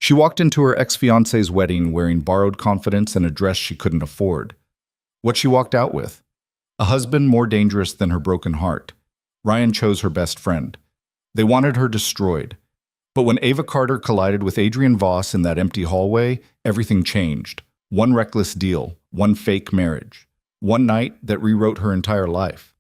She walked into her ex-fiancé's wedding wearing borrowed confidence and a dress she couldn't afford. What she walked out with? A husband more dangerous than her broken heart. Ryan chose her best friend. They wanted her destroyed. But when Ava Carter collided with Adrian Voss in that empty hallway, everything changed. One reckless deal, one fake marriage. One night that rewrote her entire life.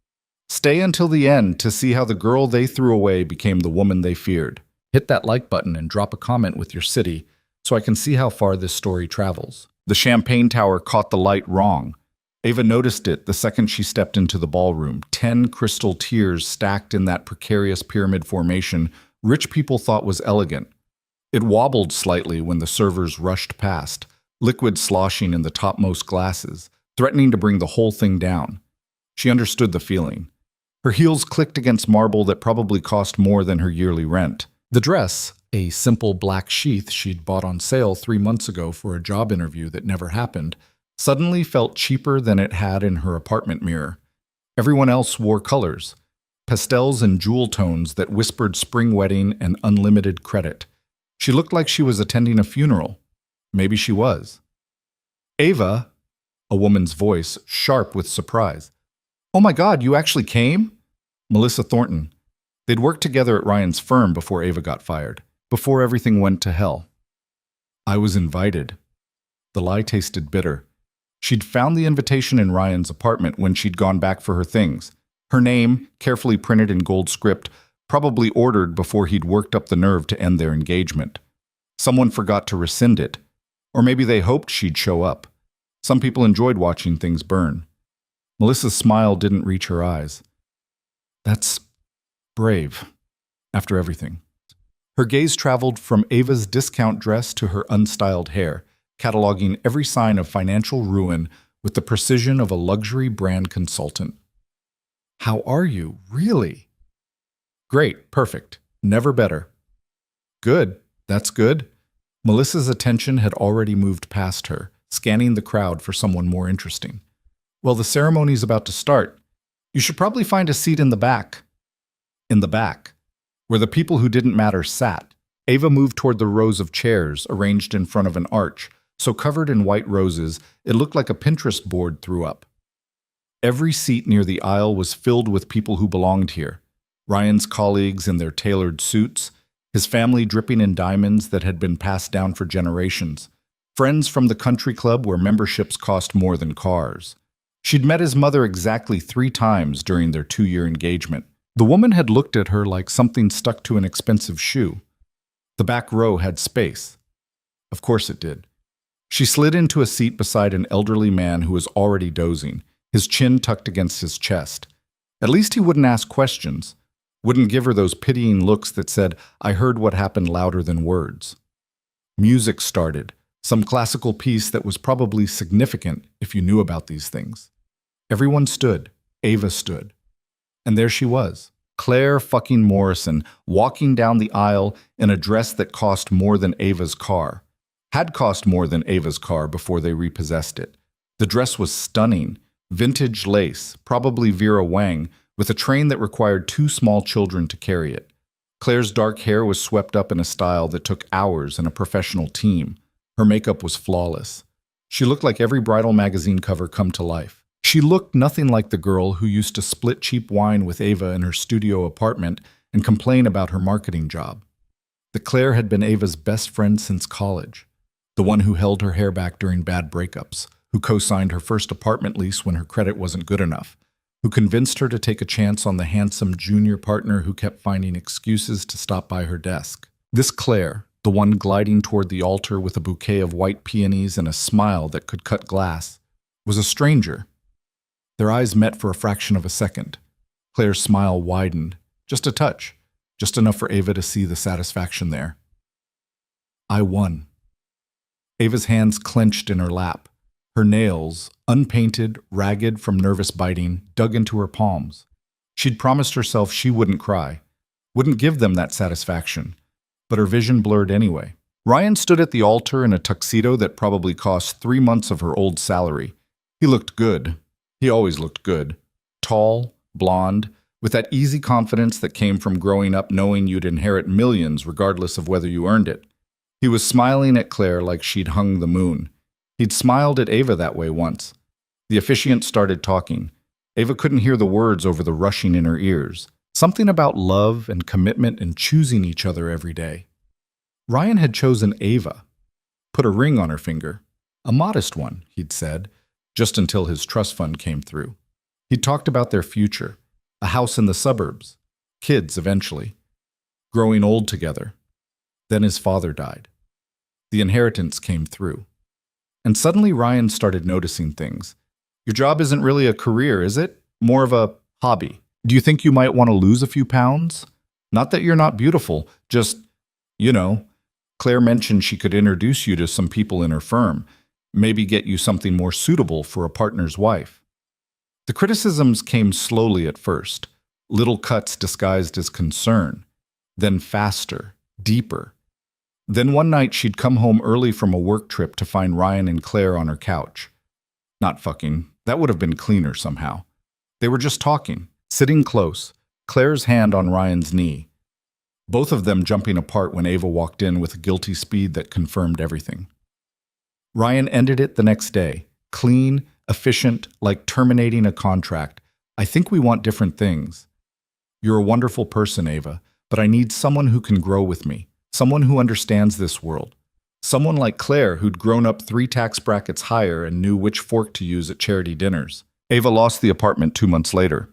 Stay until the end to see how the girl they threw away became the woman they feared. Hit that like button and drop a comment with your city so I can see how far this story travels. The champagne tower caught the light wrong. Ava noticed it the second she stepped into the ballroom. 10 crystal tiers stacked in that precarious pyramid formation rich people thought was elegant. It wobbled slightly when the servers rushed past, liquid sloshing in the topmost glasses, threatening to bring the whole thing down. She understood the feeling. Her heels clicked against marble that probably cost more than her yearly rent. The dress, a simple black sheath she'd bought on sale 3 months ago for a job interview that never happened, suddenly felt cheaper than it had in her apartment mirror. Everyone else wore colors, pastels and jewel tones that whispered spring wedding and unlimited credit. She looked like she was attending a funeral. Maybe she was. Ava, a woman's voice, sharp with surprise. "Oh my God, you actually came?" Melissa Thornton. They'd worked together at Ryan's firm before Ava got fired, before everything went to hell. "I was invited." The lie tasted bitter. She'd found the invitation in Ryan's apartment when she'd gone back for her things. Her name, carefully printed in gold script, probably ordered before he'd worked up the nerve to end their engagement. Someone forgot to rescind it. Or maybe they hoped she'd show up. Some people enjoyed watching things burn. Melissa's smile didn't reach her eyes. "That's brave, after everything." Her gaze traveled from Ava's discount dress to her unstyled hair, cataloging every sign of financial ruin with the precision of a luxury brand consultant. "How are you, really?" "Great, perfect, never better." "Good, that's good." Melissa's attention had already moved past her, scanning the crowd for someone more interesting. "Well, the ceremony's about to start. You should probably find a seat in the back." In the back, where the people who didn't matter sat. Ava moved toward the rows of chairs arranged in front of an arch, so covered in white roses it looked like a Pinterest board threw up. Every seat near the aisle was filled with people who belonged here. Ryan's colleagues in their tailored suits, his family dripping in diamonds that had been passed down for generations, friends from the country club where memberships cost more than cars. She'd met his mother exactly 3 times during their 2-year engagement. The woman had looked at her like something stuck to an expensive shoe. The back row had space. Of course it did. She slid into a seat beside an elderly man who was already dozing, his chin tucked against his chest. At least he wouldn't ask questions, wouldn't give her those pitying looks that said, "I heard what happened louder than words." Music started, some classical piece that was probably significant if you knew about these things. Everyone stood. Ava stood. And there she was, Claire fucking Morrison, walking down the aisle in a dress that cost more than Ava's car. Had cost more than Ava's car before they repossessed it. The dress was stunning, vintage lace, probably Vera Wang, with a train that required 2 small children to carry it. Claire's dark hair was swept up in a style that took hours and a professional team. Her makeup was flawless. She looked like every bridal magazine cover come to life. She looked nothing like the girl who used to split cheap wine with Ava in her studio apartment and complain about her marketing job. The Claire had been Ava's best friend since college, the one who held her hair back during bad breakups, who co-signed her first apartment lease when her credit wasn't good enough, who convinced her to take a chance on the handsome junior partner who kept finding excuses to stop by her desk. This Claire, the one gliding toward the altar with a bouquet of white peonies and a smile that could cut glass, was a stranger. Their eyes met for a fraction of a second. Claire's smile widened, just a touch, just enough for Ava to see the satisfaction there. "I won." Ava's hands clenched in her lap. Her nails, unpainted, ragged from nervous biting, dug into her palms. She'd promised herself she wouldn't cry, wouldn't give them that satisfaction, but her vision blurred anyway. Ryan stood at the altar in a tuxedo that probably cost 3 months of her old salary. He looked good. He always looked good. Tall, blonde, with that easy confidence that came from growing up knowing you'd inherit millions regardless of whether you earned it. He was smiling at Claire like she'd hung the moon. He'd smiled at Ava that way once. The officiant started talking. Ava couldn't hear the words over the rushing in her ears. Something about love and commitment and choosing each other every day. Ryan had chosen Ava, put a ring on her finger. A modest one, he'd said, just until his trust fund came through. He'd talked about their future, a house in the suburbs, kids eventually, growing old together. Then his father died. The inheritance came through. And suddenly Ryan started noticing things. Your job isn't really a career, is it? More of a hobby. Do you think you might want to lose a few pounds? Not that you're not beautiful, just, Claire mentioned she could introduce you to some people in her firm, maybe get you something more suitable for a partner's wife. The criticisms came slowly at first, little cuts disguised as concern, then faster, deeper. Then one night she'd come home early from a work trip to find Ryan and Claire on her couch. Not fucking, that would have been cleaner somehow. They were just talking, sitting close, Claire's hand on Ryan's knee. Both of them jumping apart when Ava walked in with a guilty speed that confirmed everything. Ryan ended it the next day, clean, efficient, like terminating a contract. I think we want different things. You're a wonderful person, Ava, but I need someone who can grow with me, someone who understands this world. Someone like Claire who'd grown up 3 tax brackets higher and knew which fork to use at charity dinners. Ava lost the apartment 2 months later.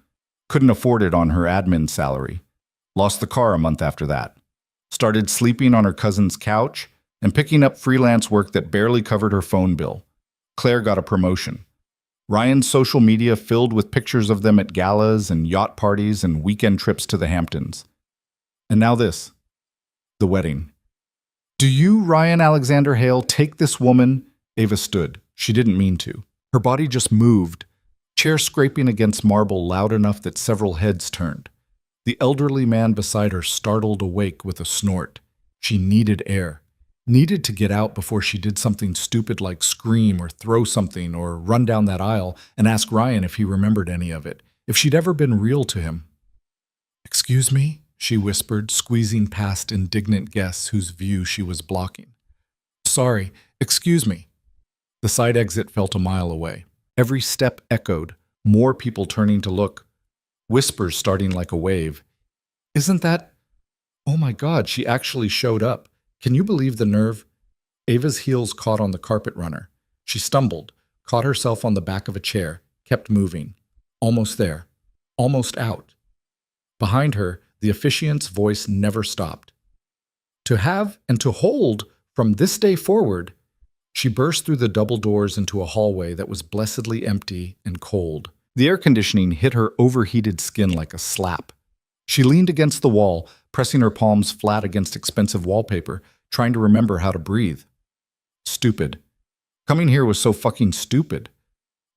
Couldn't afford it on her admin salary. Lost the car a month after that. Started sleeping on her cousin's couch and picking up freelance work that barely covered her phone bill. Claire got a promotion. Ryan's social media filled with pictures of them at galas and yacht parties and weekend trips to the Hamptons. And now this, the wedding. Do you, Ryan Alexander Hale, take this woman? Ava stood. She didn't mean to. Her body just moved, chair scraping against marble loud enough that several heads turned. The elderly man beside her startled awake with a snort. She needed air. Needed to get out before she did something stupid like scream or throw something or run down that aisle and ask Ryan if he remembered any of it, if she'd ever been real to him. "Excuse me?" she whispered, squeezing past indignant guests whose view she was blocking. "Sorry, excuse me." The side exit felt a mile away. Every step echoed, more people turning to look, whispers starting like a wave. "Isn't that... Oh my God, she actually showed up. Can you believe the nerve?" Ava's heels caught on the carpet runner. She stumbled, caught herself on the back of a chair, kept moving. Almost there. Almost out. Behind her, the officiant's voice never stopped. "To have and to hold from this day forward." She burst through the double doors into a hallway that was blessedly empty and cold. The air conditioning hit her overheated skin like a slap. She leaned against the wall, pressing her palms flat against expensive wallpaper, trying to remember how to breathe. Stupid. Coming here was so fucking stupid.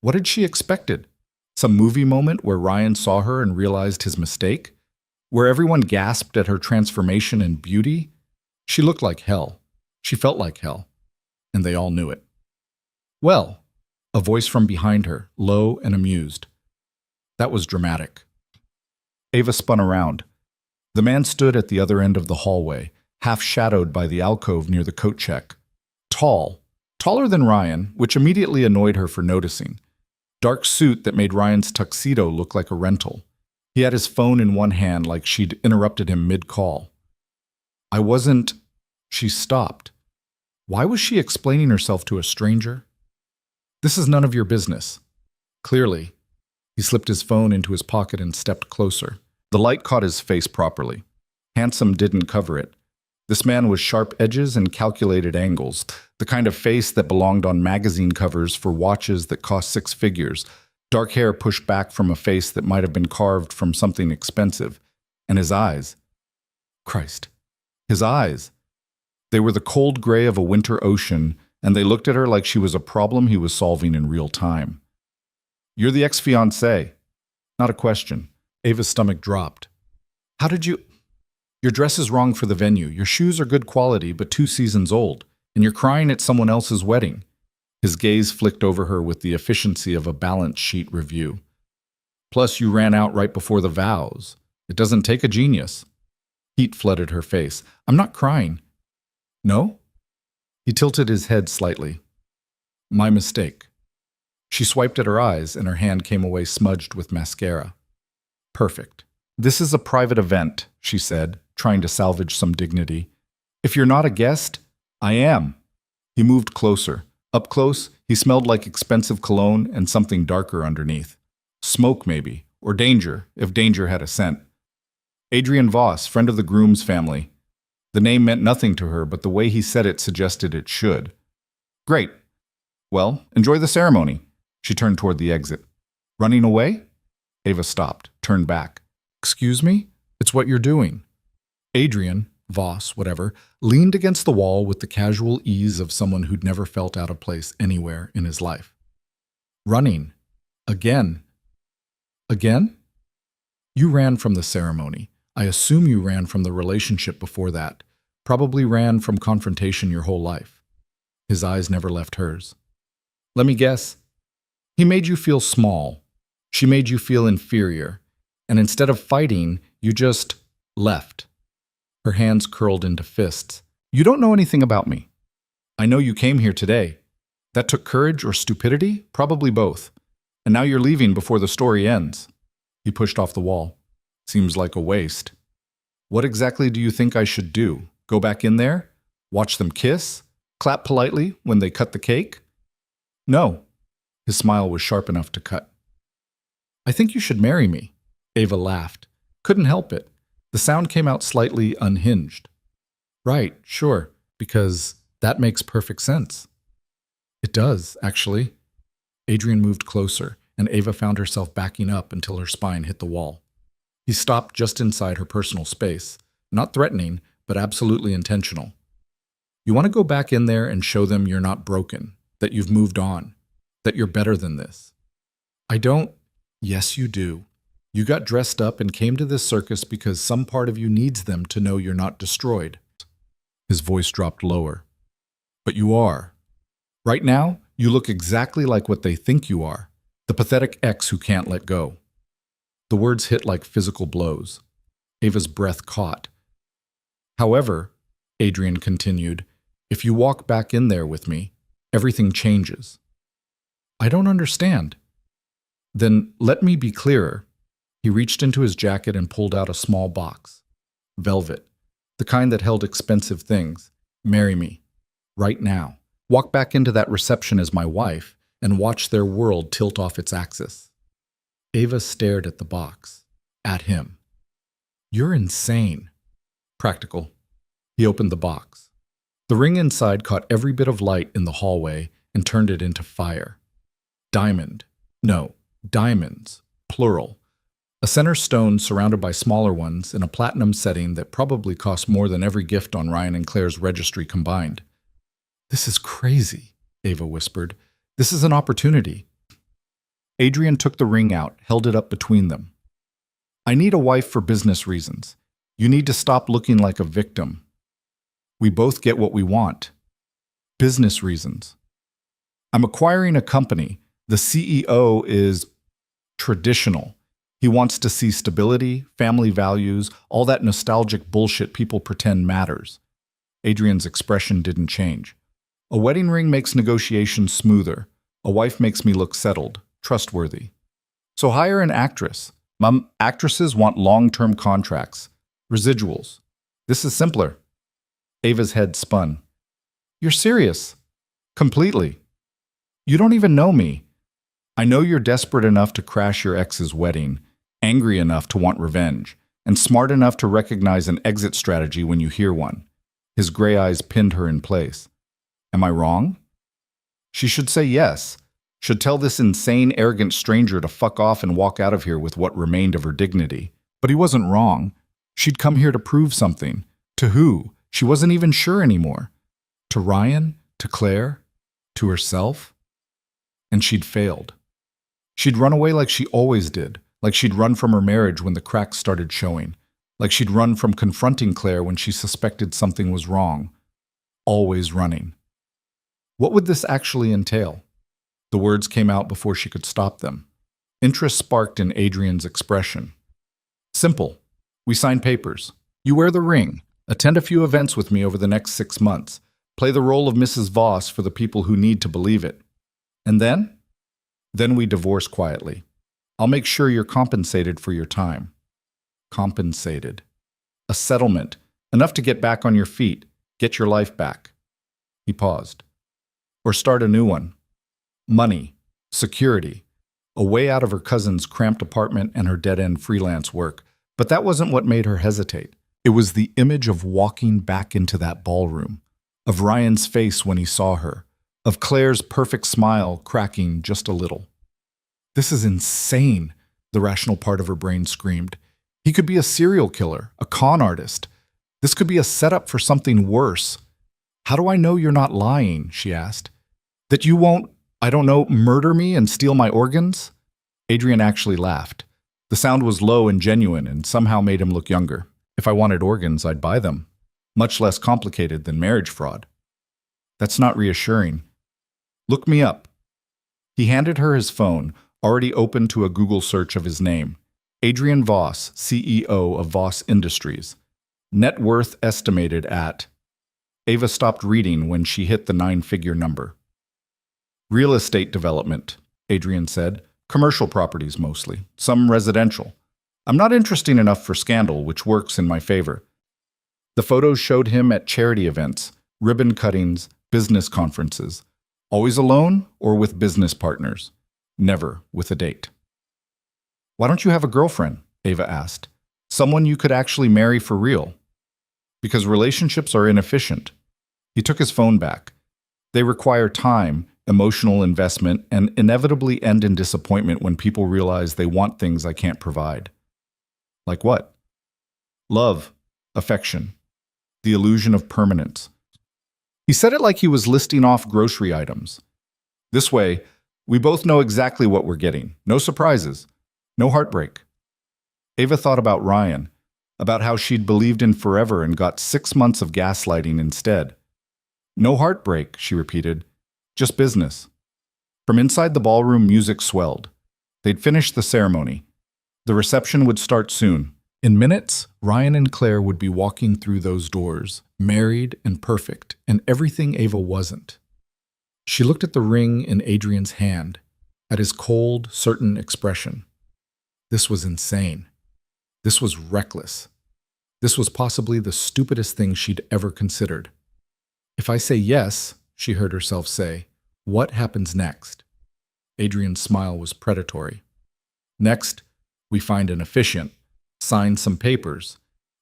What had she expected? Some movie moment where Ryan saw her and realized his mistake? Where everyone gasped at her transformation and beauty? She looked like hell. She felt like hell. And they all knew it. "Well," a voice from behind her, low and amused. That was dramatic. Ava spun around. The man stood at the other end of the hallway, half shadowed by the alcove near the coat check. Tall. Taller than Ryan, which immediately annoyed her for noticing. Dark suit that made Ryan's tuxedo look like a rental. He had his phone in one hand like she'd interrupted him mid-call. "I wasn't..." She stopped. Why was she explaining herself to a stranger? "This is none of your business." Clearly. He slipped his phone into his pocket and stepped closer. The light caught his face properly. Handsome didn't cover it. This man was sharp edges and calculated angles, the kind of face that belonged on magazine covers for watches that cost 6 figures, dark hair pushed back from a face that might have been carved from something expensive. And his eyes. Christ. His eyes. They were the cold gray of a winter ocean, and they looked at her like she was a problem he was solving in real time. "You're the ex-fiancé." Not a question. Ava's stomach dropped. "How did you... Your dress is wrong for the venue. Your shoes are good quality, but 2 seasons old. And you're crying at someone else's wedding." His gaze flicked over her with the efficiency of a balance sheet review. "Plus, you ran out right before the vows. It doesn't take a genius." Heat flooded her face. "I'm not crying." "No?" He tilted his head slightly. My mistake. She swiped at her eyes, and her hand came away smudged with mascara. Perfect. This is a private event, she said, trying to salvage some dignity. If you're not a guest, I am. He moved closer. Up close, he smelled like expensive cologne and something darker underneath. Smoke, maybe, or danger, if danger had a scent. Adrian Voss, friend of the groom's family. The name meant nothing to her, but the way he said it suggested it should. Great. Well, enjoy the ceremony. She turned toward the exit. Running away? Ava stopped, turned back. Excuse me? It's what you're doing. Adrian, Voss, whatever, leaned against the wall with the casual ease of someone who'd never felt out of place anywhere in his life. Running. Again. Again? You ran from the ceremony. I assume you ran from the relationship before that. Probably ran from confrontation your whole life. His eyes never left hers. Let me guess. He made you feel small. She made you feel inferior. And instead of fighting, you just left. Her hands curled into fists. You don't know anything about me. I know you came here today. That took courage or stupidity? Probably both. And now you're leaving before the story ends. He pushed off the wall. Seems like a waste. What exactly do you think I should do? Go back in there? Watch them kiss? Clap politely when they cut the cake? No. His smile was sharp enough to cut. I think you should marry me. Ava laughed. Couldn't help it. The sound came out slightly unhinged. Right, sure, because that makes perfect sense. It does, actually. Adrian moved closer, and Ava found herself backing up until her spine hit the wall. He stopped just inside her personal space, not threatening, but absolutely intentional. You want to go back in there and show them you're not broken, that you've moved on, that you're better than this. I don't. Yes, you do. You got dressed up and came to this circus because some part of you needs them to know you're not destroyed. His voice dropped lower. But you are. Right now, you look exactly like what they think you are, the pathetic ex who can't let go. The words hit like physical blows. Ava's breath caught. However, Adrian continued, if you walk back in there with me, everything changes. I don't understand. Then let me be clearer. He reached into his jacket and pulled out a small box. Velvet. The kind that held expensive things. Marry me. Right now. Walk back into that reception as my wife and watch their world tilt off its axis. Ava stared at the box. At him. You're insane. Practical. He opened the box. The ring inside caught every bit of light in the hallway and turned it into fire. Diamond. No, diamonds. Plural. A center stone surrounded by smaller ones in a platinum setting that probably cost more than every gift on Ryan and Claire's registry combined. This is crazy, Ava whispered. This is an opportunity. Adrian took the ring out, held it up between them. I need a wife for business reasons. You need to stop looking like a victim. We both get what we want. Business reasons. I'm acquiring a company. The CEO is traditional. He wants to see stability, family values, all that nostalgic bullshit people pretend matters. Adrian's expression didn't change. A wedding ring makes negotiations smoother. A wife makes me look settled, trustworthy. So hire an actress. Actresses want long-term contracts, residuals. This is simpler. Ava's head spun. You're serious? Completely. You don't even know me. I know you're desperate enough to crash your ex's wedding, angry enough to want revenge, and smart enough to recognize an exit strategy when you hear one. His gray eyes pinned her in place. Am I wrong? She should say yes. Should tell this insane, arrogant stranger to fuck off and walk out of here with what remained of her dignity. But he wasn't wrong. She'd come here to prove something. To who? She wasn't even sure anymore. To Ryan? To Claire? To herself? And she'd failed. She'd run away like she always did, like she'd run from her marriage when the cracks started showing, like she'd run from confronting Claire when she suspected something was wrong. Always running. What would this actually entail? The words came out before she could stop them. Interest sparked in Adrian's expression. Simple. We sign papers. You wear the ring. Attend a few events with me over the next 6 months. Play the role of Mrs. Voss for the people who need to believe it. And then? Then we divorce quietly. I'll make sure you're compensated for your time. Compensated. A settlement, enough to get back on your feet, get your life back. He paused. Or start a new one. Money, security, a way out of her cousin's cramped apartment and her dead-end freelance work. But that wasn't what made her hesitate. It was the image of walking back into that ballroom, of Ryan's face when he saw her, of Claire's perfect smile cracking just a little. This is insane, the rational part of her brain screamed. He could be a serial killer, a con artist. This could be a setup for something worse. How do I know you're not lying? She asked. That you won't, I don't know, murder me and steal my organs? Adrian actually laughed. The sound was low and genuine and somehow made him look younger. If I wanted organs, I'd buy them. Much less complicated than marriage fraud. That's not reassuring. Look me up. He handed her his phone, already open to a Google search of his name. Adrian Voss, CEO of Voss Industries. Net worth estimated at... Ava stopped reading when she hit the 9-figure number. Real estate development, Adrian said. Commercial properties mostly, some residential. I'm not interesting enough for scandal, which works in my favor. The photos showed him at charity events, ribbon cuttings, business conferences. Always alone or with business partners. Never with a date. Why don't you have a girlfriend? Ava asked. Someone you could actually marry for real. Because relationships are inefficient. He took his phone back. They require time, emotional investment, and inevitably end in disappointment when people realize they want things I can't provide. Like what? Love, affection, the illusion of permanence. He said it like he was listing off grocery items. This way, we both know exactly what we're getting. No surprises. No heartbreak. Ava thought about Ryan, about how she'd believed in forever and got 6 months of gaslighting instead. No heartbreak, she repeated. Just business. From inside the ballroom, music swelled. They'd finished the ceremony. The reception would start soon. In minutes, Ryan and Claire would be walking through those doors, married and perfect, and everything Ava wasn't. She looked at the ring in Adrian's hand, at his cold, certain expression. This was insane. This was reckless. This was possibly the stupidest thing she'd ever considered. If I say yes, she heard herself say, what happens next? Adrian's smile was predatory. Next, we find an officiant, sign some papers,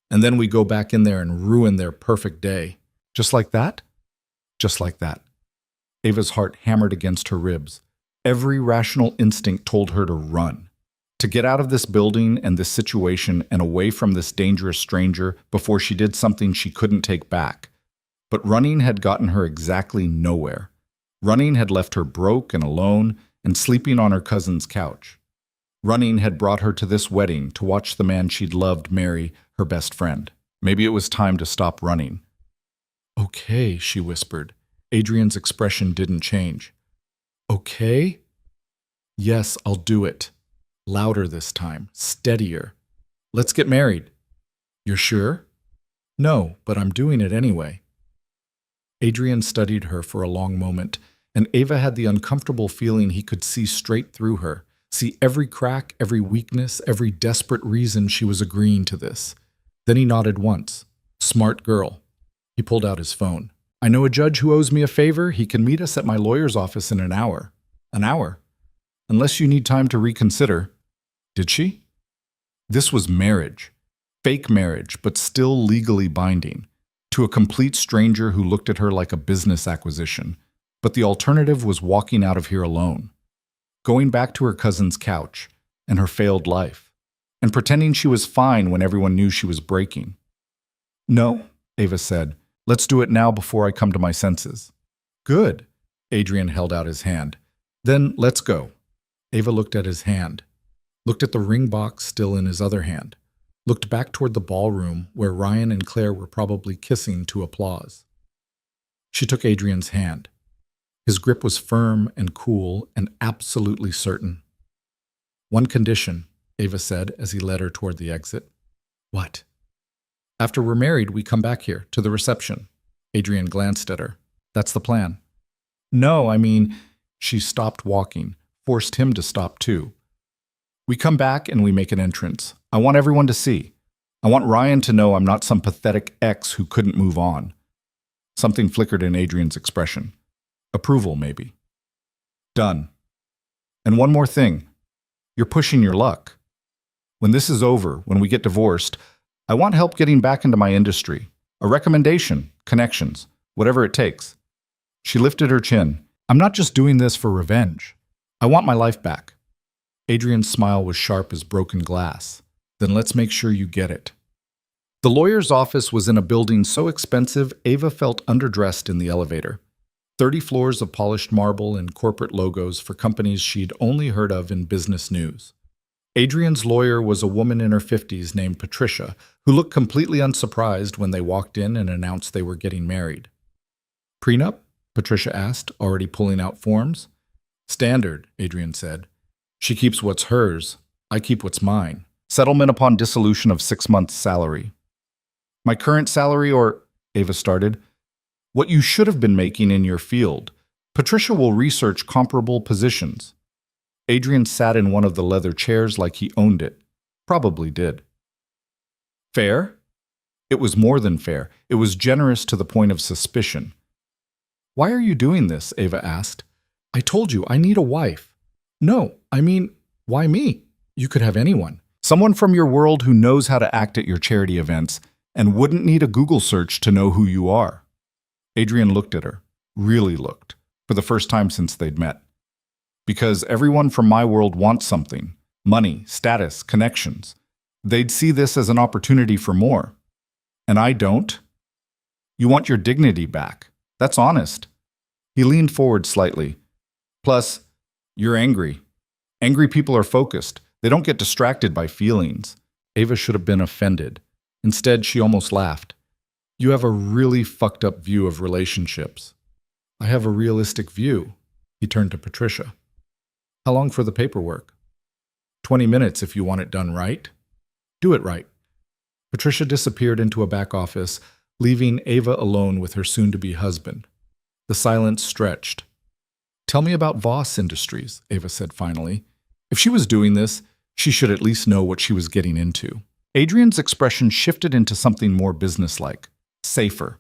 and then we go back in there and ruin their perfect day. Just like that? Just like that. Ava's heart hammered against her ribs. Every rational instinct told her to run. To get out of this building and this situation and away from this dangerous stranger before she did something she couldn't take back. But running had gotten her exactly nowhere. Running had left her broke and alone and sleeping on her cousin's couch. Running had brought her to this wedding to watch the man she'd loved marry her best friend. Maybe it was time to stop running. Okay, she whispered. Adrian's expression didn't change. Okay? Yes, I'll do it. Louder this time, steadier. Let's get married. You're sure? No, but I'm doing it anyway. Adrian studied her for a long moment, and Ava had the uncomfortable feeling he could see straight through her, see every crack, every weakness, every desperate reason she was agreeing to this. Then he nodded once. Smart girl. He pulled out his phone. I know a judge who owes me a favor. He can meet us at my lawyer's office in an hour. An hour? Unless you need time to reconsider. Did she? This was marriage. Fake marriage, but still legally binding. To a complete stranger who looked at her like a business acquisition. But the alternative was walking out of here alone. Going back to her cousin's couch and her failed life. And pretending she was fine when everyone knew she was breaking. No, Ava said. Let's do it now before I come to my senses. Good. Adrian held out his hand. Then let's go. Ava looked at his hand. Looked at the ring box still in his other hand. Looked back toward the ballroom where Ryan and Claire were probably kissing to applause. She took Adrian's hand. His grip was firm and cool and absolutely certain. One condition, Ava said as he led her toward the exit. What? After we're married, we come back here, to the reception. Adrian glanced at her. That's the plan. No, I mean, she stopped walking, forced him to stop too. We come back and we make an entrance. I want everyone to see. I want Ryan to know I'm not some pathetic ex who couldn't move on. Something flickered in Adrian's expression. Approval, maybe. Done. And one more thing. You're pushing your luck. When this is over, when we get divorced, I want help getting back into my industry. A recommendation, connections, whatever it takes. She lifted her chin. I'm not just doing this for revenge. I want my life back. Adrian's smile was sharp as broken glass. Then let's make sure you get it. The lawyer's office was in a building so expensive, Ava felt underdressed in the elevator. 30 floors of polished marble and corporate logos for companies she'd only heard of in business news. Adrian's lawyer was a woman in her 50s named Patricia, who looked completely unsurprised when they walked in and announced they were getting married. Prenup? Patricia asked, already pulling out forms. Standard, Adrian said. She keeps what's hers. I keep what's mine. Settlement upon dissolution of 6 months' salary. My current salary or, Ava started, what you should have been making in your field. Patricia will research comparable positions. Adrian sat in one of the leather chairs like he owned it. Probably did. Fair? It was more than fair. It was generous to the point of suspicion. Why are you doing this? Ava asked. I told you, I need a wife. No, I mean, why me? You could have anyone. Someone from your world who knows how to act at your charity events and wouldn't need a Google search to know who you are. Adrian looked at her, really looked, for the first time since they'd met. Because everyone from my world wants something. Money, status, connections. They'd see this as an opportunity for more. And I don't. You want your dignity back. That's honest. He leaned forward slightly. Plus, you're angry. Angry people are focused. They don't get distracted by feelings. Ava should have been offended. Instead, she almost laughed. You have a really fucked up view of relationships. I have a realistic view. He turned to Patricia. How long for the paperwork? 20 minutes if you want it done right. Do it right. Patricia disappeared into a back office, leaving Ava alone with her soon-to-be husband. The silence stretched. Tell me about Voss Industries, Ava said finally. If she was doing this, she should at least know what she was getting into. Adrian's expression shifted into something more businesslike, safer.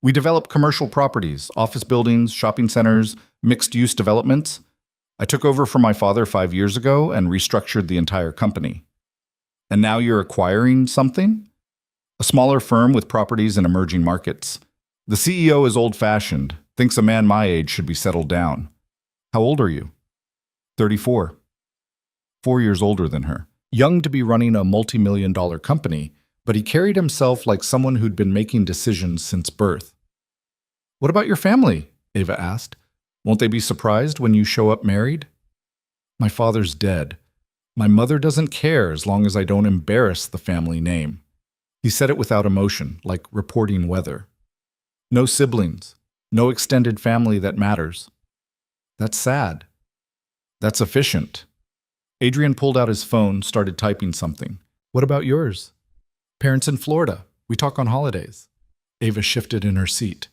We develop commercial properties, office buildings, shopping centers, mixed-use developments. I took over from my father 5 years ago and restructured the entire company. And now you're acquiring something? A smaller firm with properties in emerging markets. The CEO is old-fashioned, thinks a man my age should be settled down. How old are you? 34. 4 years older than her. Young to be running a multi-million-dollar company, but he carried himself like someone who'd been making decisions since birth. What about your family? Ava asked. Won't they be surprised when you show up married? My father's dead. My mother doesn't care as long as I don't embarrass the family name. He said it without emotion, like reporting weather. No siblings. No extended family that matters. That's sad. That's efficient. Adrian pulled out his phone, started typing something. What about yours? Parents in Florida. We talk on holidays. Ava shifted in her seat.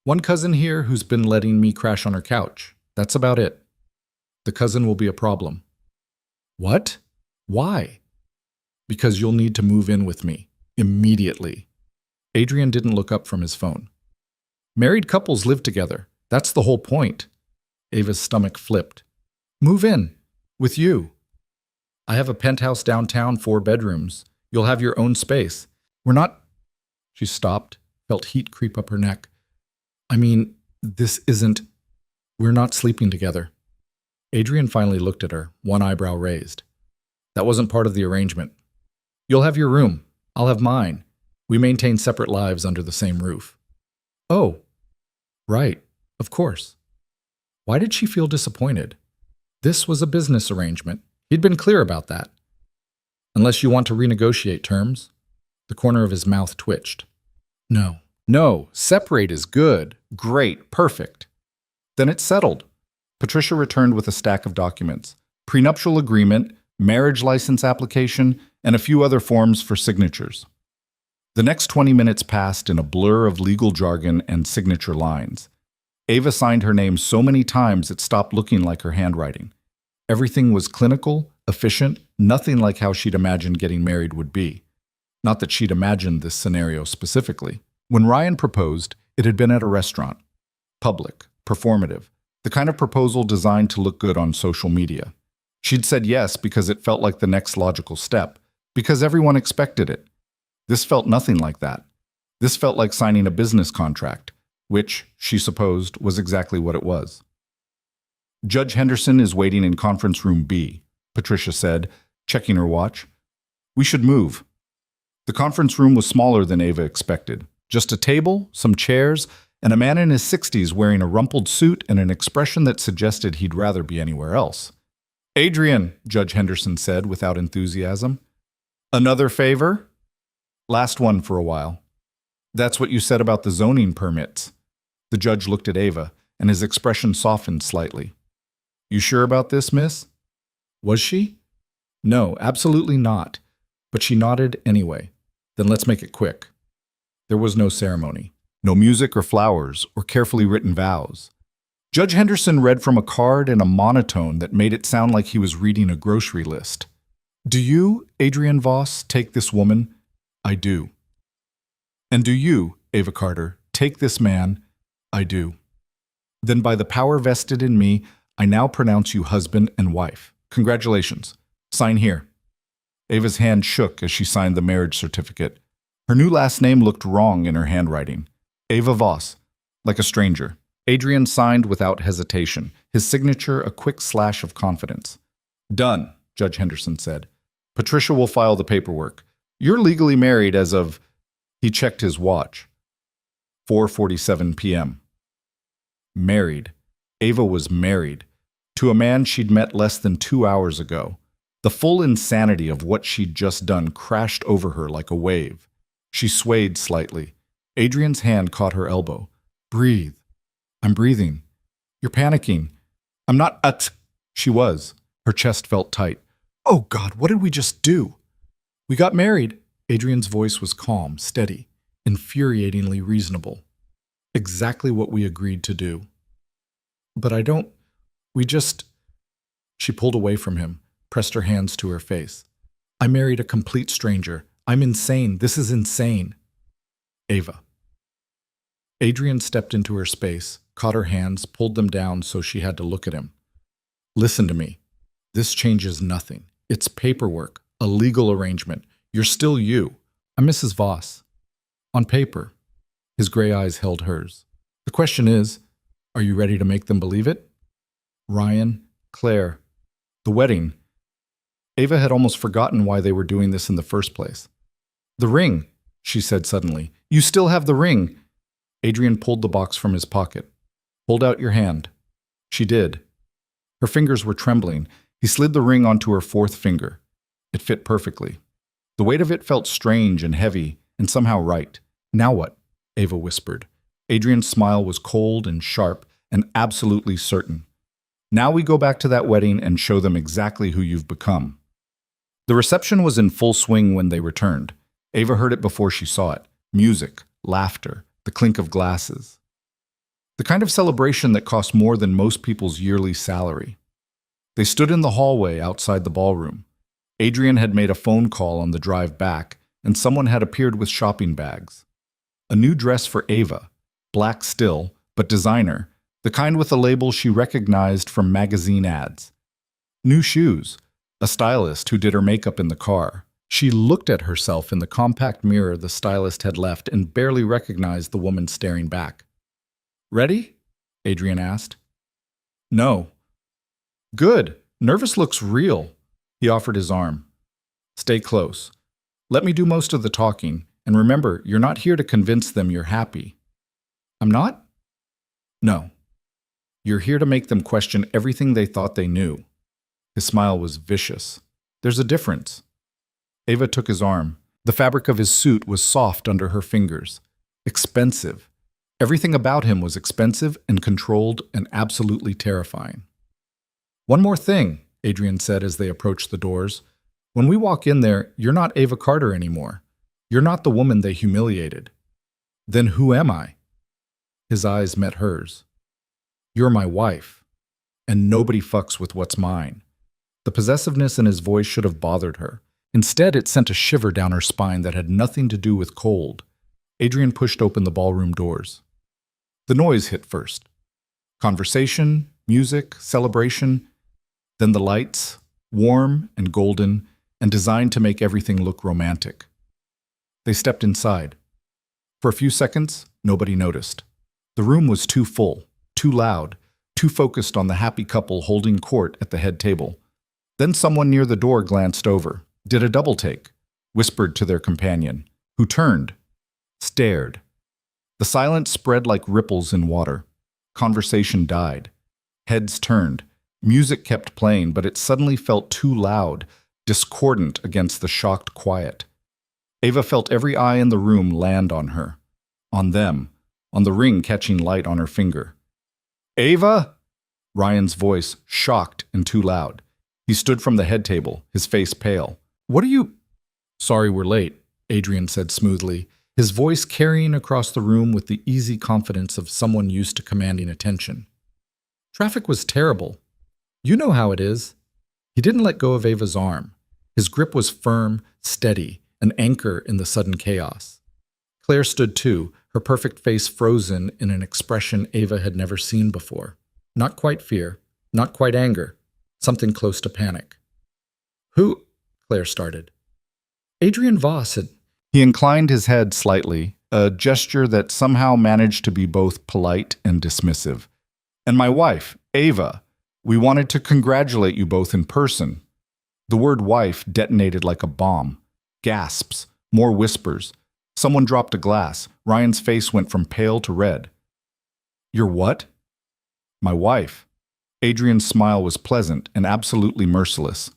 One cousin here who's been letting me crash on her couch. That's about it. The cousin will be a problem. What? Why? Because you'll need to move in with me. Immediately. Adrian didn't look up from his phone. Married couples live together. That's the whole point. Ava's stomach flipped. Move in. With you. I have a penthouse downtown, 4 bedrooms. You'll have your own space. We're not... She stopped, felt heat creep up her neck. I mean, this isn't... We're not sleeping together. Adrian finally looked at her, one eyebrow raised. That wasn't part of the arrangement. You'll have your room. I'll have mine. We maintain separate lives under the same roof. Oh, right, of course. Why did she feel disappointed? This was a business arrangement. He'd been clear about that. Unless you want to renegotiate terms. The corner of his mouth twitched. No. No, separate is good. Great, perfect. Then it's settled. Patricia returned with a stack of documents. Prenuptial agreement, marriage license application, and a few other forms for signatures. The next 20 minutes passed in a blur of legal jargon and signature lines. Ava signed her name so many times it stopped looking like her handwriting. Everything was clinical, efficient, nothing like how she'd imagined getting married would be. Not that she'd imagined this scenario specifically. When Ryan proposed, it had been at a restaurant. Public, performative, the kind of proposal designed to look good on social media. She'd said yes because it felt like the next logical step, because everyone expected it. This felt nothing like that. This felt like signing a business contract, which, she supposed, was exactly what it was. Judge Henderson is waiting in conference room B, Patricia said, checking her watch. We should move. The conference room was smaller than Ava expected. Just a table, some chairs, and a man in his 60s wearing a rumpled suit and an expression that suggested he'd rather be anywhere else. Adrian, Judge Henderson said without enthusiasm. Another favor? Last one for a while. That's what you said about the zoning permits. The judge looked at Ava, and his expression softened slightly. You sure about this, miss? Was she? No, absolutely not. But she nodded anyway. Then let's make it quick. There was no ceremony. No music or flowers or carefully written vows. Judge Henderson read from a card in a monotone that made it sound like he was reading a grocery list. Do you, Adrian Voss, take this woman? I do. And do you, Ava Carter, take this man? I do. Then by the power vested in me, I now pronounce you husband and wife. Congratulations. Sign here. Ava's hand shook as she signed the marriage certificate. Her new last name looked wrong in her handwriting. Ava Voss, like a stranger. Adrian signed without hesitation, his signature a quick slash of confidence. Done, Judge Henderson said. Patricia will file the paperwork. You're legally married as of... He checked his watch. 4:47 p.m. Married. Ava was married. To a man she'd met less than 2 hours ago. The full insanity of what she'd just done crashed over her like a wave. She swayed slightly. Adrian's hand caught her elbow. Breathe. I'm breathing. You're panicking. I'm not She was. Her chest felt tight. Oh God, what did we just do? We got married. Adrian's voice was calm, steady, infuriatingly reasonable. Exactly what we agreed to do. But we just... She pulled away from him, pressed her hands to her face. I married a complete stranger. I'm insane. This is insane. Ava. Adrian stepped into her space, caught her hands, pulled them down so she had to look at him. Listen to me. This changes nothing. It's paperwork, a legal arrangement. You're still you. I'm Mrs. Voss. On paper. His gray eyes held hers. The question is, are you ready to make them believe it? Ryan, Claire, the wedding. Ava had almost forgotten why they were doing this in the first place. The ring, she said suddenly. You still have the ring. Adrian pulled the box from his pocket. Hold out your hand. She did. Her fingers were trembling. He slid the ring onto her fourth finger. It fit perfectly. The weight of it felt strange and heavy and somehow right. Now what? Ava whispered. Adrian's smile was cold and sharp and absolutely certain. Now we go back to that wedding and show them exactly who you've become. The reception was in full swing when they returned. Ava heard it before she saw it. Music, laughter, the clink of glasses. The kind of celebration that cost more than most people's yearly salary. They stood in the hallway outside the ballroom. Adrian had made a phone call on the drive back, and someone had appeared with shopping bags. A new dress for Ava, black still, but designer, the kind with a label she recognized from magazine ads. New shoes, a stylist who did her makeup in the car. She looked at herself in the compact mirror the stylist had left and barely recognized the woman staring back. Ready? Adrian asked. No. Good. Nervous looks real. He offered his arm. Stay close. Let me do most of the talking, and remember, you're not here to convince them you're happy. I'm not? No. You're here to make them question everything they thought they knew. His smile was vicious. There's a difference. Ava took his arm. The fabric of his suit was soft under her fingers. Expensive. Everything about him was expensive and controlled and absolutely terrifying. One more thing, Adrian said as they approached the doors. When we walk in there, you're not Ava Carter anymore. You're not the woman they humiliated. Then who am I? His eyes met hers. You're my wife, and nobody fucks with what's mine. The possessiveness in his voice should have bothered her. Instead, it sent a shiver down her spine that had nothing to do with cold. Adrian pushed open the ballroom doors. The noise hit first. Conversation, music, celebration, then the lights, warm and golden, and designed to make everything look romantic. They stepped inside. For a few seconds, nobody noticed. The room was too full, too loud, too focused on the happy couple holding court at the head table. Then someone near the door glanced over, did a double take, whispered to their companion, who turned, stared. The silence spread like ripples in water. Conversation died. Heads turned. Music kept playing, but it suddenly felt too loud, discordant against the shocked quiet. Ava felt every eye in the room land on her. On them. On the ring catching light on her finger. Ava? Ryan's voice, shocked and too loud. He stood from the head table, his face pale. What are you— Sorry we're late, Adrian said smoothly, his voice carrying across the room with the easy confidence of someone used to commanding attention. Traffic was terrible. You know how it is. He didn't let go of Ava's arm. His grip was firm, steady, an anchor in the sudden chaos. Claire stood too, her perfect face frozen in an expression Ava had never seen before. Not quite fear, not quite anger, something close to panic. Who? Claire started. Adrian Voss had— He inclined his head slightly, a gesture that somehow managed to be both polite and dismissive. And my wife, Ava. We wanted to congratulate you both in person. The word wife detonated like a bomb. Gasps, more whispers. Someone dropped a glass. Ryan's face went from pale to red. Your what? My wife. Adrian's smile was pleasant and absolutely merciless.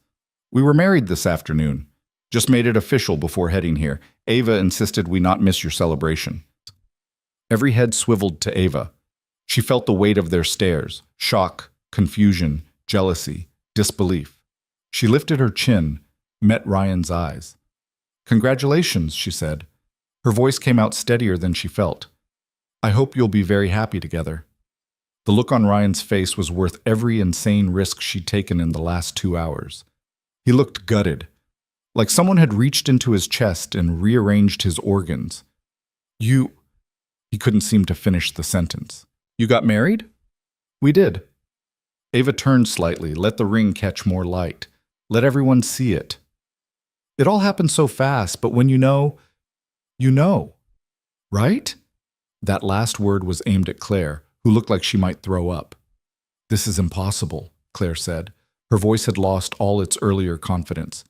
We were married this afternoon. Just made it official before heading here. Ava insisted we not miss your celebration. Every head swiveled to Ava. She felt the weight of their stares, shock, confusion, jealousy, disbelief. She lifted her chin, met Ryan's eyes. Congratulations, she said. Her voice came out steadier than she felt. I hope you'll be very happy together. The look on Ryan's face was worth every insane risk she'd taken in the last 2 hours. He looked gutted, like someone had reached into his chest and rearranged his organs. You— He couldn't seem to finish the sentence. You got married? We did. Ava turned slightly, let the ring catch more light. Let everyone see it. It all happened so fast, but when you know, right? That last word was aimed at Claire, who looked like she might throw up. This is impossible, Claire said. Her voice had lost all its earlier confidence.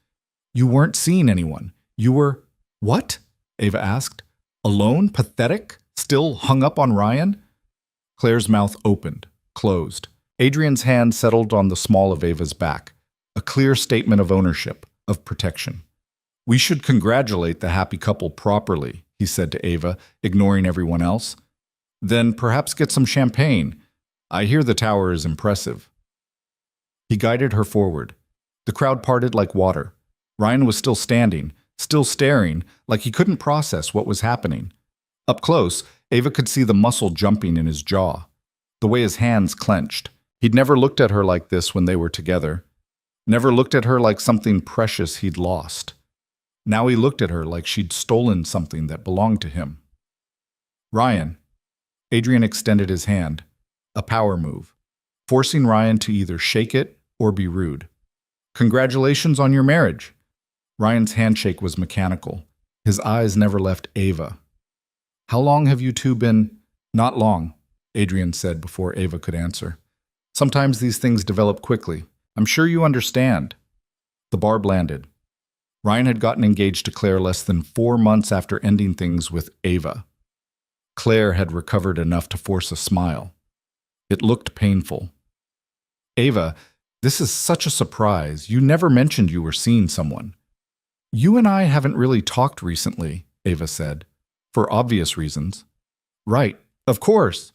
You weren't seeing anyone. You were— What? Ava asked. Alone? Pathetic? Still hung up on Ryan? Claire's mouth opened, closed. Adrian's hand settled on the small of Ava's back, a clear statement of ownership, of protection. We should congratulate the happy couple properly, he said to Ava, ignoring everyone else. Then perhaps get some champagne. I hear the tower is impressive. He guided her forward. The crowd parted like water. Ryan was still standing, still staring, like he couldn't process what was happening. Up close, Ava could see the muscle jumping in his jaw, the way his hands clenched. He'd never looked at her like this when they were together. Never looked at her like something precious he'd lost. Now he looked at her like she'd stolen something that belonged to him. Ryan. Adrian extended his hand, a power move, forcing Ryan to either shake it or be rude. Congratulations on your marriage. Ryan's handshake was mechanical. His eyes never left Ava. How long have you two been— Not long, Adrian said before Ava could answer. Sometimes these things develop quickly. I'm sure you understand. The barb landed. Ryan had gotten engaged to Claire less than 4 months after ending things with Ava. Claire had recovered enough to force a smile. It looked painful. Ava, this is such a surprise. You never mentioned you were seeing someone. You and I haven't really talked recently, Ava said, for obvious reasons. Right, of course.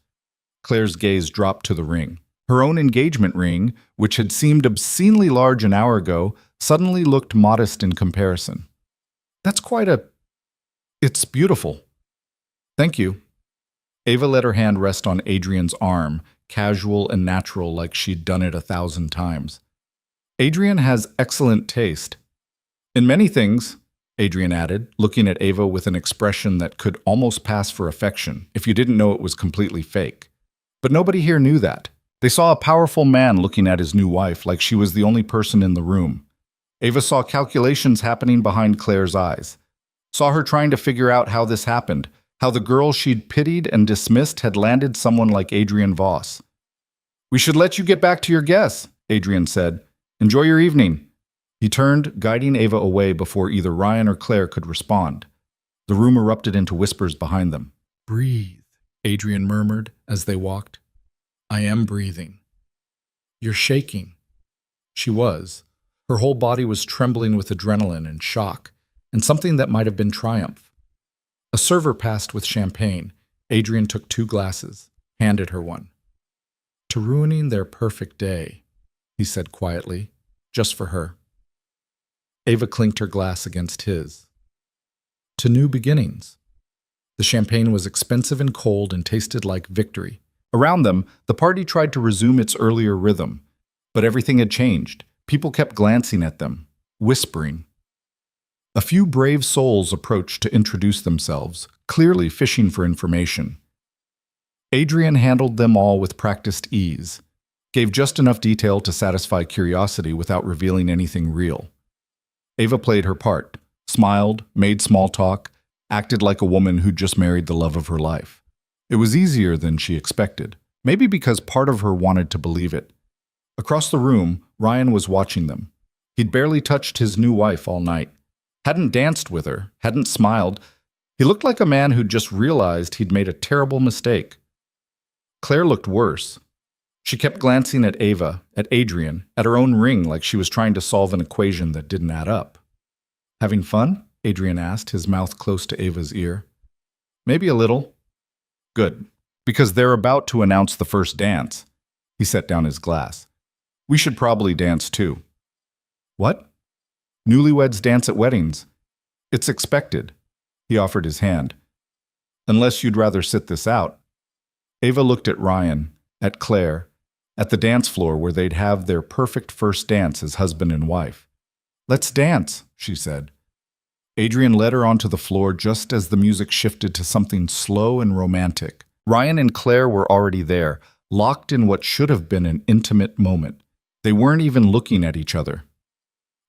Claire's gaze dropped to the ring. Her own engagement ring, which had seemed obscenely large an hour ago, suddenly looked modest in comparison. That's quite a— It's beautiful. Thank you. Ava let her hand rest on Adrian's arm, casual and natural like she'd done it 1,000 times. Adrian has excellent taste. In many things, Adrian added, looking at Ava with an expression that could almost pass for affection if you didn't know it was completely fake. But nobody here knew that. They saw a powerful man looking at his new wife like she was the only person in the room. Ava saw calculations happening behind Claire's eyes. Saw her trying to figure out how this happened, how the girl she'd pitied and dismissed had landed someone like Adrian Voss. "We should let you get back to your guests," Adrian said. "Enjoy your evening." He turned, guiding Ava away before either Ryan or Claire could respond. The room erupted into whispers behind them. "Breathe," Adrian murmured as they walked. "I am breathing." "You're shaking." She was. Her whole body was trembling with adrenaline and shock, and something that might have been triumph. A server passed with champagne. Adrian took 2 glasses, handed her one. "To ruining their perfect day," he said quietly, "just for her." Ava clinked her glass against his. "To new beginnings." The champagne was expensive and cold and tasted like victory. Around them, the party tried to resume its earlier rhythm, but everything had changed. People kept glancing at them, whispering. A few brave souls approached to introduce themselves, clearly fishing for information. Adrian handled them all with practiced ease, gave just enough detail to satisfy curiosity without revealing anything real. Ava played her part, smiled, made small talk, acted like a woman who'd just married the love of her life. It was easier than she expected, maybe because part of her wanted to believe it. Across the room, Ryan was watching them. He'd barely touched his new wife all night. Hadn't danced with her, hadn't smiled. He looked like a man who'd just realized he'd made a terrible mistake. Claire looked worse. She kept glancing at Ava, at Adrian, at her own ring like she was trying to solve an equation that didn't add up. "Having fun?" Adrian asked, his mouth close to Ava's ear. "Maybe a little." "Good, because they're about to announce the first dance." He set down his glass. "We should probably dance too." "What?" "Newlyweds dance at weddings. It's expected." He offered his hand. "Unless you'd rather sit this out." Ava looked at Ryan, at Claire, at the dance floor where they'd have their perfect first dance as husband and wife. "Let's dance," she said. Adrian led her onto the floor just as the music shifted to something slow and romantic. Ryan and Claire were already there, locked in what should have been an intimate moment. They weren't even looking at each other.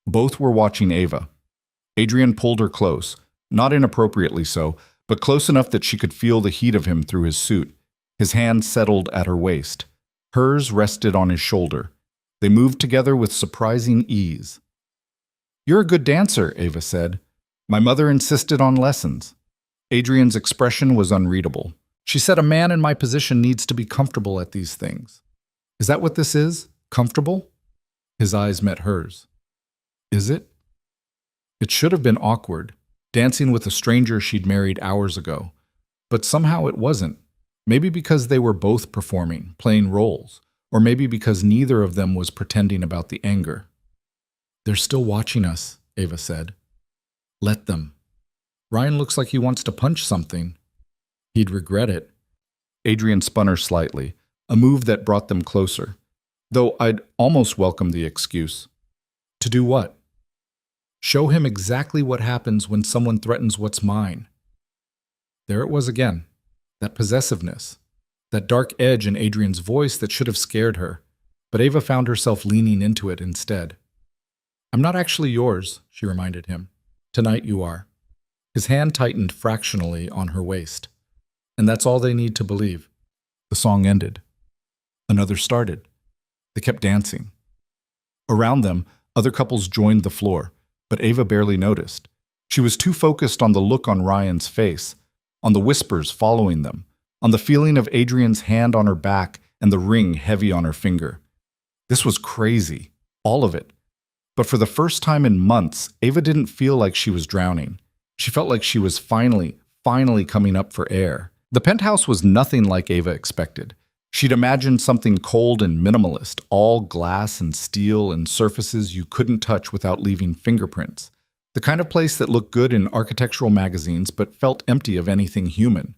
Both were watching Ava. Adrian pulled her close, not inappropriately so, but close enough that she could feel the heat of him through his suit. His hand settled at her waist. Hers rested on his shoulder. They moved together with surprising ease. "You're a good dancer," Ava said. "My mother insisted on lessons." Adrian's expression was unreadable. She said, "A man in my position needs to be comfortable at these things." "Is that what this is? Comfortable?" His eyes met hers. "Is it?" It should have been awkward, dancing with a stranger she'd married hours ago. But somehow it wasn't. Maybe because they were both performing, playing roles, or maybe because neither of them was pretending about the anger. "They're still watching us," Ava said. "Let them." "Ryan looks like he wants to punch something." "He'd regret it." Adrian spun her slightly, a move that brought them closer. Though I'd almost welcome the excuse. "To do what?" "Show him exactly what happens when someone threatens what's mine." There it was again. That possessiveness, that dark edge in Adrian's voice that should have scared her, but Ava found herself leaning into it instead. "I'm not actually yours," she reminded him. "Tonight you are." His hand tightened fractionally on her waist. And that's all they need to believe. The song ended. Another started. They kept dancing. Around them, other couples joined the floor, but Ava barely noticed. She was too focused on the look on Ryan's face, on the whispers following them, on the feeling of Adrian's hand on her back and the ring heavy on her finger. This was crazy, all of it. But for the first time in months, Ava didn't feel like she was drowning. She felt like she was finally coming up for air. The penthouse was nothing like Ava expected. She'd imagined something cold and minimalist, all glass and steel and surfaces you couldn't touch without leaving fingerprints. The kind of place that looked good in architectural magazines but felt empty of anything human.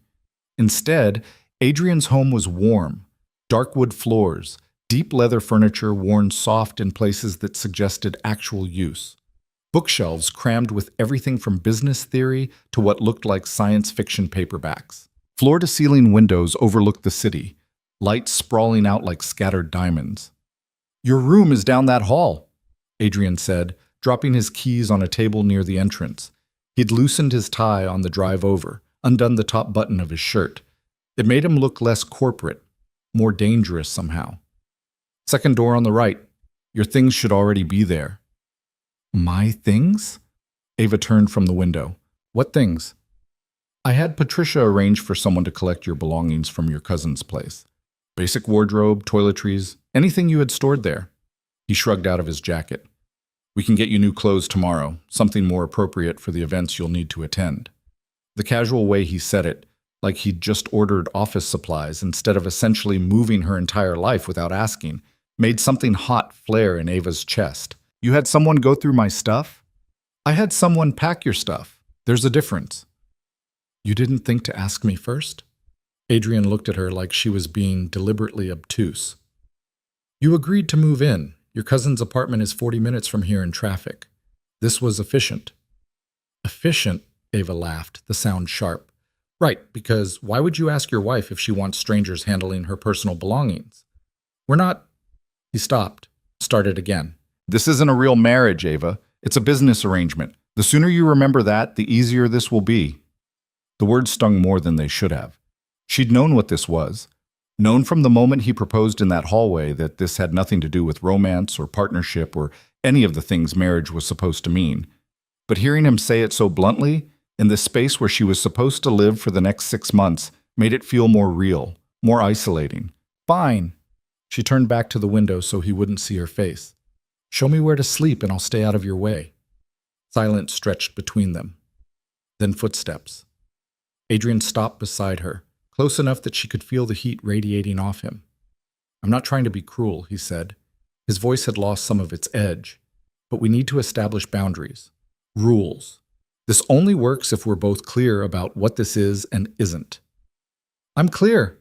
Instead, Adrian's home was warm, dark wood floors, deep leather furniture worn soft in places that suggested actual use. Bookshelves crammed with everything from business theory to what looked like science fiction paperbacks. Floor-to-ceiling windows overlooked the city, lights sprawling out like scattered diamonds. "Your room is down that hall," Adrian said, dropping his keys on a table near the entrance. He'd loosened his tie on the drive over, undone the top button of his shirt. It made him look less corporate, more dangerous somehow. "Second door on the right. Your things should already be there." "My things?" Ava turned from the window. "What things?" "I had Patricia arrange for someone to collect your belongings from your cousin's place. Basic wardrobe, toiletries, anything you had stored there." He shrugged out of his jacket. "We can get you new clothes tomorrow, something more appropriate for the events you'll need to attend." The casual way he said it, like he'd just ordered office supplies instead of essentially moving her entire life without asking, made something hot flare in Ava's chest. "You had someone go through my stuff?" "I had someone pack your stuff. There's a difference." "You didn't think to ask me first?" Adrian looked at her like she was being deliberately obtuse. "You agreed to move in. Your cousin's apartment is 40 minutes from here in traffic. This was efficient." "Efficient?" Ava laughed, the sound sharp. "Right, because why would you ask your wife if she wants strangers handling her personal belongings? We're not—" He stopped, started again. "This isn't a real marriage, Ava. It's a business arrangement. The sooner you remember that, the easier this will be." The words stung more than they should have. She'd known what this was. Known from the moment he proposed in that hallway that this had nothing to do with romance or partnership or any of the things marriage was supposed to mean. But hearing him say it so bluntly, in the space where she was supposed to live for the next 6 months, made it feel more real, more isolating. "Fine." She turned back to the window so he wouldn't see her face. "Show me where to sleep and I'll stay out of your way." Silence stretched between them. Then footsteps. Adrian stopped beside her, close enough that she could feel the heat radiating off him. "I'm not trying to be cruel," he said. His voice had lost some of its edge. "But we need to establish boundaries. Rules. This only works if we're both clear about what this is and isn't." "I'm clear."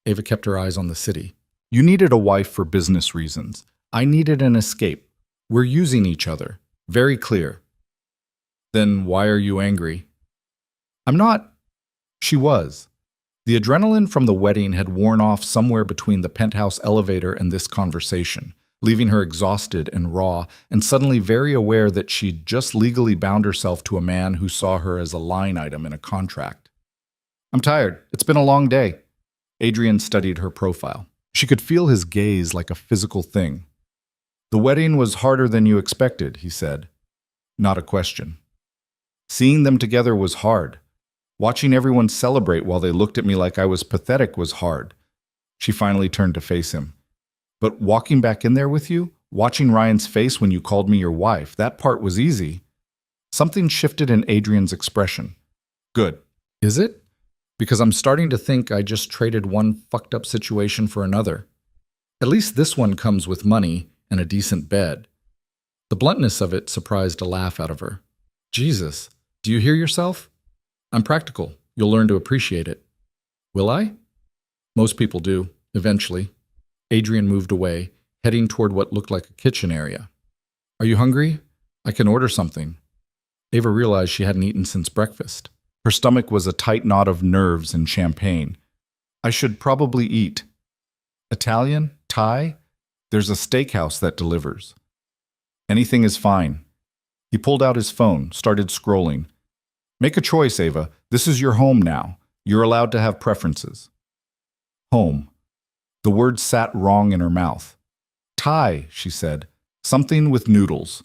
Ava kept her eyes on the city. "You needed a wife for business reasons. I needed an escape. We're using each other. Very clear." "Then why are you angry?" "I'm not." She was. The adrenaline from the wedding had worn off somewhere between the penthouse elevator and this conversation, leaving her exhausted and raw, and suddenly very aware that she'd just legally bound herself to a man who saw her as a line item in a contract. "I'm tired. It's been a long day." Adrian studied her profile. She could feel his gaze like a physical thing. "The wedding was harder than you expected," he said. Not a question. "Seeing them together was hard. Watching everyone celebrate while they looked at me like I was pathetic was hard." She finally turned to face him. "But walking back in there with you, watching Ryan's face when you called me your wife, that part was easy." Something shifted in Adrian's expression. "Good." "Is it? Because I'm starting to think I just traded one fucked up situation for another. At least this one comes with money and a decent bed." The bluntness of it surprised a laugh out of her. "Jesus, do you hear yourself? I'm practical. You'll learn to appreciate it." "Will I?" "Most people do, eventually." Adrian moved away, heading toward what looked like a kitchen area. "Are you hungry? I can order something." Ava realized she hadn't eaten since breakfast. Her stomach was a tight knot of nerves and champagne. "I should probably eat." "Italian? Thai? There's a steakhouse that delivers." "Anything is fine." He pulled out his phone, started scrolling. "Make a choice, Ava. This is your home now. You're allowed to have preferences." Home. The word sat wrong in her mouth. "Thai," she said. "Something with noodles."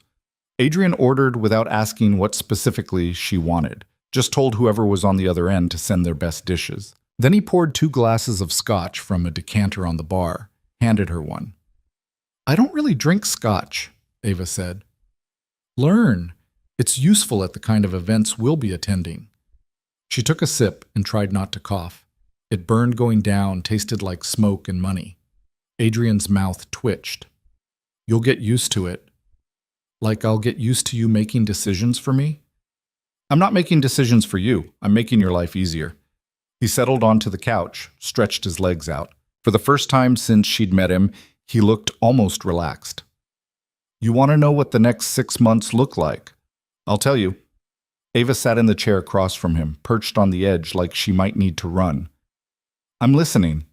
Adrian ordered without asking what specifically she wanted, just told whoever was on the other end to send their best dishes. Then he poured 2 glasses of scotch from a decanter on the bar, handed her one. "I don't really drink scotch," Ava said. "Learn. It's useful at the kind of events we'll be attending." She took a sip and tried not to cough. It burned going down, tasted like smoke and money. Adrian's mouth twitched. "You'll get used to it." Like I'll get used to you making decisions for me? I'm not making decisions for you. I'm making your life easier. He settled onto the couch, stretched his legs out. For the first time since she'd met him, he looked almost relaxed. You want to know what the next 6 months look like? I'll tell you. Ava sat in the chair across from him, perched on the edge like she might need to run. I'm listening.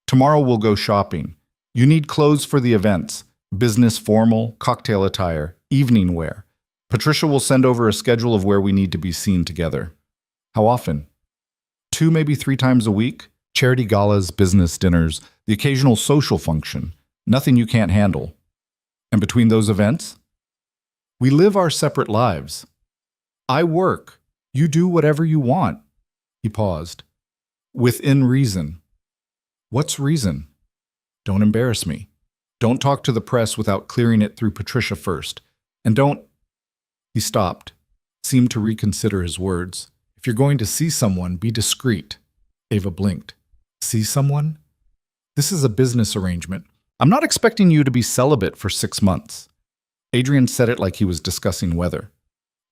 Tomorrow we'll go shopping. You need clothes for the events. Business formal, cocktail attire, evening wear. Patricia will send over a schedule of where we need to be seen together. How often? 2, maybe 3 times a week? Charity galas, business dinners, the occasional social function. Nothing you can't handle. And between those events? We live our separate lives. I work. You do whatever you want. He paused. Within reason. What's reason? Don't embarrass me. Don't talk to the press without clearing it through Patricia first. And don't... He stopped, seemed to reconsider his words. If you're going to see someone, be discreet. Ava blinked. See someone? This is a business arrangement. I'm not expecting you to be celibate for 6 months. Adrian said it like he was discussing weather.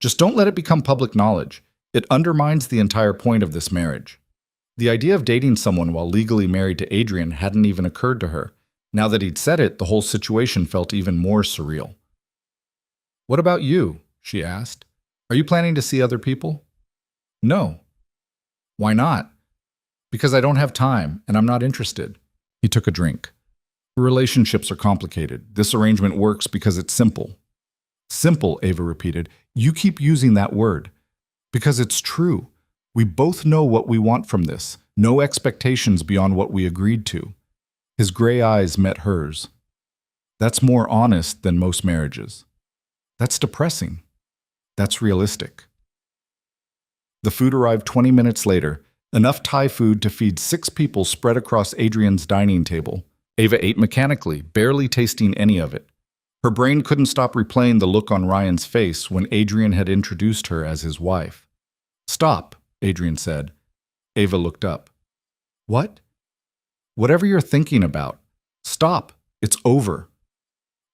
Just don't let it become public knowledge. It undermines the entire point of this marriage. The idea of dating someone while legally married to Adrian hadn't even occurred to her. Now that he'd said it, the whole situation felt even more surreal. What about you? She asked. Are you planning to see other people? No. Why not? Because I don't have time, and I'm not interested. He took a drink. Relationships are complicated. This arrangement works because it's simple. Simple, Ava repeated. You keep using that word. Because it's true. We both know what we want from this. No expectations beyond what we agreed to. His gray eyes met hers. That's more honest than most marriages. That's depressing. That's realistic. The food arrived 20 minutes later, enough Thai food to feed 6 people spread across Adrian's dining table. Ava ate mechanically, barely tasting any of it. Her brain couldn't stop replaying the look on Ryan's face when Adrian had introduced her as his wife. Stop, Adrian said. Ava looked up. What? Whatever you're thinking about. Stop. It's over.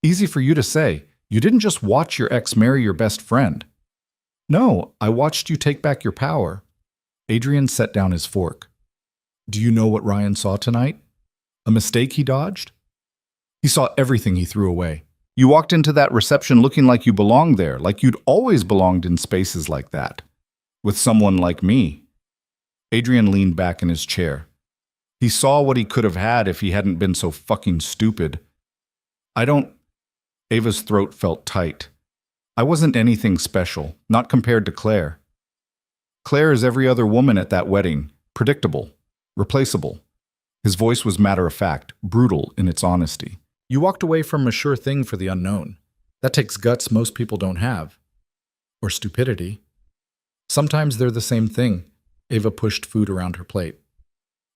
Easy for you to say. You didn't just watch your ex marry your best friend. No, I watched you take back your power. Adrian set down his fork. Do you know what Ryan saw tonight? A mistake he dodged? He saw everything he threw away. You walked into that reception looking like you belonged there, like you'd always belonged in spaces like that. With someone like me. Adrian leaned back in his chair. He saw what he could have had if he hadn't been so fucking stupid. Ava's throat felt tight. I wasn't anything special, not compared to Claire. Claire is every other woman at that wedding, predictable, replaceable. His voice was matter-of-fact, brutal in its honesty. You walked away from a sure thing for the unknown. That takes guts most people don't have. Or stupidity. Sometimes they're the same thing. Ava pushed food around her plate.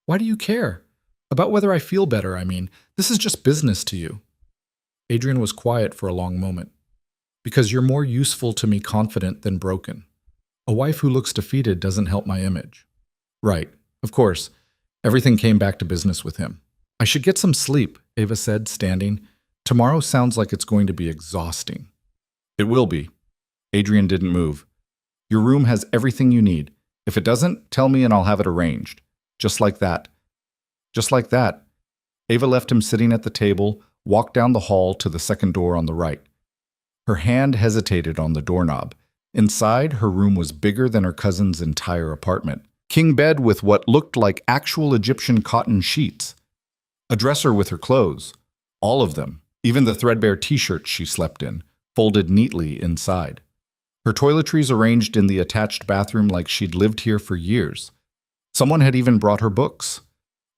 Why do you care? About whether I feel better, I mean. This is just business to you. Adrian was quiet for a long moment. Because you're more useful to me confident than broken. A wife who looks defeated doesn't help my image. Right. Of course. Everything came back to business with him. I should get some sleep, Ava said, standing. Tomorrow sounds like it's going to be exhausting. It will be. Adrian didn't move. Your room has everything you need. If it doesn't, tell me and I'll have it arranged. Just like that. Just like that. Ava left him sitting at the table, walked down the hall to the second door on the right. Her hand hesitated on the doorknob. Inside, her room was bigger than her cousin's entire apartment. King bed with what looked like actual Egyptian cotton sheets. A dresser with her clothes. All of them. Even the threadbare t-shirt she slept in, folded neatly inside. Her toiletries arranged in the attached bathroom like she'd lived here for years. Someone had even brought her books.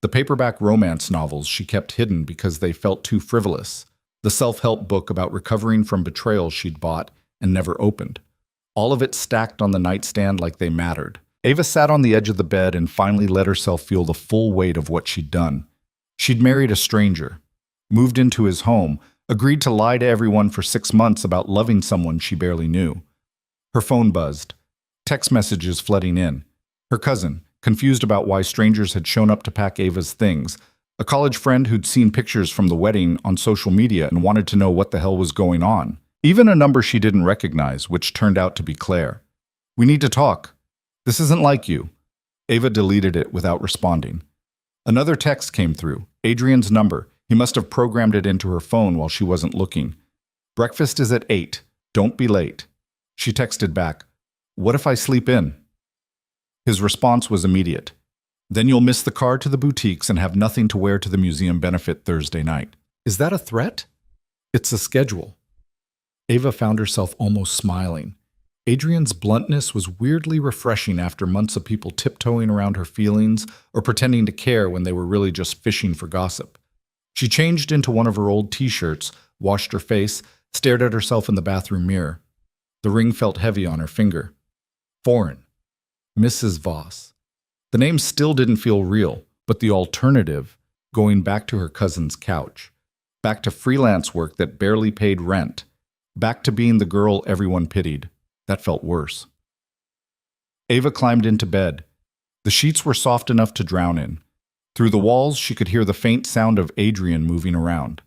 The paperback romance novels she kept hidden because they felt too frivolous. The self-help book about recovering from betrayal she'd bought and never opened. All of it stacked on the nightstand like they mattered. Ava sat on the edge of the bed and finally let herself feel the full weight of what she'd done. She'd married a stranger, moved into his home, agreed to lie to everyone for 6 months about loving someone she barely knew. Her phone buzzed, text messages flooding in. Her cousin, confused about why strangers had shown up to pack Ava's things, a college friend who'd seen pictures from the wedding on social media and wanted to know what the hell was going on. Even a number she didn't recognize, which turned out to be Claire. "We need to talk. This isn't like you." Ava deleted it without responding. Another text came through. Adrian's number. He must have programmed it into her phone while she wasn't looking. "Breakfast is at 8. Don't be late." She texted back, "What if I sleep in?" His response was immediate. "Then you'll miss the car to the boutiques and have nothing to wear to the museum benefit Thursday night." Is that a threat? It's a schedule. Ava found herself almost smiling. Adrian's bluntness was weirdly refreshing after months of people tiptoeing around her feelings or pretending to care when they were really just fishing for gossip. She changed into one of her old t-shirts, washed her face, stared at herself in the bathroom mirror. The ring felt heavy on her finger. Foreign. Mrs. Voss. The name still didn't feel real, but the alternative, going back to her cousin's couch, back to freelance work that barely paid rent, back to being the girl everyone pitied, that felt worse. Ava climbed into bed. The sheets were soft enough to drown in. Through the walls, she could hear the faint sound of Adrian moving around.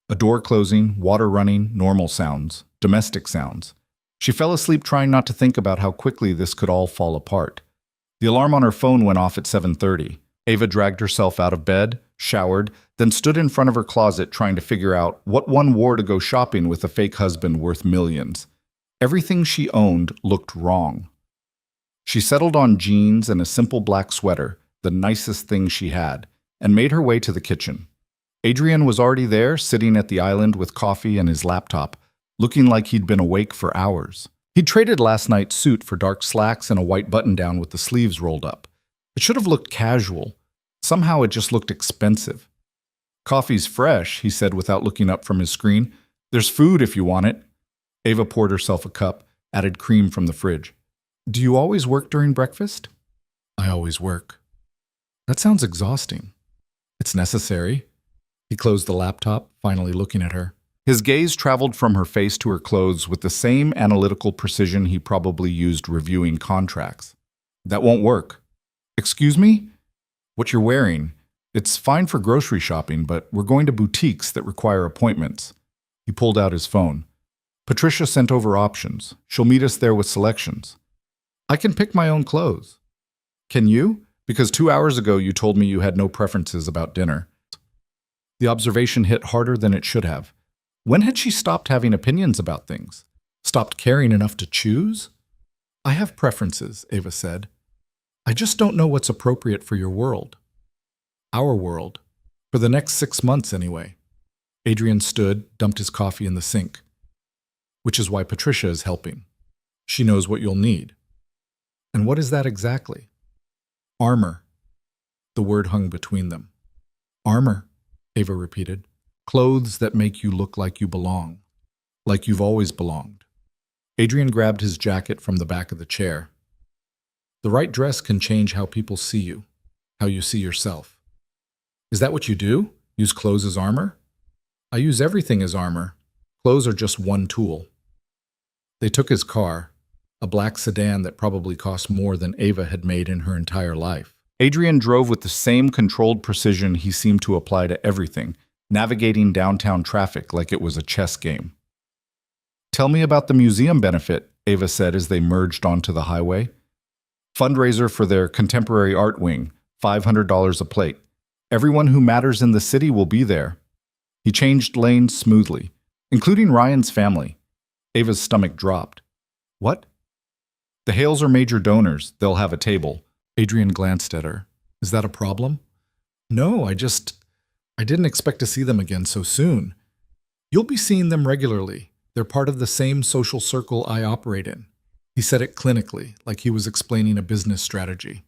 A door closing, water running, normal sounds, domestic sounds. She fell asleep trying not to think about how quickly this could all fall apart. The alarm on her phone went off at 7:30. Ava dragged herself out of bed, showered, then stood in front of her closet trying to figure out what one wore to go shopping with a fake husband worth millions. Everything she owned looked wrong. She settled on jeans and a simple black sweater, the nicest thing she had, and made her way to the kitchen. Adrian was already there, sitting at the island with coffee and his laptop, looking like he'd been awake for hours. He'd traded last night's suit for dark slacks and a white button-down with the sleeves rolled up. It should have looked casual. Somehow it just looked expensive. "Coffee's fresh," he said without looking up from his screen. "There's food if you want it." Ava poured herself a cup, added cream from the fridge. "Do you always work during breakfast?" "I always work." "That sounds exhausting." "It's necessary." He closed the laptop, finally looking at her. His gaze traveled from her face to her clothes with the same analytical precision he probably used reviewing contracts. "That won't work." "Excuse me?" "What you're wearing. It's fine for grocery shopping, but we're going to boutiques that require appointments." He pulled out his phone. "Patricia sent over options. She'll meet us there with selections." "I can pick my own clothes." "Can you? Because 2 hours ago you told me you had no preferences about dinner." The observation hit harder than it should have. When had she stopped having opinions about things? Stopped caring enough to choose? "I have preferences," Ava said. "I just don't know what's appropriate for your world." "Our world. For the next 6 months, anyway." Adrian stood, dumped his coffee in the sink. "Which is why Patricia is helping. She knows what you'll need." "And what is that exactly?" "Armor." The word hung between them. "Armor," Ava repeated. "Clothes that make you look like you belong. Like you've always belonged." Adrian grabbed his jacket from the back of the chair. "The right dress can change how people see you, how you see yourself." "Is that what you do? Use clothes as armor?" "I use everything as armor. Clothes are just one tool." They took his car, a black sedan that probably cost more than Ava had made in her entire life. Adrian drove with the same controlled precision he seemed to apply to everything, navigating downtown traffic like it was a chess game. "Tell me about the museum benefit," Ava said as they merged onto the highway. "Fundraiser for their contemporary art wing, $500 a plate. Everyone who matters in the city will be there." He changed lanes smoothly, including Ryan's family. Ava's stomach dropped. "What?" "The Hales are major donors. They'll have a table." Adrian glanced at her. "Is that a problem?" "No, I didn't expect to see them again so soon. You'll be seeing them regularly. They're part of the same social circle I operate in." He said it clinically, like he was explaining a business strategy.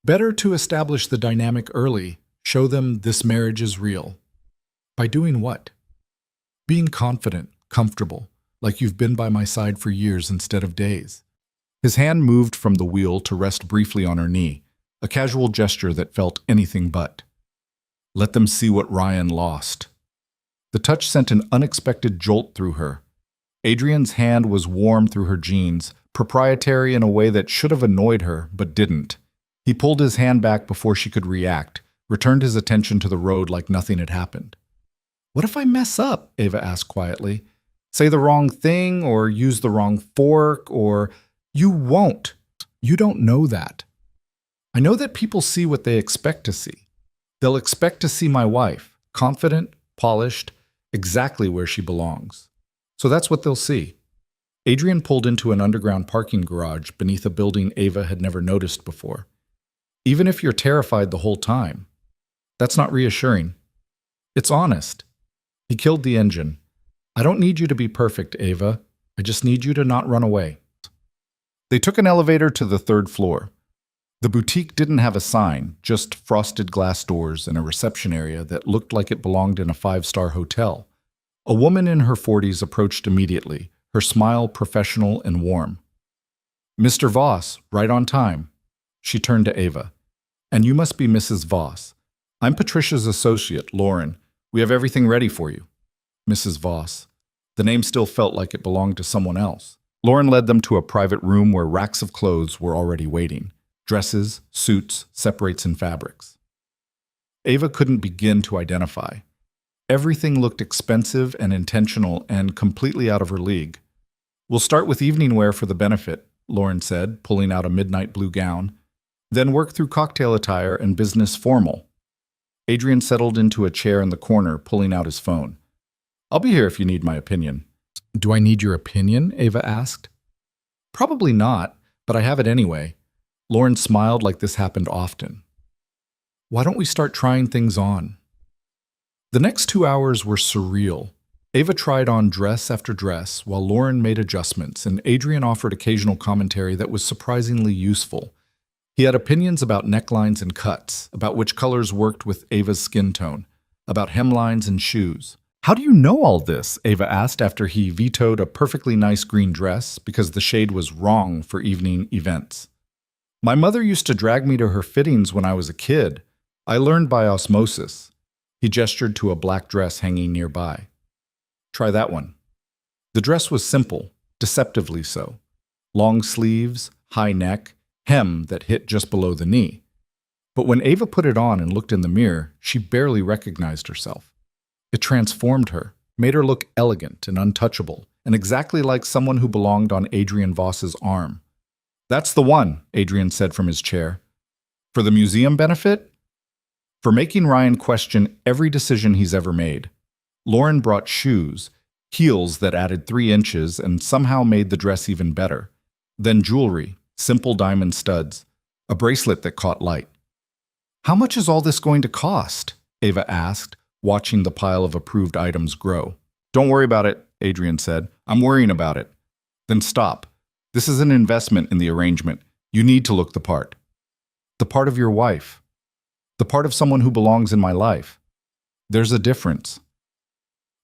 "Better to establish the dynamic early, show them this marriage is real." "By doing what?" "Being confident, comfortable, like you've been by my side for years instead of days." His hand moved from the wheel to rest briefly on her knee, a casual gesture that felt anything but. "Let them see what Ryan lost." The touch sent an unexpected jolt through her. Adrian's hand was warm through her jeans, proprietary in a way that should have annoyed her, but didn't. He pulled his hand back before she could react, returned his attention to the road like nothing had happened. "What if I mess up?" Ava asked quietly. say the wrong thing or use the wrong fork or you won't. You don't know that. I know that people see what they expect to see. They'll expect to see my wife, confident, polished, exactly where she belongs. So that's what they'll see. Adrian pulled into an underground parking garage beneath a building Ava had never noticed before. Even if you're terrified the whole time, that's not reassuring. It's honest. He killed the engine. I don't need you to be perfect, Ava. I just need you to not run away. They took an elevator to the third floor. The boutique didn't have a sign, just frosted glass doors and a reception area that looked like it belonged in a five-star hotel. A woman in her 40s approached immediately, her smile professional and warm. Mr. Voss, right on time. She turned to Ava. And you must be Mrs. Voss. I'm Patricia's associate, Lauren. We have everything ready for you. Mrs. Voss. The name still felt like it belonged to someone else. Lauren led them to a private room where racks of clothes were already waiting. Dresses, suits, separates, and fabrics. Ava couldn't begin to identify. Everything looked expensive and intentional and completely out of her league. We'll start with evening wear for the benefit, Lauren said, pulling out a midnight blue gown. Then work through cocktail attire and business formal. Adrian settled into a chair in the corner, pulling out his phone. I'll be here if you need my opinion. Do I need your opinion? Ava asked. Probably not, but I have it anyway. Lauren smiled like this happened often. Why don't we start trying things on? The next 2 hours were surreal. Ava tried on dress after dress while Lauren made adjustments, and Adrian offered occasional commentary that was surprisingly useful. He had opinions about necklines and cuts, about which colors worked with Ava's skin tone, about hemlines and shoes. How do you know all this? Ava asked after he vetoed a perfectly nice green dress because the shade was wrong for evening events. My mother used to drag me to her fittings when I was a kid. I learned by osmosis. He gestured to a black dress hanging nearby. Try that one. The dress was simple, deceptively so. Long sleeves, high neck, hem that hit just below the knee. But when Ava put it on and looked in the mirror, she barely recognized herself. It transformed her, made her look elegant and untouchable, and exactly like someone who belonged on Adrian Voss's arm. That's the one, Adrian said from his chair. For the museum benefit? For making Ryan question every decision he's ever made. Lauren brought shoes, heels that added 3 inches and somehow made the dress even better. Then jewelry, simple diamond studs, a bracelet that caught light. How much is all this going to cost? Ava asked, watching the pile of approved items grow. Don't worry about it, Adrian said. I'm worrying about it. Then stop. This is an investment in the arrangement. You need to look the part. The part of your wife. The part of someone who belongs in my life. There's a difference.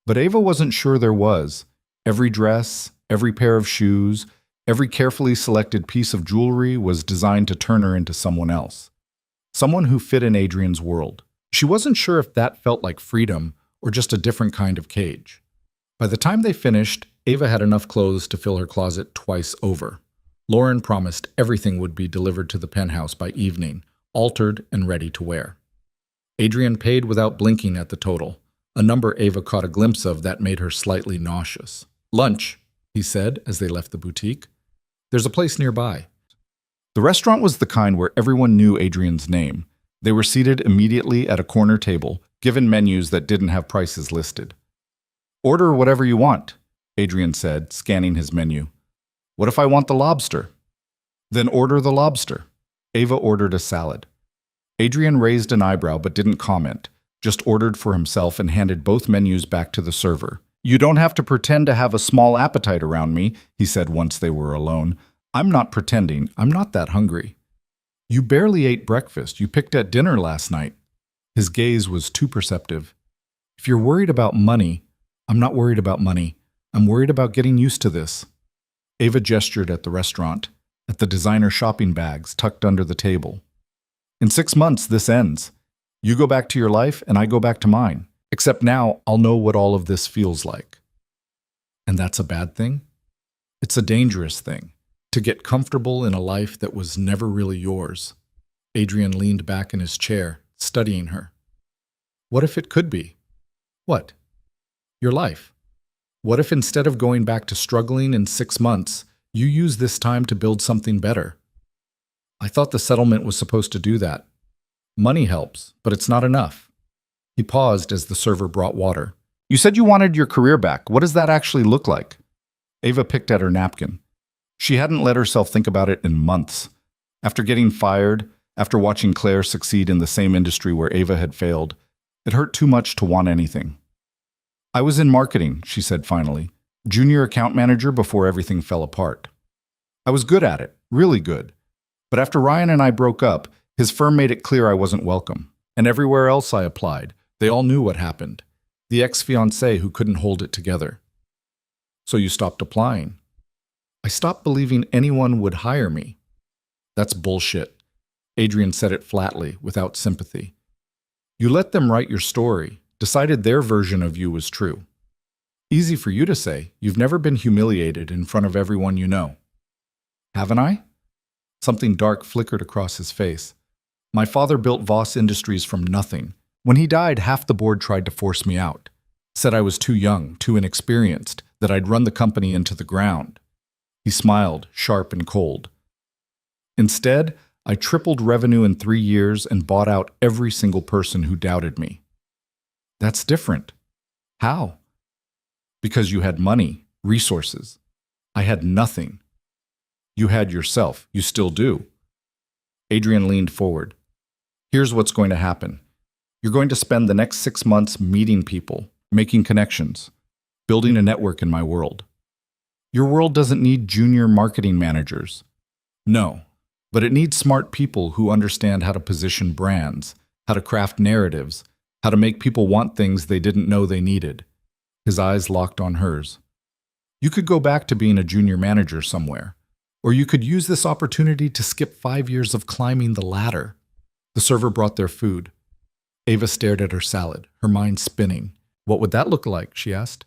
But Ava wasn't sure there was. Every dress, every pair of shoes, every carefully selected piece of jewelry was designed to turn her into someone else. Someone who fit in Adrian's world. She wasn't sure if that felt like freedom or just a different kind of cage. By the time they finished, Ava had enough clothes to fill her closet twice over. Lauren promised everything would be delivered to the penthouse by evening, altered and ready to wear. Adrian paid without blinking at the total, a number Ava caught a glimpse of that made her slightly nauseous. Lunch, he said as they left the boutique. There's a place nearby. The restaurant was the kind where everyone knew Adrian's name. They were seated immediately at a corner table, given menus that didn't have prices listed. Order whatever you want, Adrian said, scanning his menu. What if I want the lobster? Then order the lobster. Ava ordered a salad. Adrian raised an eyebrow but didn't comment, just ordered for himself and handed both menus back to the server. You don't have to pretend to have a small appetite around me, he said once they were alone. I'm not pretending. I'm not that hungry. You barely ate breakfast. You picked at dinner last night. His gaze was too perceptive. If you're worried about money, I'm not worried about money. I'm worried about getting used to this. Ava gestured at the restaurant, at the designer shopping bags tucked under the table. In 6 months, this ends. You go back to your life and I go back to mine. Except now, I'll know what all of this feels like. And that's a bad thing? It's a dangerous thing. To get comfortable in a life that was never really yours. Adrian leaned back in his chair, studying her. What if it could be? What? Your life. What if instead of going back to struggling in 6 months, you use this time to build something better? I thought the settlement was supposed to do that. Money helps, but it's not enough. He paused as the server brought water. You said you wanted your career back. What does that actually look like? Ava picked at her napkin. She hadn't let herself think about it in months. After getting fired, after watching Claire succeed in the same industry where Ava had failed, it hurt too much to want anything. I was in marketing, she said finally, junior account manager before everything fell apart. I was good at it, really good. But after Ryan and I broke up, his firm made it clear I wasn't welcome. And everywhere else I applied, they all knew what happened. The ex-fiancé who couldn't hold it together. So you stopped applying. I stopped believing anyone would hire me. That's bullshit. Adrian said it flatly, without sympathy. You let them write your story, decided their version of you was true. Easy for you to say, you've never been humiliated in front of everyone you know. Haven't I? Something dark flickered across his face. My father built Voss Industries from nothing. When he died, half the board tried to force me out. Said I was too young, too inexperienced, that I'd run the company into the ground. He smiled, sharp and cold. Instead, I tripled revenue in 3 years and bought out every single person who doubted me. That's different. How? Because you had money, resources. I had nothing. You had yourself. You still do. Adrian leaned forward. Here's what's going to happen. You're going to spend the next 6 months meeting people, making connections, building a network in my world. Your world doesn't need junior marketing managers. No, but it needs smart people who understand how to position brands, how to craft narratives, how to make people want things they didn't know they needed. His eyes locked on hers. You could go back to being a junior manager somewhere, or you could use this opportunity to skip 5 years of climbing the ladder. The server brought their food. Ava stared at her salad, her mind spinning. What would that look like? She asked.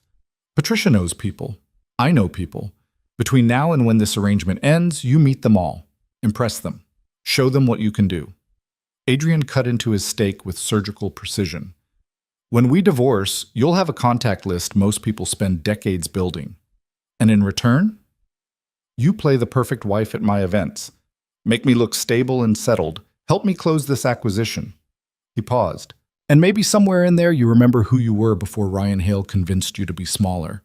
Patricia knows people. I know people. Between now and when this arrangement ends, you meet them all. Impress them. Show them what you can do. Adrian cut into his steak with surgical precision. When we divorce, you'll have a contact list most people spend decades building. And in return, you play the perfect wife at my events. Make me look stable and settled. Help me close this acquisition. He paused. And maybe somewhere in there you remember who you were before Ryan Hale convinced you to be smaller.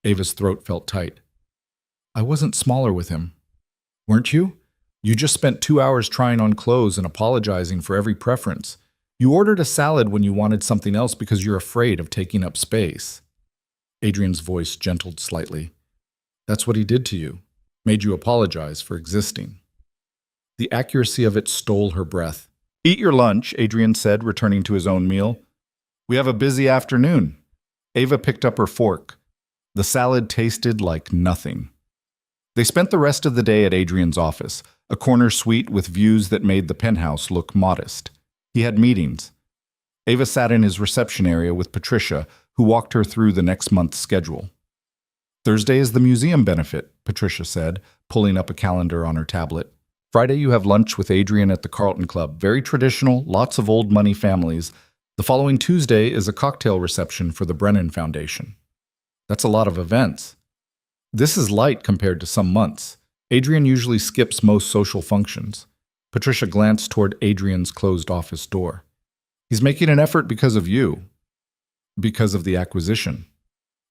Ava's throat felt tight. I wasn't smaller with him. Weren't you? You just spent 2 hours trying on clothes and apologizing for every preference. You ordered a salad when you wanted something else because you're afraid of taking up space. Adrian's voice gentled slightly. That's what he did to you. Made you apologize for existing. The accuracy of it stole her breath. Eat your lunch, Adrian said, returning to his own meal. We have a busy afternoon. Ava picked up her fork. The salad tasted like nothing. They spent the rest of the day at Adrian's office, a corner suite with views that made the penthouse look modest. He had meetings. Ava sat in his reception area with Patricia, who walked her through the next month's schedule. Thursday is the museum benefit, Patricia said, pulling up a calendar on her tablet. Friday you have lunch with Adrian at the Carlton Club. Very traditional, lots of old money families. The following Tuesday is a cocktail reception for the Brennan Foundation. That's a lot of events. This is light compared to some months. Adrian usually skips most social functions. Patricia glanced toward Adrian's closed office door. He's making an effort because of you. Because of the acquisition.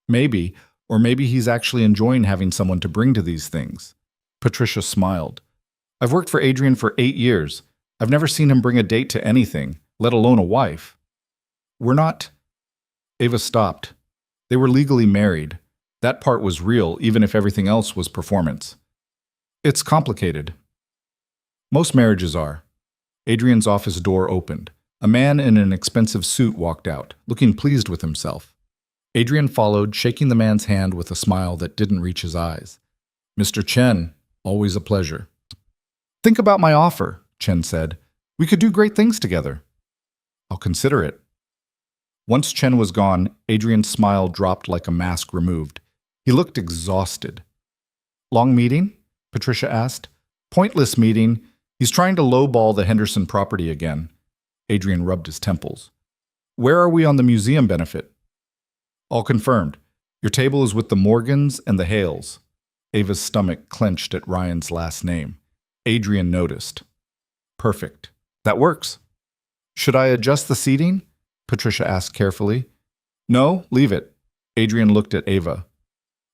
Maybe, or maybe he's actually enjoying having someone to bring to these things. Patricia smiled. I've worked for Adrian for 8 years. I've never seen him bring a date to anything, let alone a wife. We're not... Ava stopped. They were legally married. That part was real, even if everything else was performance. It's complicated. Most marriages are. Adrian's office door opened. A man in an expensive suit walked out, looking pleased with himself. Adrian followed, shaking the man's hand with a smile that didn't reach his eyes. Mr. Chen, always a pleasure. Think about my offer, Chen said. We could do great things together. I'll consider it. Once Chen was gone, Adrian's smile dropped like a mask removed. He looked exhausted. Long meeting? Patricia asked. Pointless meeting. He's trying to lowball the Henderson property again. Adrian rubbed his temples. Where are we on the museum benefit? All confirmed. Your table is with the Morgans and the Hales. Ava's stomach clenched at Ryan's last name. Adrian noticed. Perfect. That works. Should I adjust the seating? Patricia asked carefully. No, leave it. Adrian looked at Ava.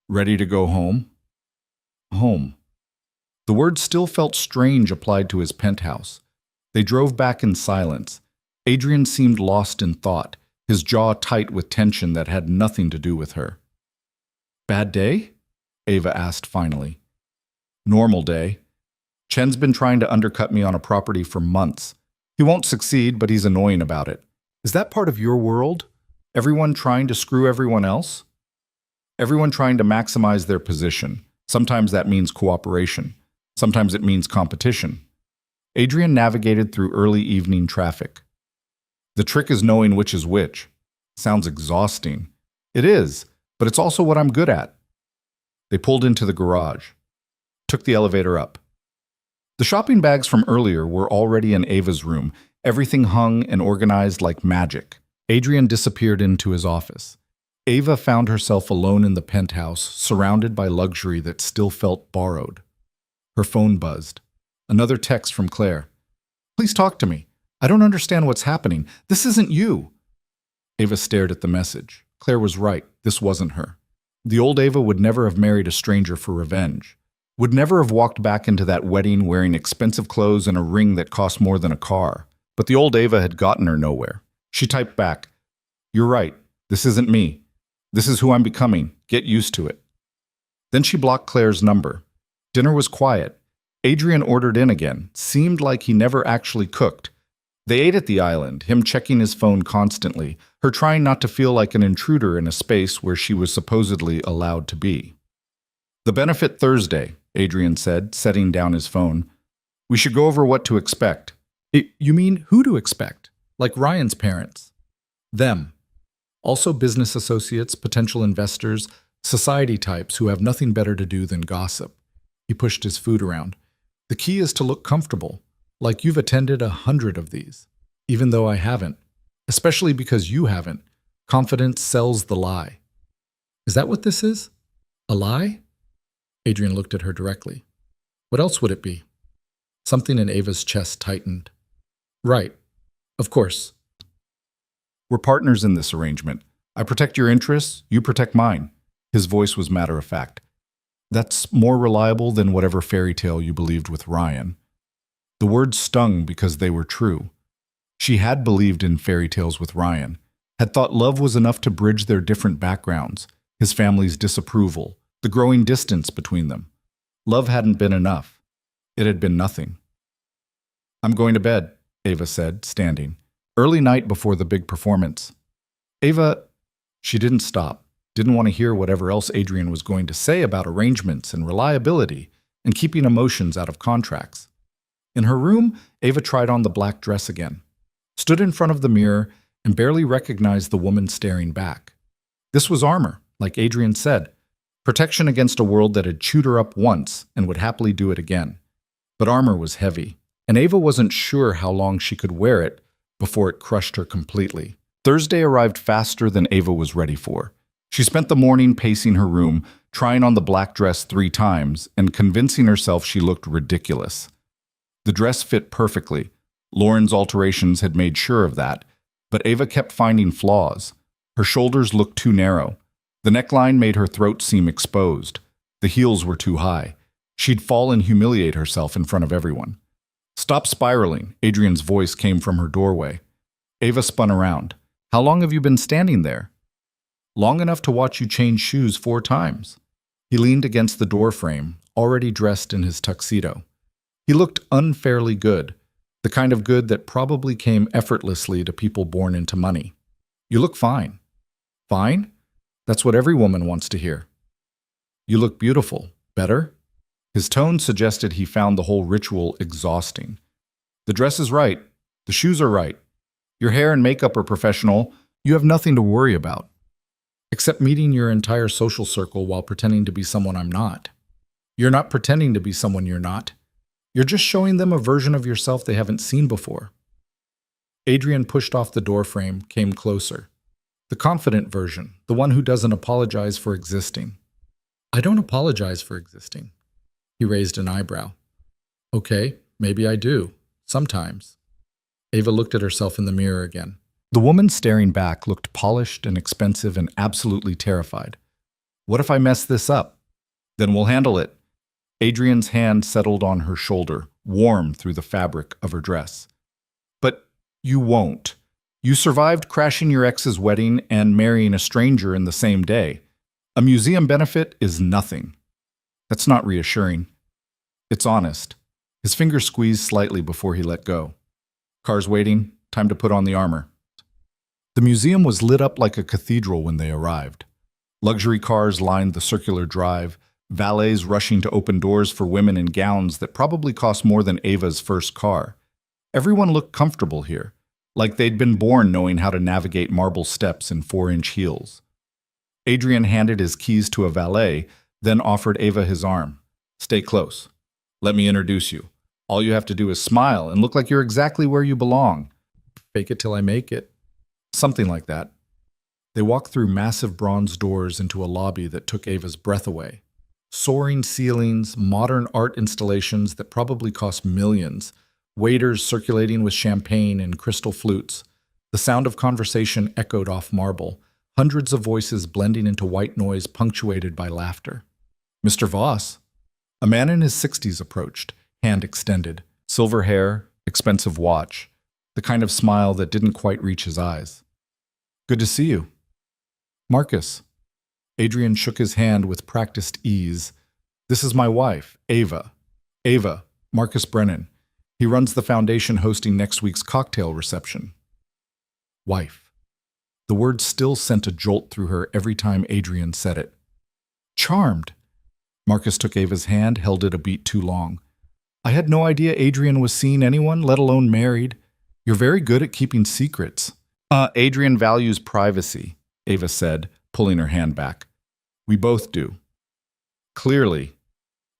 Ready to go home? Home. The word still felt strange applied to his penthouse. They drove back in silence. Adrian seemed lost in thought, his jaw tight with tension that had nothing to do with her. Bad day? Ava asked finally. Normal day. Chen's been trying to undercut me on a property for months. He won't succeed, but he's annoying about it. Is that part of your world? Everyone trying to screw everyone else? Everyone trying to maximize their position. Sometimes that means cooperation. Sometimes it means competition. Adrian navigated through early evening traffic. The trick is knowing which is which. Sounds exhausting. It is, but it's also what I'm good at. They pulled into the garage. Took the elevator up. The shopping bags from earlier were already in Ava's room, everything hung and organized like magic. Adrian disappeared into his office. Ava found herself alone in the penthouse, surrounded by luxury that still felt borrowed. Her phone buzzed. Another text from Claire. Please talk to me. I don't understand what's happening. This isn't you. Ava stared at the message. Claire was right. This wasn't her. The old Ava would never have married a stranger for revenge. Would never have walked back into that wedding wearing expensive clothes and a ring that cost more than a car. But the old Ava had gotten her nowhere. She typed back, You're right. This isn't me. This is who I'm becoming. Get used to it. Then she blocked Claire's number. Dinner was quiet. Adrian ordered in again. Seemed like he never actually cooked. They ate at the island, him checking his phone constantly, her trying not to feel like an intruder in a space where she was supposedly allowed to be. The benefit Thursday, Adrian said, setting down his phone. We should go over what to expect. You mean who to expect? Like Ryan's parents. Them. Also business associates, potential investors, society types who have nothing better to do than gossip. He pushed his food around. The key is to look comfortable, like you've attended 100 of these, even though I haven't, especially because you haven't. Confidence sells the lie. Is that what this is? A lie? Adrian looked at her directly. What else would it be? Something in Ava's chest tightened. Right. Of course. We're partners in this arrangement. I protect your interests, you protect mine. His voice was matter-of-fact. That's more reliable than whatever fairy tale you believed with Ryan. The words stung because they were true. She had believed in fairy tales with Ryan, had thought love was enough to bridge their different backgrounds, his family's disapproval, the growing distance between them. Love hadn't been enough. It had been nothing. I'm going to bed, Ava said, standing. Early night before the big performance. Ava, she didn't stop, didn't want to hear whatever else Adrian was going to say about arrangements and reliability and keeping emotions out of contracts. In her room, Ava tried on the black dress again, stood in front of the mirror and barely recognized the woman staring back. This was armor, like Adrian said, protection against a world that had chewed her up once and would happily do it again. But armor was heavy, and Ava wasn't sure how long she could wear it before it crushed her completely. Thursday arrived faster than Ava was ready for. She spent the morning pacing her room, trying on the black dress 3 times, and convincing herself she looked ridiculous. The dress fit perfectly. Lauren's alterations had made sure of that, but Ava kept finding flaws. Her shoulders looked too narrow. The neckline made her throat seem exposed. The heels were too high. She'd fall and humiliate herself in front of everyone. Stop spiraling, Adrian's voice came from her doorway. Ava spun around. How long have you been standing there? Long enough to watch you change shoes 4 times. He leaned against the doorframe, already dressed in his tuxedo. He looked unfairly good, the kind of good that probably came effortlessly to people born into money. You look fine. Fine? That's what every woman wants to hear. You look beautiful. Better? His tone suggested he found the whole ritual exhausting. The dress is right. The shoes are right. Your hair and makeup are professional. You have nothing to worry about. Except meeting your entire social circle while pretending to be someone I'm not. You're not pretending to be someone you're not. You're just showing them a version of yourself they haven't seen before. Adrian pushed off the doorframe, came closer. The confident version, the one who doesn't apologize for existing. I don't apologize for existing. He raised an eyebrow. Okay, maybe I do. Sometimes. Ava looked at herself in the mirror again. The woman staring back looked polished and expensive and absolutely terrified. What if I mess this up? Then we'll handle it. Adrian's hand settled on her shoulder, warm through the fabric of her dress. But you won't. You survived crashing your ex's wedding and marrying a stranger in the same day. A museum benefit is nothing. That's not reassuring. It's honest. His fingers squeezed slightly before he let go. Cars waiting, time to put on the armor. The museum was lit up like a cathedral when they arrived. Luxury cars lined the circular drive, valets rushing to open doors for women in gowns that probably cost more than Ava's first car. Everyone looked comfortable here, like they'd been born knowing how to navigate marble steps in 4-inch heels. Adrian handed his keys to a valet, then offered Ava his arm. Stay close. Let me introduce you. All you have to do is smile and look like you're exactly where you belong. Fake it till I make it. Something like that. They walked through massive bronze doors into a lobby that took Ava's breath away. Soaring ceilings, modern art installations that probably cost millions, waiters circulating with champagne and crystal flutes. The sound of conversation echoed off marble, hundreds of voices blending into white noise punctuated by laughter. Mr. Voss? A man in his 60s approached, hand extended, silver hair, expensive watch, the kind of smile that didn't quite reach his eyes. Good to see you. Marcus. Adrian shook his hand with practiced ease. This is my wife, Ava. Ava, Marcus Brennan. He runs the foundation hosting next week's cocktail reception. Wife. The word still sent a jolt through her every time Adrian said it. Charmed. Marcus took Ava's hand, held it a beat too long. I had no idea Adrian was seeing anyone, let alone married. You're very good at keeping secrets. Adrian values privacy, Ava said, pulling her hand back. We both do. Clearly.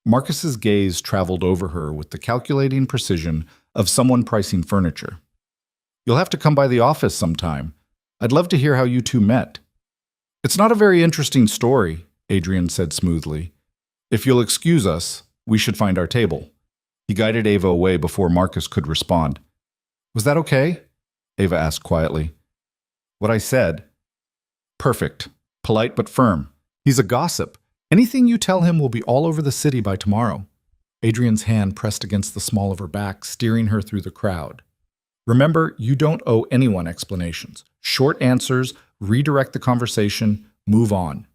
Marcus's gaze traveled over her with the calculating precision of someone pricing furniture. You'll have to come by the office sometime. I'd love to hear how you two met. It's not a very interesting story, Adrian said smoothly. If you'll excuse us, we should find our table. He guided Ava away before Marcus could respond. Was that okay? Ava asked quietly. What I said. Perfect. Polite but firm. He's a gossip. Anything you tell him will be all over the city by tomorrow. Adrian's hand pressed against the small of her back, steering her through the crowd. Remember, you don't owe anyone explanations. Short answers, redirect the conversation, move on.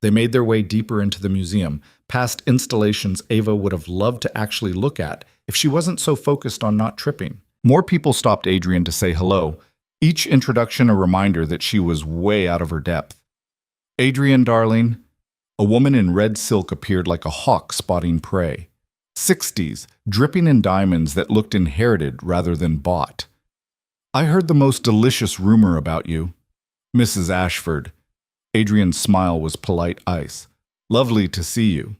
They made their way deeper into the museum, past installations Ava would have loved to actually look at if she wasn't so focused on not tripping. More people stopped Adrian to say hello, each introduction a reminder that she was way out of her depth. Adrian, darling. A woman in red silk appeared like a hawk spotting prey. 60s, dripping in diamonds that looked inherited rather than bought. I heard the most delicious rumor about you. Mrs. Ashford. Adrian's smile was polite ice. Lovely to see you.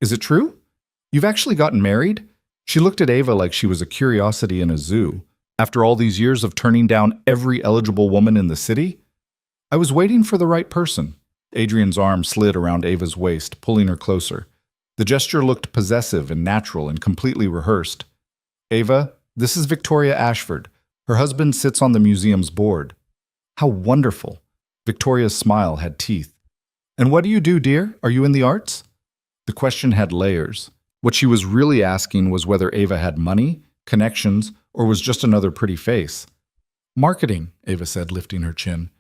Is it true? You've actually gotten married? She looked at Ava like she was a curiosity in a zoo. After all these years of turning down every eligible woman in the city? I was waiting for the right person. Adrian's arm slid around Ava's waist, pulling her closer. The gesture looked possessive and natural and completely rehearsed. Ava, this is Victoria Ashford. Her husband sits on the museum's board. How wonderful. Victoria's smile had teeth. And what do you do, dear? Are you in the arts? The question had layers. What she was really asking was whether Ava had money, connections, or was just another pretty face. Marketing, Ava said, lifting her chin.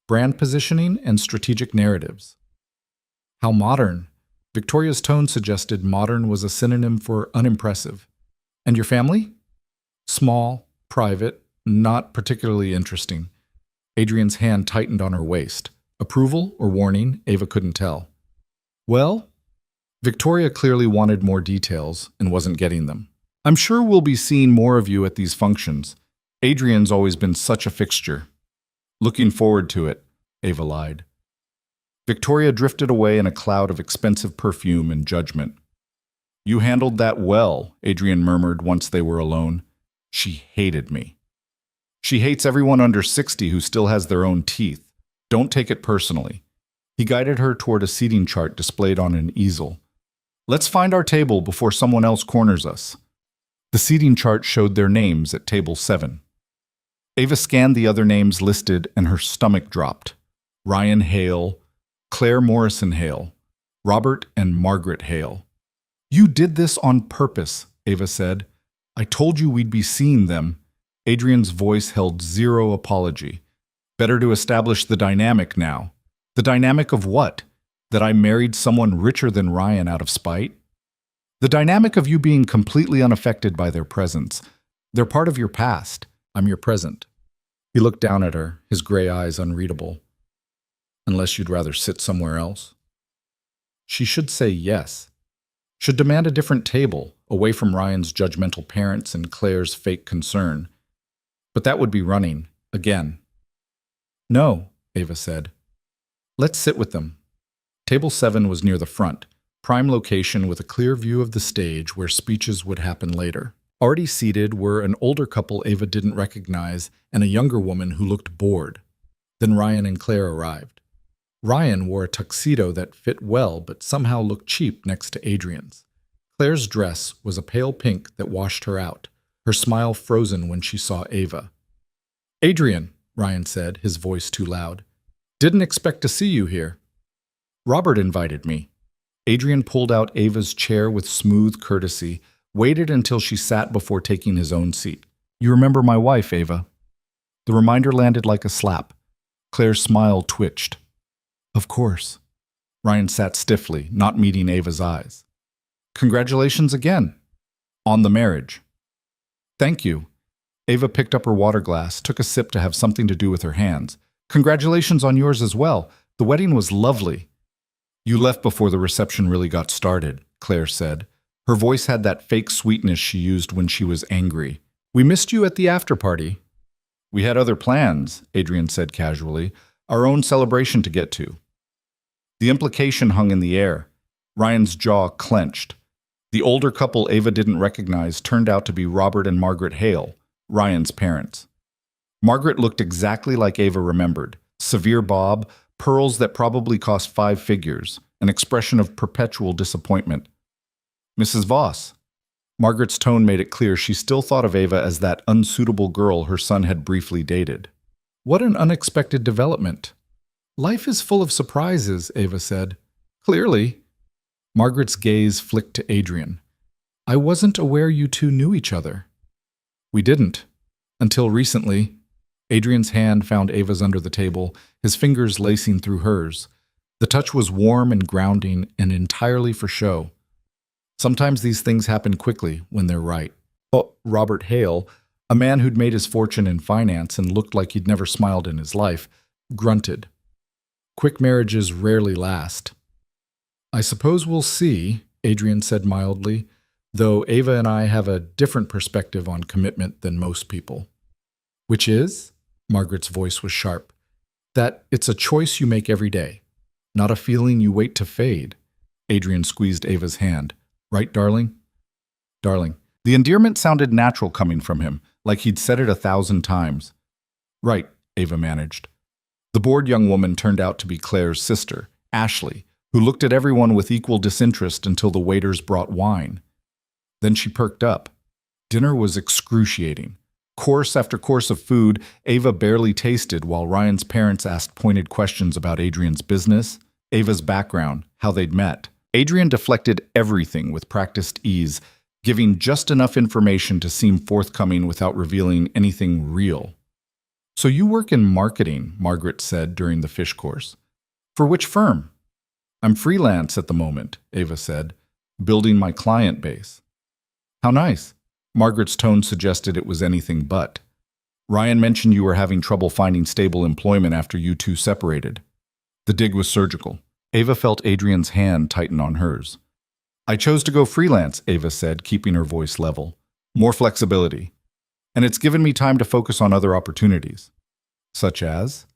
Brand positioning and strategic narratives. How modern. Victoria's tone suggested modern was a synonym for unimpressive. And your family? Small, private, not particularly interesting. Adrian's hand tightened on her waist. Approval or warning, Ava couldn't tell. Well, Victoria clearly wanted more details and wasn't getting them. I'm sure we'll be seeing more of you at these functions. Adrian's always been such a fixture. Looking forward to it, Ava lied. Victoria drifted away in a cloud of expensive perfume and judgment. You handled that well, Adrian murmured once they were alone. She hated me. She hates everyone under 60 who still has their own teeth. Don't take it personally. He guided her toward a seating chart displayed on an easel. Let's find our table before someone else corners us. The seating chart showed their names at table 7. Ava scanned the other names listed and her stomach dropped. Ryan Hale, Claire Morrison Hale, Robert and Margaret Hale. You did this on purpose, Ava said. I told you we'd be seeing them. Adrian's voice held zero apology. Better to establish the dynamic now. The dynamic of what? That I married someone richer than Ryan out of spite? The dynamic of you being completely unaffected by their presence. They're part of your past. I'm your present. He looked down at her, his gray eyes unreadable. Unless you'd rather sit somewhere else? She should say yes. Should demand a different table, away from Ryan's judgmental parents and Claire's fake concern. But that would be running, again. No, Ava said. Let's sit with them. Table 7 was near the front, prime location with a clear view of the stage where speeches would happen later. Already seated were an older couple Ava didn't recognize and a younger woman who looked bored. Then Ryan and Claire arrived. Ryan wore a tuxedo that fit well but somehow looked cheap next to Adrian's. Claire's dress was a pale pink that washed her out, her smile frozen when she saw Ava. Adrian, Ryan said, his voice too loud. Didn't expect to see you here. Robert invited me. Adrian pulled out Ava's chair with smooth courtesy, waited until she sat before taking his own seat. You remember my wife, Ava? The reminder landed like a slap. Claire's smile twitched. Of course. Ryan sat stiffly, not meeting Ava's eyes. Congratulations again. On the marriage. Thank you. Ava picked up her water glass, took a sip to have something to do with her hands. Congratulations on yours as well. The wedding was lovely. You left before the reception really got started, Claire said. Her voice had that fake sweetness she used when she was angry. We missed you at the after-party. We had other plans, Adrian said casually, our own celebration to get to. The implication hung in the air. Ryan's jaw clenched. The older couple Ava didn't recognize turned out to be Robert and Margaret Hale, Ryan's parents. Margaret looked exactly like Ava remembered. Severe bob, pearls that probably cost 5 figures, an expression of perpetual disappointment. Mrs. Voss. Margaret's tone made it clear she still thought of Ava as that unsuitable girl her son had briefly dated. What an unexpected development. Life is full of surprises, Ava said. Clearly. Margaret's gaze flicked to Adrian. I wasn't aware you two knew each other. We didn't. Until recently. Adrian's hand found Ava's under the table, his fingers lacing through hers. The touch was warm and grounding and entirely for show. Sometimes these things happen quickly when they're right. Oh, Robert Hale, a man who'd made his fortune in finance and looked like he'd never smiled in his life, grunted. Quick marriages rarely last. I suppose we'll see, Adrian said mildly, though Ava and I have a different perspective on commitment than most people. Which is? Margaret's voice was sharp. That it's a choice you make every day, not a feeling you wait to fade. Adrian squeezed Ava's hand. Right, darling? Darling. The endearment sounded natural coming from him, like he'd said it 1,000 times. Right, Ava managed. The bored young woman turned out to be Claire's sister, Ashley, who looked at everyone with equal disinterest until the waiters brought wine. Then she perked up. Dinner was excruciating. Course after course of food Ava barely tasted while Ryan's parents asked pointed questions about Adrian's business, Ava's background, how they'd met. Adrian deflected everything with practiced ease, giving just enough information to seem forthcoming without revealing anything real. So you work in marketing, Margaret said during the fish course. For which firm? I'm freelance at the moment, Ava said, building my client base. How nice. Margaret's tone suggested it was anything but. Ryan mentioned you were having trouble finding stable employment after you two separated. The dig was surgical. Ava felt Adrian's hand tighten on hers. I chose to go freelance, Ava said, keeping her voice level. More flexibility. And it's given me time to focus on other opportunities. Such as?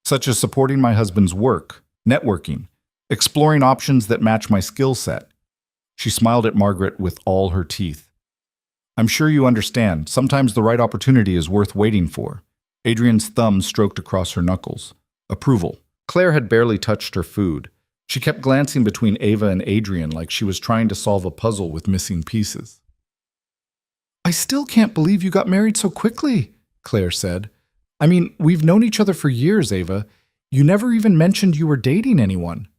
Such as supporting my husband's work, networking, exploring options that match my skill set. She smiled at Margaret with all her teeth. I'm sure you understand, sometimes the right opportunity is worth waiting for. Adrian's thumb stroked across her knuckles. approval. Claire had barely touched her food. She kept glancing between Ava and Adrian like she was trying to solve a puzzle with missing pieces. "I still can't believe you got married so quickly," Claire said. "I mean, we've known each other for years, Ava. You never even mentioned you were dating anyone."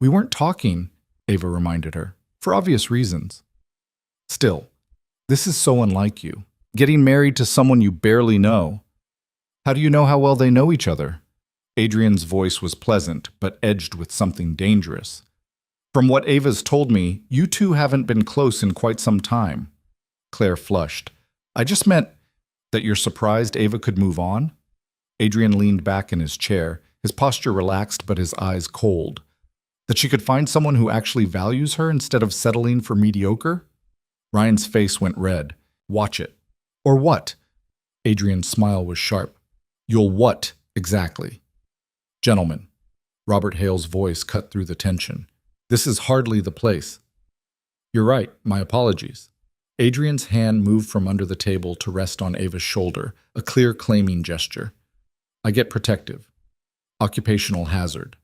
"We weren't talking," Ava reminded her, "for obvious reasons." "Still, this is so unlike you. Getting married to someone you barely know. How do you know how well they know each other?" Adrian's voice was pleasant, but edged with something dangerous. "From what Ava's told me, you two haven't been close in quite some time." Claire flushed. "I just meant that you're surprised Ava could move on?" Adrian leaned back in his chair, his posture relaxed but his eyes cold. "That she could find someone who actually values her instead of settling for mediocre?" Ryan's face went red. "Watch it." "Or what?" Adrian's smile was sharp. "You'll what, exactly?" "Gentlemen," Robert Hale's voice cut through the tension. "This is hardly the place." "You're right, my apologies." Adrian's hand moved from under the table to rest on Ava's shoulder, a clear claiming gesture. "I get protective. Occupational hazard."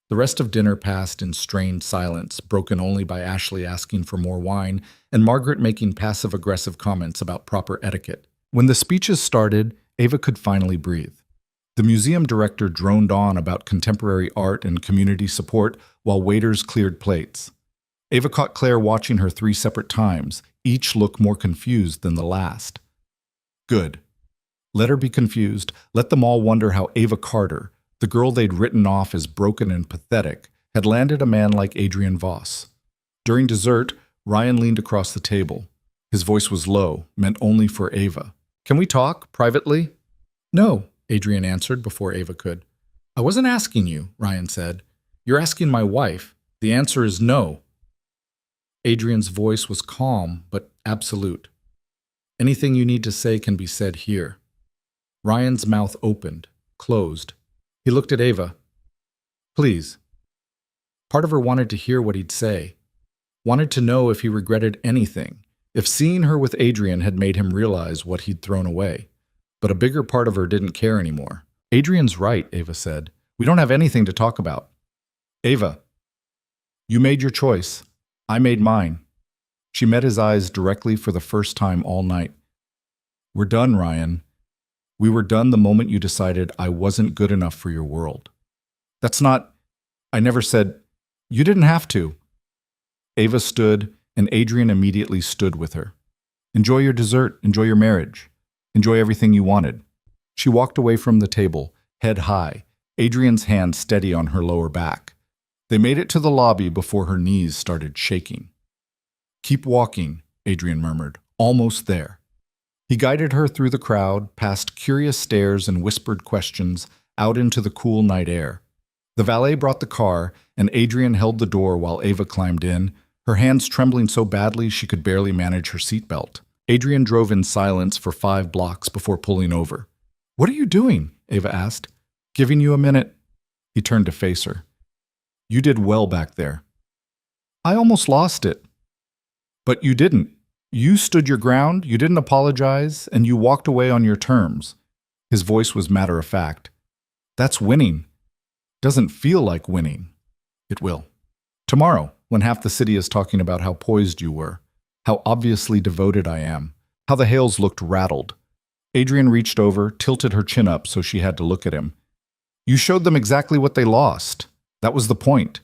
The rest of dinner passed in strained silence, broken only by Ashley asking for more wine and Margaret making passive-aggressive comments about proper etiquette. When the speeches started, Ava could finally breathe. The museum director droned on about contemporary art and community support while waiters cleared plates. Ava caught Claire watching her 3 separate times, each look more confused than the last. Good. Let her be confused. Let them all wonder how Ava Carter, the girl they'd written off as broken and pathetic, had landed a man like Adrian Voss. During dessert, Ryan leaned across the table. His voice was low, meant only for Ava. "Can we talk, privately?" "No," Adrian answered before Ava could. "I wasn't asking you," Ryan said. "You're asking my wife. The answer is no." Adrian's voice was calm, but absolute. "Anything you need to say can be said here." Ryan's mouth opened, closed. He looked at Ava. "Please." Part of her wanted to hear what he'd say. Wanted to know if he regretted anything, if seeing her with Adrian had made him realize what he'd thrown away. But a bigger part of her didn't care anymore. "Adrian's right," Ava said. "We don't have anything to talk about." "Ava, you made your choice. I made mine." She met his eyes directly for the first time all night. "We're done, Ryan. We were done the moment you decided I wasn't good enough for your world." "That's not... I never said... You didn't have to." Ava stood, and Adrian immediately stood with her. "Enjoy your dessert. Enjoy your marriage. Enjoy everything you wanted." She walked away from the table, head high, Adrian's hand steady on her lower back. They made it to the lobby before her knees started shaking. "Keep walking," Adrian murmured. "Almost there." He guided her through the crowd, past curious stares and whispered questions, out into the cool night air. The valet brought the car, and Adrian held the door while Ava climbed in, her hands trembling so badly she could barely manage her seatbelt. Adrian drove in silence for 5 blocks before pulling over. "What are you doing?" Ava asked. "Giving you a minute." He turned to face her. "You did well back there." "I almost lost it." "But you didn't. You stood your ground, you didn't apologize, and you walked away on your terms." His voice was matter-of-fact. "That's winning. Doesn't feel like winning." "It will. Tomorrow, when half the city is talking about how poised you were, how obviously devoted I am, how the Hales looked rattled." Adrian reached over, tilted her chin up so she had to look at him. "You showed them exactly what they lost. That was the point."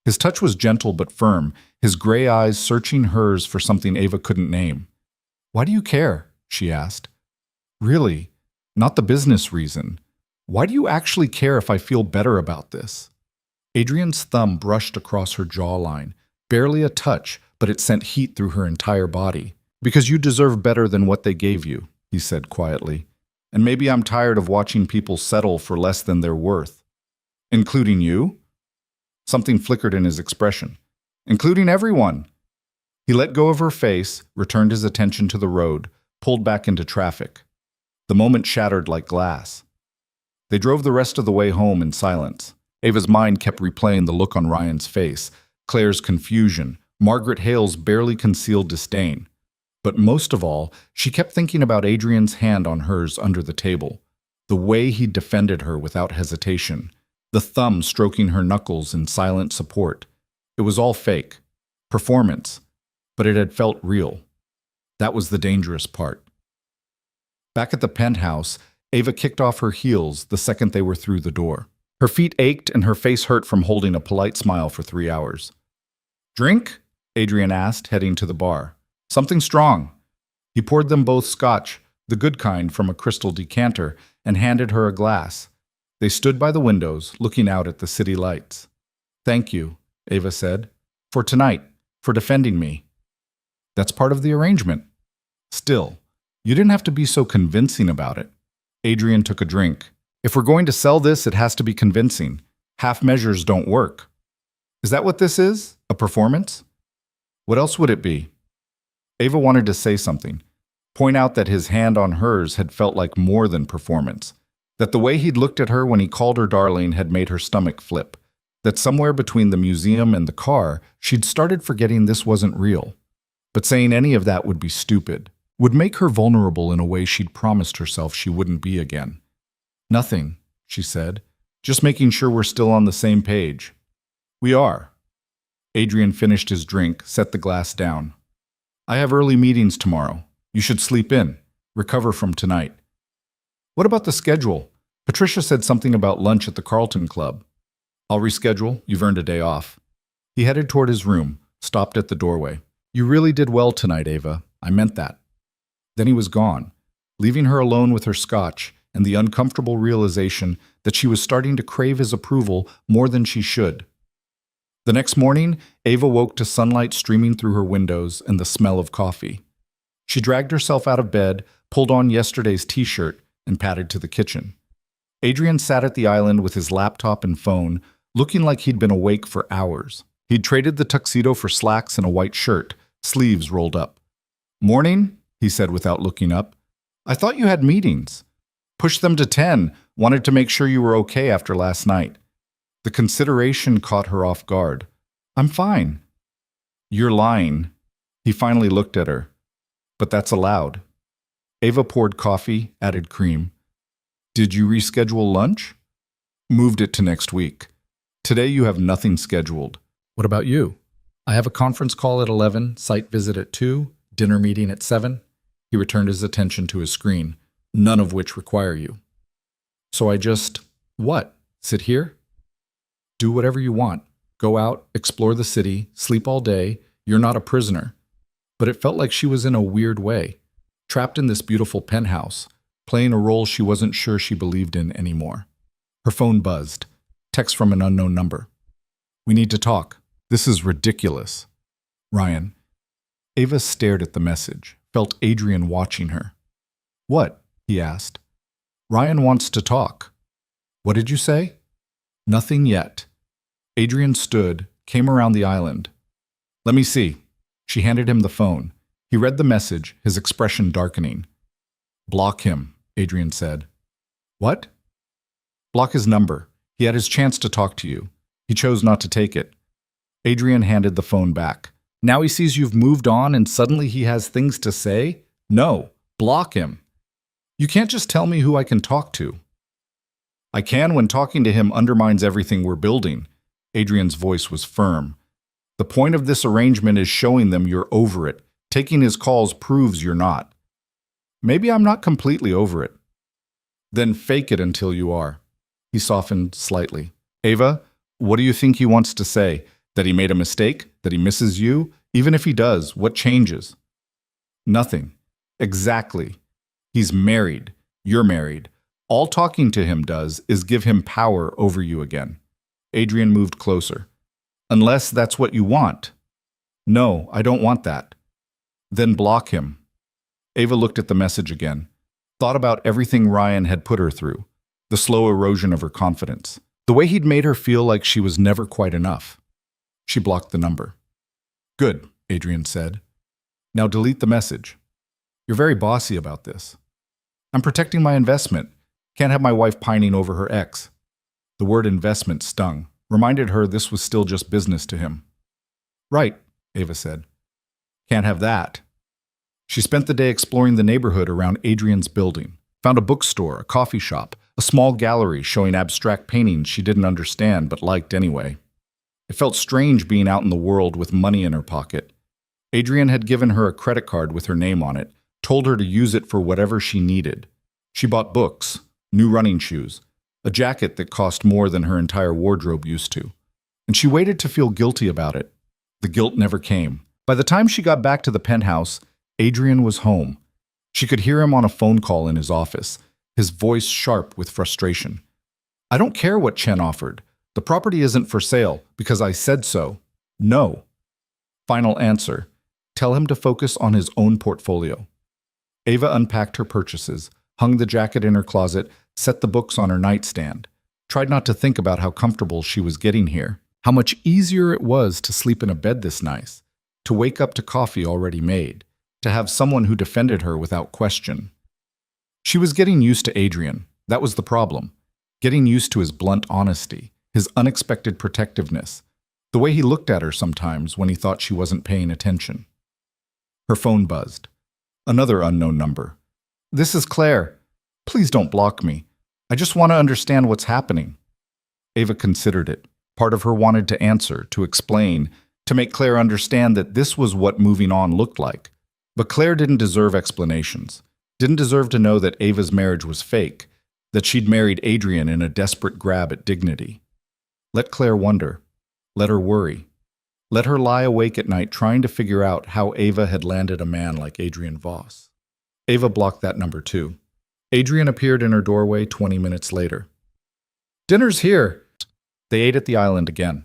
His touch was gentle but firm, his gray eyes searching hers for something Ava couldn't name. "Why do you care?" she asked. "Really, not the business reason. Why do you actually care if I feel better about this?" Adrian's thumb brushed across her jawline, barely a touch, but it sent heat through her entire body. "Because you deserve better than what they gave you," he said quietly. "And maybe I'm tired of watching people settle for less than they're worth." "Including you?" Something flickered in his expression. "Including everyone." He let go of her face, returned his attention to the road, pulled back into traffic. The moment shattered like glass. They drove the rest of the way home in silence. Ava's mind kept replaying the look on Ryan's face, Claire's confusion, Margaret Hale's barely concealed disdain. But most of all, she kept thinking about Adrian's hand on hers under the table. The way he defended her without hesitation, the thumb stroking her knuckles in silent support. It was all fake. Performance. But it had felt real. That was the dangerous part. Back at the penthouse, Ava kicked off her heels the second they were through the door. Her feet ached and her face hurt from holding a polite smile for 3 hours. "Drink?" Adrian asked, heading to the bar. "Something strong." He poured them both scotch, the good kind from a crystal decanter, and handed her a glass. They stood by the windows, looking out at the city lights. "Thank you," Ava said, "for tonight, for defending me." "That's part of the arrangement." "Still, you didn't have to be so convincing about it." Adrian took a drink. "If we're going to sell this, it has to be convincing. Half measures don't work." "Is that what this is? A performance?" "What else would it be?" Ava wanted to say something, point out that his hand on hers had felt like more than performance, that the way he'd looked at her when he called her darling had made her stomach flip, that somewhere between the museum and the car, she'd started forgetting this wasn't real. But saying any of that would be stupid, would make her vulnerable in a way she'd promised herself she wouldn't be again. "Nothing," she said, "just making sure we're still on the same page." "We are." Adrian finished his drink, set the glass down. "I have early meetings tomorrow. You should sleep in, recover from tonight." "What about the schedule? Patricia said something about lunch at the Carlton Club." "I'll reschedule. You've earned a day off." He headed toward his room, stopped at the doorway. "You really did well tonight, Ava. I meant that." Then he was gone, leaving her alone with her scotch and the uncomfortable realization that she was starting to crave his approval more than she should. The next morning, Ava woke to sunlight streaming through her windows and the smell of coffee. She dragged herself out of bed, pulled on yesterday's t-shirt, and padded to the kitchen. Adrian sat at the island with his laptop and phone, looking like he'd been awake for hours. He'd traded the tuxedo for slacks and a white shirt, sleeves rolled up. "Morning," he said without looking up. "I thought you had meetings." "Pushed them to 10, wanted to make sure you were okay after last night." The consideration caught her off guard. "I'm fine." "You're lying." He finally looked at her. "But that's allowed." Ava poured coffee, added cream. "Did you reschedule lunch?" "Moved it to next week. Today you have nothing scheduled." "What about you?" "I have a conference call at 11, site visit at 2, dinner meeting at 7. He returned his attention to his screen, "None of which require you." "So I just, what, sit here?" "Do whatever you want. Go out, explore the city, sleep all day. You're not a prisoner." But it felt like she was in a weird way, trapped in this beautiful penthouse, playing a role she wasn't sure she believed in anymore. Her phone buzzed. Text from an unknown number. "We need to talk. This is ridiculous." "Ryan." Ava stared at the message, felt Adrian watching her. "What?" he asked. "Ryan wants to talk." "What did you say?" "Nothing yet." Adrian stood, came around the island. "Let me see." She handed him the phone. He read the message, his expression darkening. "Block him," Adrian said. "What?" "Block his number. He had his chance to talk to you. He chose not to take it." Adrian handed the phone back. "Now he sees you've moved on and suddenly he has things to say? No, block him." "You can't just tell me who I can talk to." "I can when talking to him undermines everything we're building." Adrian's voice was firm. "The point of this arrangement is showing them you're over it. Taking his calls proves you're not." "Maybe I'm not completely over it." "Then fake it until you are." He softened slightly. "Ava, what do you think he wants to say? That he made a mistake? That he misses you? Even if he does, what changes?" "Nothing." "Exactly. He's married. You're married. All talking to him does is give him power over you again." Adrian moved closer. "Unless that's what you want." "No, I don't want that." "Then block him." Ava looked at the message again, thought about everything Ryan had put her through, the slow erosion of her confidence, the way he'd made her feel like she was never quite enough. She blocked the number. "Good," Adrian said. "Now delete the message. You're very bossy about this." "I'm protecting my investment. Can't have my wife pining over her ex." The word investment stung, reminded her this was still just business to him. "Right," Ava said. "Can't have that." She spent the day exploring the neighborhood around Adrian's building, found a bookstore, a coffee shop, A small gallery showing abstract paintings she didn't understand but liked anyway. It felt strange being out in the world with money in her pocket. Adrian had given her a credit card with her name on it, told her to use it for whatever she needed. She bought books, new running shoes, a jacket that cost more than her entire wardrobe used to. And she waited to feel guilty about it. The guilt never came. By the time she got back to the penthouse, Adrian was home. She could hear him on a phone call in his office, his voice sharp with frustration. "I don't care what Chen offered. The property isn't for sale because I said so. No." Final answer. Tell him to focus on his own portfolio. Ava unpacked her purchases, hung the jacket in her closet, set the books on her nightstand, tried not to think about how comfortable she was getting here, how much easier it was to sleep in a bed this nice, to wake up to coffee already made, to have someone who defended her without question. She was getting used to Adrian. That was the problem. Getting used to his blunt honesty, his unexpected protectiveness, the way he looked at her sometimes when he thought she wasn't paying attention. Her phone buzzed. Another unknown number. "This is Claire. Please don't block me. I just want to understand what's happening." Ava considered it. Part of her wanted to answer, to explain, to make Claire understand that this was what moving on looked like. But Claire didn't deserve explanations, didn't deserve to know that Ava's marriage was fake, that she'd married Adrian in a desperate grab at dignity. Let Claire wonder. Let her worry. Let her lie awake at night trying to figure out how Ava had landed a man like Adrian Voss. Ava blocked that number too. Adrian appeared in her doorway 20 minutes later. "Dinner's here." They ate at the island again.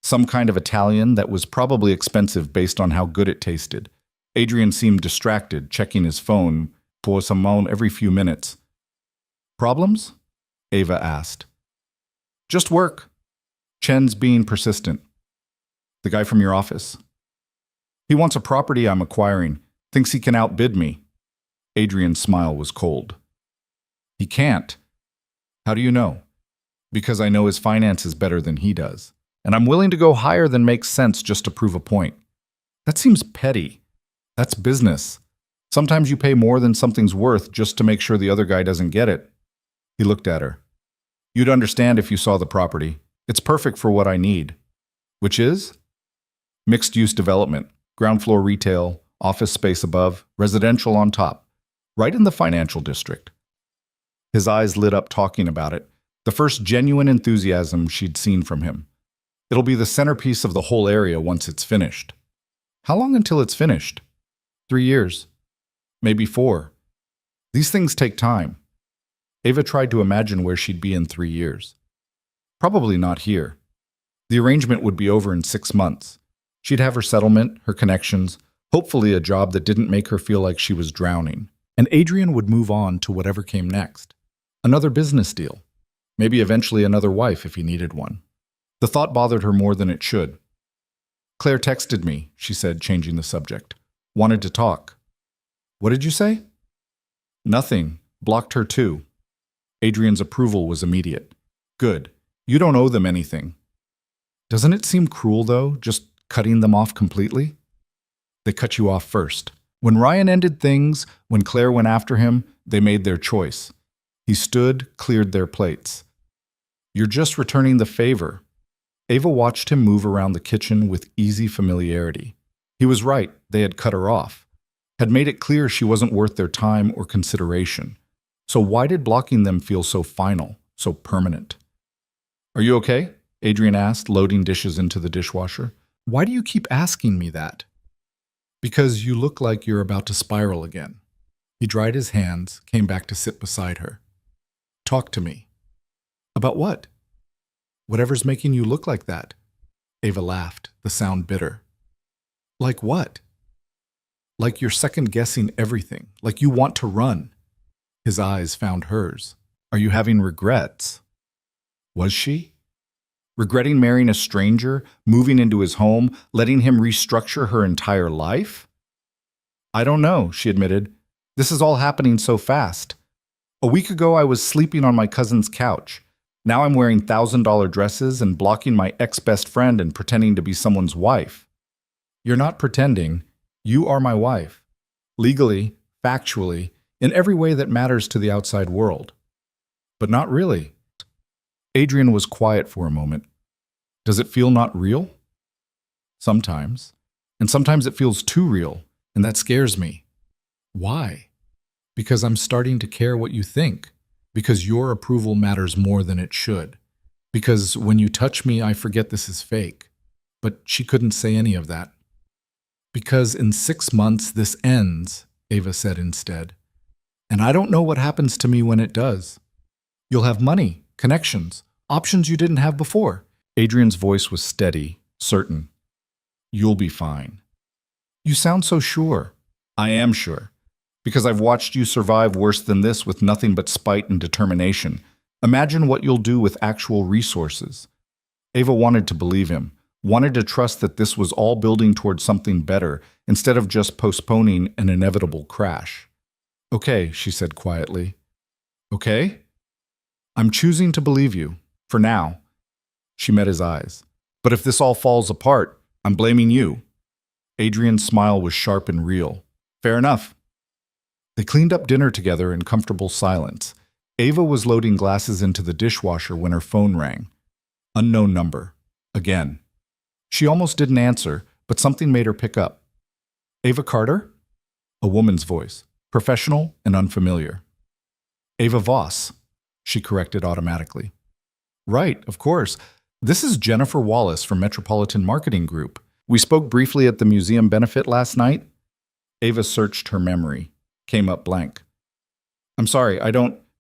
Some kind of Italian that was probably expensive based on how good it tasted. Adrian seemed distracted, checking his phone for some every few minutes. "Problems?" Ava asked. "Just work." Chen's being persistent. "The guy from your office?" "He wants a property I'm acquiring. Thinks he can outbid me." Adrian's smile was cold. "He can't." "How do you know?" "Because I know his finances better than he does. And I'm willing to go higher than makes sense just to prove a point." "That seems petty." "That's business. Sometimes you pay more than something's worth just to make sure the other guy doesn't get it." He looked at her. "You'd understand if you saw the property. It's perfect for what I need." "Which is?" "Mixed-use development, ground floor retail, office space above, residential on top, right in the financial district." His eyes lit up talking about it, the first genuine enthusiasm she'd seen from him. "It'll be the centerpiece of the whole area once it's finished." "How long until it's finished?" 3 years. Maybe 4. These things take time. Ava tried to imagine where she'd be in 3 years. Probably not here. The arrangement would be over in 6 months. She'd have her settlement, her connections, hopefully a job that didn't make her feel like she was drowning. And Adrian would move on to whatever came next. Another business deal. Maybe eventually another wife if he needed one. The thought bothered her more than it should. "Claire texted me," she said, changing the subject. "Wanted to talk." "What did you say?" "Nothing. Blocked her too." Adrian's approval was immediate. "Good. You don't owe them anything." "Doesn't it seem cruel, though, just cutting them off completely?" "They cut you off first. When Ryan ended things, when Claire went after him, they made their choice. He stood, cleared their plates. You're just returning the favor." Ava watched him move around the kitchen with easy familiarity. He was right, they had cut her off, had made it clear she wasn't worth their time or consideration. So why did blocking them feel so final, so permanent? "Are you okay?" Adrian asked, loading dishes into the dishwasher. "Why do you keep asking me that?" "Because you look like you're about to spiral again." He dried his hands, came back to sit beside her. "Talk to me." "About what?" "Whatever's making you look like that." Ava laughed, the sound bitter. "Like what?" "Like you're second-guessing everything, like you want to run." His eyes found hers. "Are you having regrets?" Was she? Regretting marrying a stranger, moving into his home, letting him restructure her entire life? "I don't know," she admitted. "This is all happening so fast. A week ago I was sleeping on my cousin's couch. Now I'm wearing $1,000 dresses and blocking my ex-best friend and pretending to be someone's wife." "You're not pretending. You are my wife. Legally, factually, in every way that matters to the outside world." But not really. Adrian was quiet for a moment. Does it feel not real? Sometimes. And sometimes it feels too real, and that scares me. Why? Because I'm starting to care what you think. Because your approval matters more than it should. Because when you touch me, I forget this is fake. But she couldn't say any of that. Because in 6 months this ends, Ava said instead. And I don't know what happens to me when it does. You'll have money, connections, options you didn't have before. Adrian's voice was steady, certain. You'll be fine. You sound so sure. I am sure. Because I've watched you survive worse than this with nothing but spite and determination. Imagine what you'll do with actual resources. Ava wanted to believe him, wanted to trust that this was all building towards something better instead of just postponing an inevitable crash. Okay, she said quietly. Okay? I'm choosing to believe you, for now. She met his eyes. But if this all falls apart, I'm blaming you. Adrian's smile was sharp and real. Fair enough. They cleaned up dinner together in comfortable silence. Ava was loading glasses into the dishwasher when her phone rang. Unknown number. Again. She almost didn't answer, but something made her pick up. Ava Carter? A woman's voice, professional and unfamiliar. Ava Voss, she corrected automatically. Right, of course. This is Jennifer Wallace from Metropolitan Marketing Group. We spoke briefly at the museum benefit last night. Ava searched her memory. Came up blank. I'm sorry,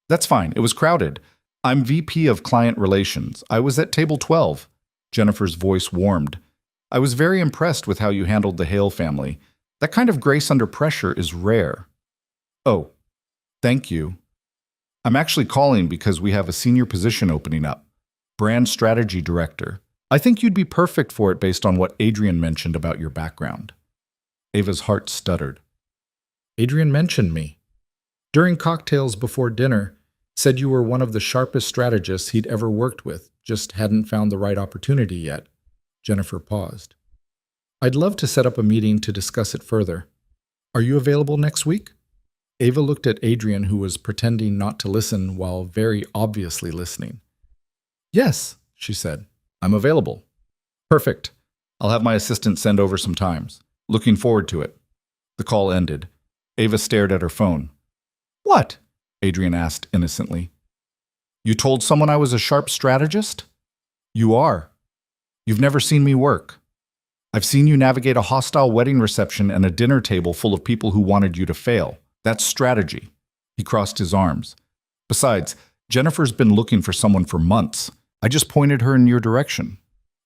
That's fine, it was crowded. I'm VP of Client Relations. I was at table 12. Jennifer's voice warmed. I was very impressed with how you handled the Hale family. That kind of grace under pressure is rare. Oh, thank you. I'm actually calling because we have a senior position opening up. Brand Strategy Director. I think you'd be perfect for it based on what Adrian mentioned about your background. Ava's heart stuttered. Adrian mentioned me. During cocktails before dinner, said you were one of the sharpest strategists he'd ever worked with, just hadn't found the right opportunity yet. Jennifer paused. I'd love to set up a meeting to discuss it further. Are you available next week? Ava looked at Adrian, who was pretending not to listen while very obviously listening. Yes, she said. I'm available. Perfect. I'll have my assistant send over some times. Looking forward to it. The call ended. Ava stared at her phone. What? Adrian asked innocently. You told someone I was a sharp strategist? You are. You've never seen me work. I've seen you navigate a hostile wedding reception and a dinner table full of people who wanted you to fail. That's strategy. He crossed his arms. Besides, Jennifer's been looking for someone for months. I just pointed her in your direction.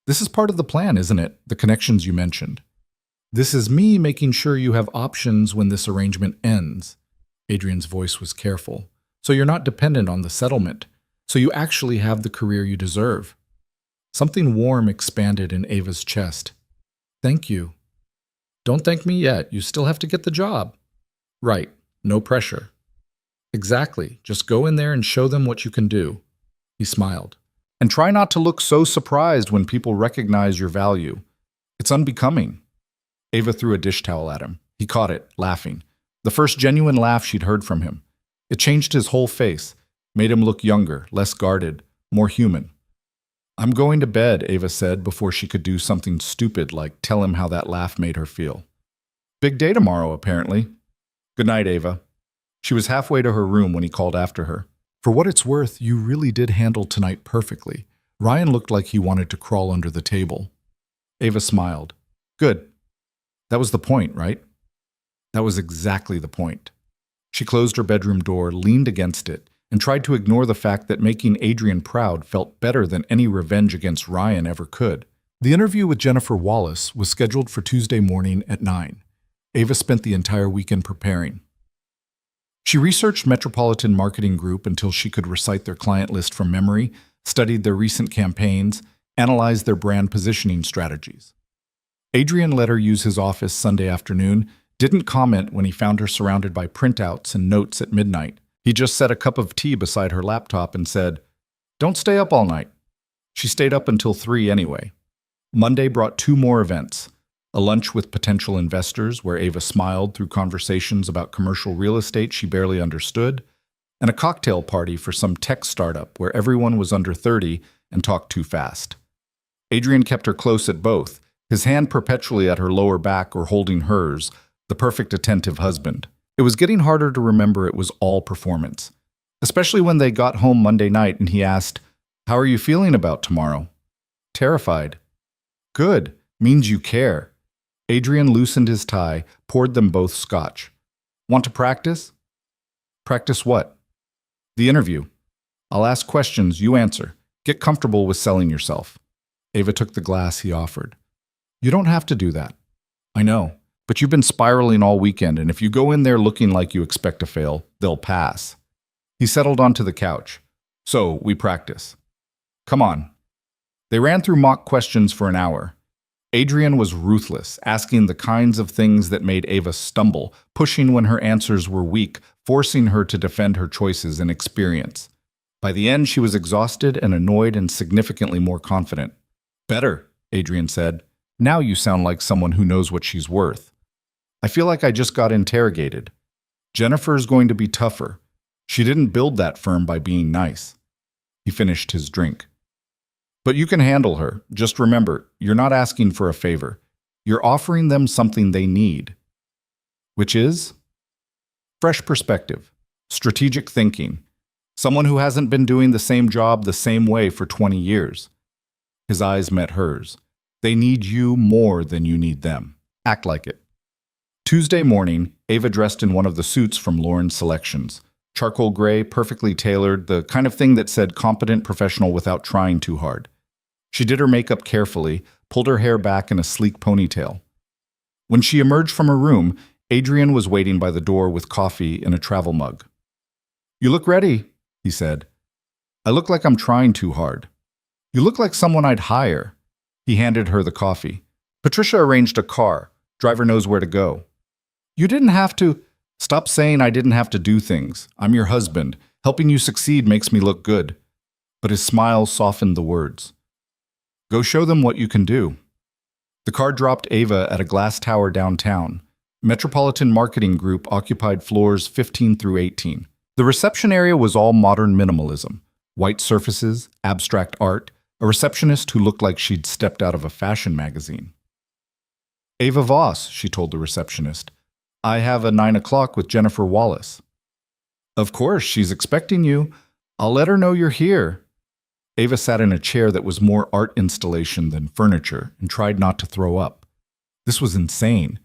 This is part of the plan, isn't it? The connections you mentioned. This is me making sure you have options when this arrangement ends. Adrian's voice was careful. So you're not dependent on the settlement. So you actually have the career you deserve. Something warm expanded in Ava's chest. Thank you. Don't thank me yet. You still have to get the job. Right. No pressure. Exactly. Just go in there and show them what you can do. He smiled. And try not to look so surprised when people recognize your value. It's unbecoming. Ava threw a dish towel at him. He caught it, laughing. The first genuine laugh she'd heard from him. It changed his whole face, made him look younger, less guarded, more human. I'm going to bed, Ava said before she could do something stupid like tell him how that laugh made her feel. Big day tomorrow, apparently. Good night, Ava. She was halfway to her room when he called after her. For what it's worth, you really did handle tonight perfectly. Ryan looked like he wanted to crawl under the table. Ava smiled. Good. That was the point, right? That was exactly the point. She closed her bedroom door, leaned against it, and tried to ignore the fact that making Adrian proud felt better than any revenge against Ryan ever could. The interview with Jennifer Wallace was scheduled for Tuesday morning at 9. Ava spent the entire weekend preparing. She researched Metropolitan Marketing Group until she could recite their client list from memory, studied their recent campaigns, analyzed their brand positioning strategies. Adrian let her use his office Sunday afternoon, didn't comment when he found her surrounded by printouts and notes at midnight. He just set a cup of tea beside her laptop and said, Don't stay up all night. She stayed up until 3 anyway. Monday brought 2 more events. A lunch with potential investors where Ava smiled through conversations about commercial real estate she barely understood, and a cocktail party for some tech startup where everyone was under 30 and talked too fast. Adrian kept her close at both, his hand perpetually at her lower back or holding hers, the perfect attentive husband. It was getting harder to remember it was all performance, especially when they got home Monday night and he asked, "How are you feeling about tomorrow?" "Terrified." "Good. Means you care." Adrian loosened his tie, poured them both scotch. "Want to practice?" "Practice what?" "The interview. I'll ask questions, you answer. Get comfortable with selling yourself." Ava took the glass he offered. "You don't have to do that." "I know, but you've been spiraling all weekend, and if you go in there looking like you expect to fail, they'll pass." He settled onto the couch. "So, we practice." "Come on." They ran through mock questions for an hour. Adrian was ruthless, asking the kinds of things that made Ava stumble, pushing when her answers were weak, forcing her to defend her choices and experience. By the end, she was exhausted and annoyed and significantly more confident. "Better," Adrian said. "Now you sound like someone who knows what she's worth." "I feel like I just got interrogated." "Jennifer's going to be tougher. She didn't build that firm by being nice." He finished his drink. "But you can handle her. Just remember, you're not asking for a favor. You're offering them something they need." "Which is?" "Fresh perspective, strategic thinking, someone who hasn't been doing the same job the same way for 20 years. His eyes met hers. "They need you more than you need them. Act like it." Tuesday morning, Ava dressed in one of the suits from Lauren's selections. Charcoal gray, perfectly tailored, the kind of thing that said competent professional without trying too hard. She did her makeup carefully, pulled her hair back in a sleek ponytail. When she emerged from her room, Adrian was waiting by the door with coffee in a travel mug. "You look ready," he said. "I look like I'm trying too hard." "You look like someone I'd hire." He handed her the coffee. "Patricia arranged a car. Driver knows where to go." "You didn't have to." "Stop saying I didn't have to do things. I'm your husband. Helping you succeed makes me look good." But his smile softened the words. "Go show them what you can do." The car dropped Ava at a glass tower downtown. Metropolitan Marketing Group occupied floors 15 through 18. The reception area was all modern minimalism. White surfaces, abstract art, a receptionist who looked like she'd stepped out of a fashion magazine. "Ava Voss," she told the receptionist. "I have a 9 o'clock with Jennifer Wallace." "Of course, she's expecting you. I'll let her know you're here." Ava sat in a chair that was more art installation than furniture and tried not to throw up. This was insane.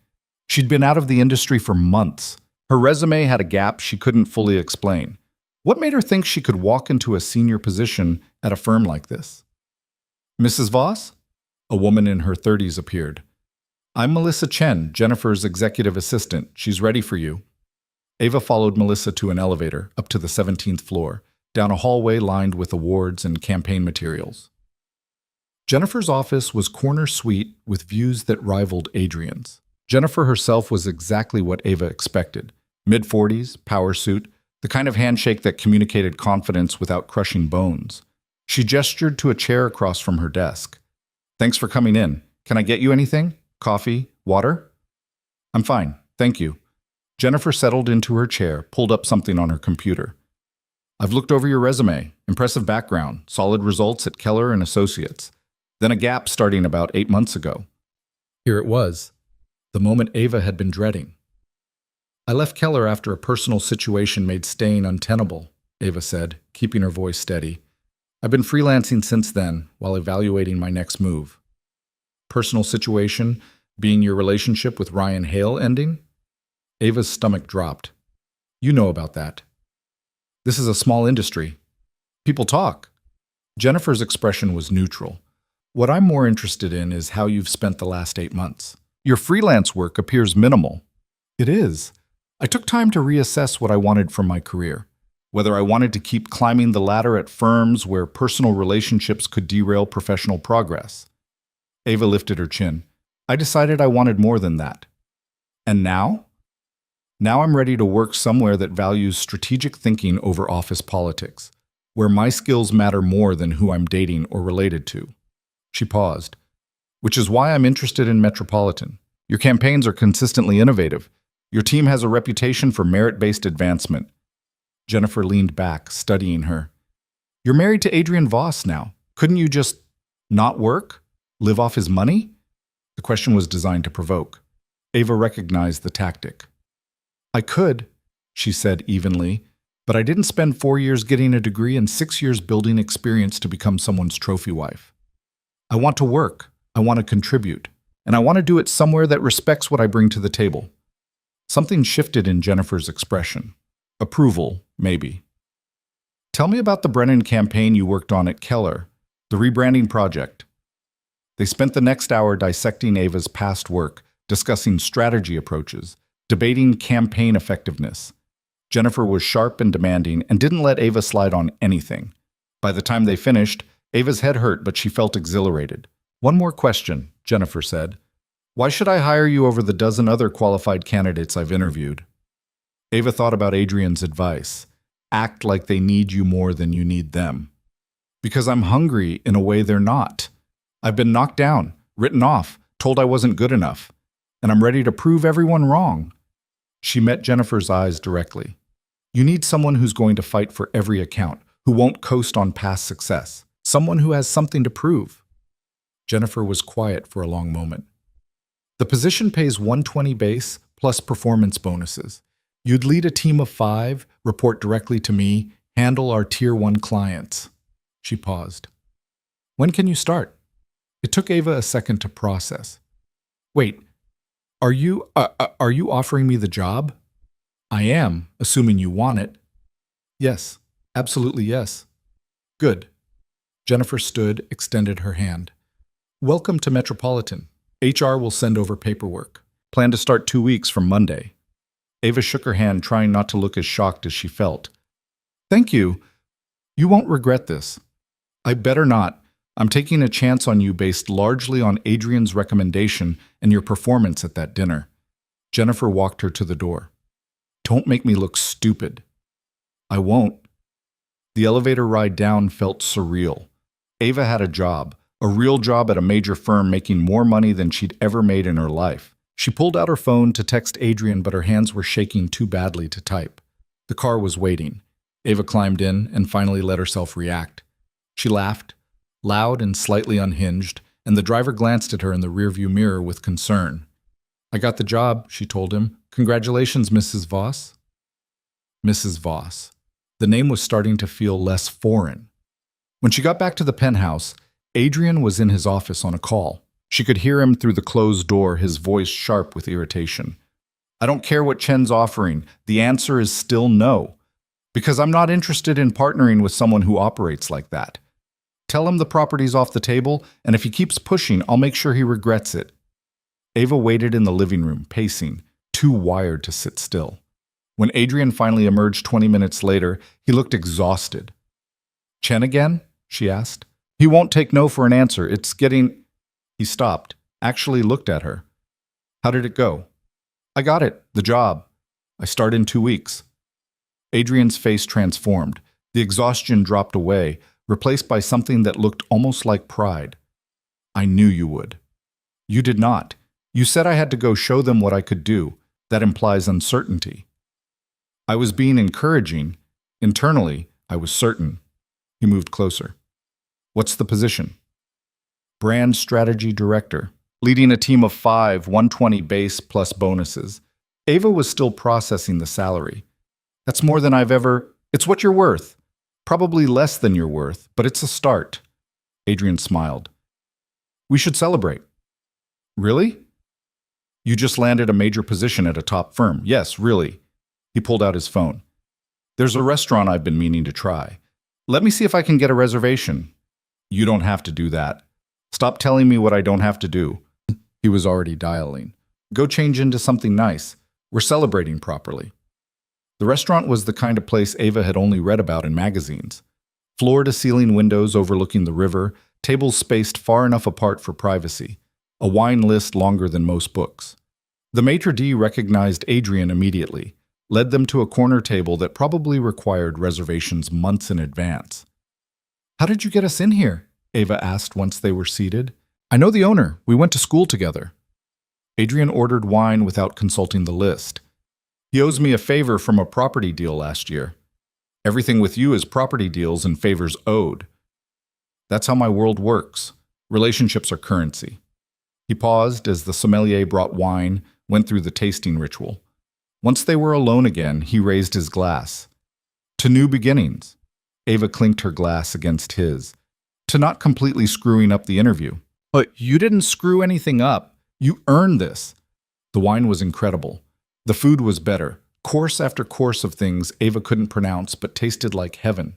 She'd been out of the industry for months. Her resume had a gap she couldn't fully explain. What made her think she could walk into a senior position at a firm like this? "Mrs. Voss?" A woman in her 30s appeared. "I'm Melissa Chen, Jennifer's executive assistant. She's ready for you." Ava followed Melissa to an elevator, up to the 17th floor, down a hallway lined with awards and campaign materials. Jennifer's office was corner suite with views that rivaled Adrian's. Jennifer herself was exactly what Ava expected. Mid-40s, power suit, the kind of handshake that communicated confidence without crushing bones. She gestured to a chair across from her desk. "Thanks for coming in. Can I get you anything? Coffee? Water?" "I'm fine, thank you." Jennifer settled into her chair, pulled up something on her computer. "I've looked over your resume. Impressive background, solid results at Keller and Associates. Then a gap starting about 8 months ago." Here it was, the moment Ava had been dreading. "I left Keller after a personal situation made staying untenable," Ava said, keeping her voice steady. "I've been freelancing since then, while evaluating my next move." "Personal situation being your relationship with Ryan Hale ending?" Ava's stomach dropped. "You know about that. This is a small industry. People talk." Jennifer's expression was neutral. "What I'm more interested in is how you've spent the last 8 months. Your freelance work appears minimal." "It is. I took time to reassess what I wanted from my career. Whether I wanted to keep climbing the ladder at firms where personal relationships could derail professional progress." Ava lifted her chin. "I decided I wanted more than that." "And now?" "Now I'm ready to work somewhere that values strategic thinking over office politics, where my skills matter more than who I'm dating or related to." She paused. "Which is why I'm interested in Metropolitan. Your campaigns are consistently innovative. Your team has a reputation for merit-based advancement." Jennifer leaned back, studying her. You're married to Adrian Voss now. Couldn't you just not work? Live off his money? The question was designed to provoke. Ava recognized the tactic. I could, she said evenly, but I didn't spend 4 years getting a degree and 6 years building experience to become someone's trophy wife. I want to work, I want to contribute, and I want to do it somewhere that respects what I bring to the table. Something shifted in Jennifer's expression. Approval, maybe. Tell me about the Brennan campaign you worked on at Keller, the rebranding project. They spent the next hour dissecting Ava's past work, discussing strategy approaches, debating campaign effectiveness. Jennifer was sharp and demanding and didn't let Ava slide on anything. By the time they finished, Ava's head hurt, but she felt exhilarated. One more question, Jennifer said. Why should I hire you over the dozen other qualified candidates I've interviewed? Ava thought about Adrian's advice. Act like they need you more than you need them. Because I'm hungry in a way they're not. I've been knocked down, written off, told I wasn't good enough, and I'm ready to prove everyone wrong. She met Jennifer's eyes directly. You need someone who's going to fight for every account, who won't coast on past success, someone who has something to prove. Jennifer was quiet for a long moment. The position pays $120 base plus performance bonuses. You'd lead a team of 5, report directly to me, handle our Tier 1 clients. She paused. When can you start? It took Ava a second to process. Wait, are you offering me the job? I am, assuming you want it. Yes, absolutely yes. Good. Jennifer stood, extended her hand. Welcome to Metropolitan. HR will send over paperwork. Plan to start 2 weeks from Monday. Ava shook her hand, trying not to look as shocked as she felt. Thank you. You won't regret this. I better not. I'm taking a chance on you based largely on Adrian's recommendation and your performance at that dinner. Jennifer walked her to the door. Don't make me look stupid. I won't. The elevator ride down felt surreal. Ava had a real job at a major firm making more money than she'd ever made in her life. She pulled out her phone to text Adrian, but her hands were shaking too badly to type. The car was waiting. Ava climbed in and finally let herself react. She laughed, loud and slightly unhinged, and the driver glanced at her in the rearview mirror with concern. I got the job, she told him. Congratulations, Mrs. Voss. Mrs. Voss. The name was starting to feel less foreign. When she got back to the penthouse, Adrian was in his office on a call. She could hear him through the closed door, his voice sharp with irritation. I don't care what Chen's offering. The answer is still no. Because I'm not interested in partnering with someone who operates like that. Tell him the property's off the table, and if he keeps pushing, I'll make sure he regrets it. Ava waited in the living room, pacing, too wired to sit still. When Adrian finally emerged 20 minutes later, he looked exhausted. Chen again? She asked. He won't take no for an answer. It's getting... He stopped, actually looked at her. How did it go? I got it, the job. I start in 2 weeks. Adrian's face transformed. The exhaustion dropped away, replaced by something that looked almost like pride. I knew you would. You did not. You said I had to go show them what I could do. That implies uncertainty. I was being encouraging. Internally, I was certain. He moved closer. What's the position? Brand Strategy Director, leading a team of 5, 120 base plus bonuses. Ava was still processing the salary. That's more than I've ever... It's what you're worth. Probably less than you're worth, but it's a start. Adrian smiled. We should celebrate. Really? You just landed a major position at a top firm. Yes, really. He pulled out his phone. There's a restaurant I've been meaning to try. Let me see if I can get a reservation. You don't have to do that. Stop telling me what I don't have to do. He was already dialing. Go change into something nice. We're celebrating properly. The restaurant was the kind of place Ava had only read about in magazines. Floor-to-ceiling windows overlooking the river, tables spaced far enough apart for privacy, a wine list longer than most books. The maitre d' recognized Adrian immediately, led them to a corner table that probably required reservations months in advance. How did you get us in here? Ava asked once they were seated. I know the owner. We went to school together. Adrian ordered wine without consulting the list. He owes me a favor from a property deal last year. Everything with you is property deals and favors owed. That's how my world works. Relationships are currency. He paused as the sommelier brought wine, went through the tasting ritual. Once they were alone again, he raised his glass. To new beginnings. Ava clinked her glass against his. To not completely screwing up the interview. But you didn't screw anything up. You earned this. The wine was incredible. The food was better. Course after course of things Ava couldn't pronounce but tasted like heaven.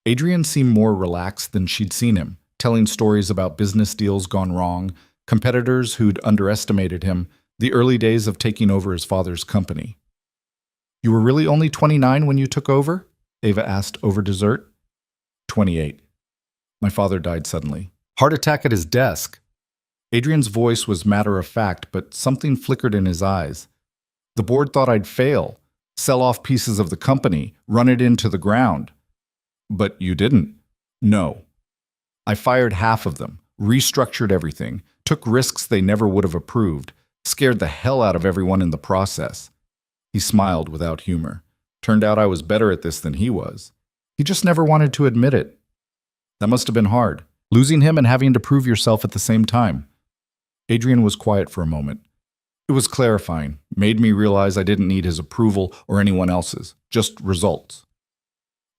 Adrian seemed more relaxed than she'd seen him, telling stories about business deals gone wrong, competitors who'd underestimated him, the early days of taking over his father's company. You were really only 29 when you took over? Ava asked over dessert. 28. My father died suddenly. Heart attack at his desk. Adrian's voice was matter of fact, but something flickered in his eyes. The board thought I'd fail, sell off pieces of the company, run it into the ground. But you didn't. No. I fired half of them, restructured everything, took risks they never would have approved, scared the hell out of everyone in the process. He smiled without humor. Turned out I was better at this than he was. He just never wanted to admit it. That must have been hard, losing him and having to prove yourself at the same time. Adrian was quiet for a moment. It was clarifying, made me realize I didn't need his approval or anyone else's, just results.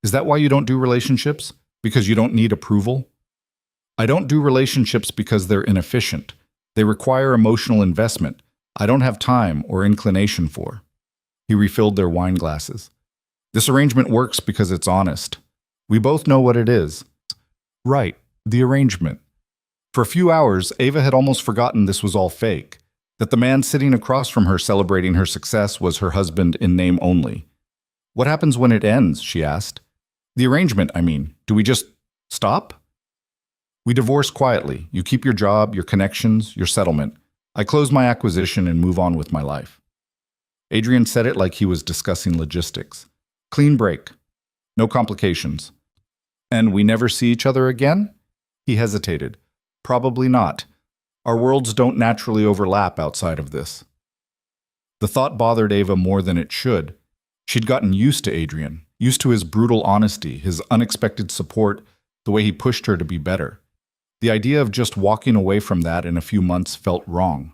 Is that why you don't do relationships? Because you don't need approval? I don't do relationships because they're inefficient. They require emotional investment I don't have time or inclination for. He refilled their wine glasses. This arrangement works because it's honest. We both know what it is. Right, the arrangement. For a few hours, Ava had almost forgotten this was all fake, that the man sitting across from her celebrating her success was her husband in name only. What happens when it ends, she asked. The arrangement, I mean. Do we just stop? We divorce quietly. You keep your job, your connections, your settlement. I close my acquisition and move on with my life. Adrian said it like he was discussing logistics. Clean break. No complications. And we never see each other again? He hesitated. Probably not. Our worlds don't naturally overlap outside of this. The thought bothered Ava more than it should. She'd gotten used to Adrian, used to his brutal honesty, his unexpected support, the way he pushed her to be better. The idea of just walking away from that in a few months felt wrong.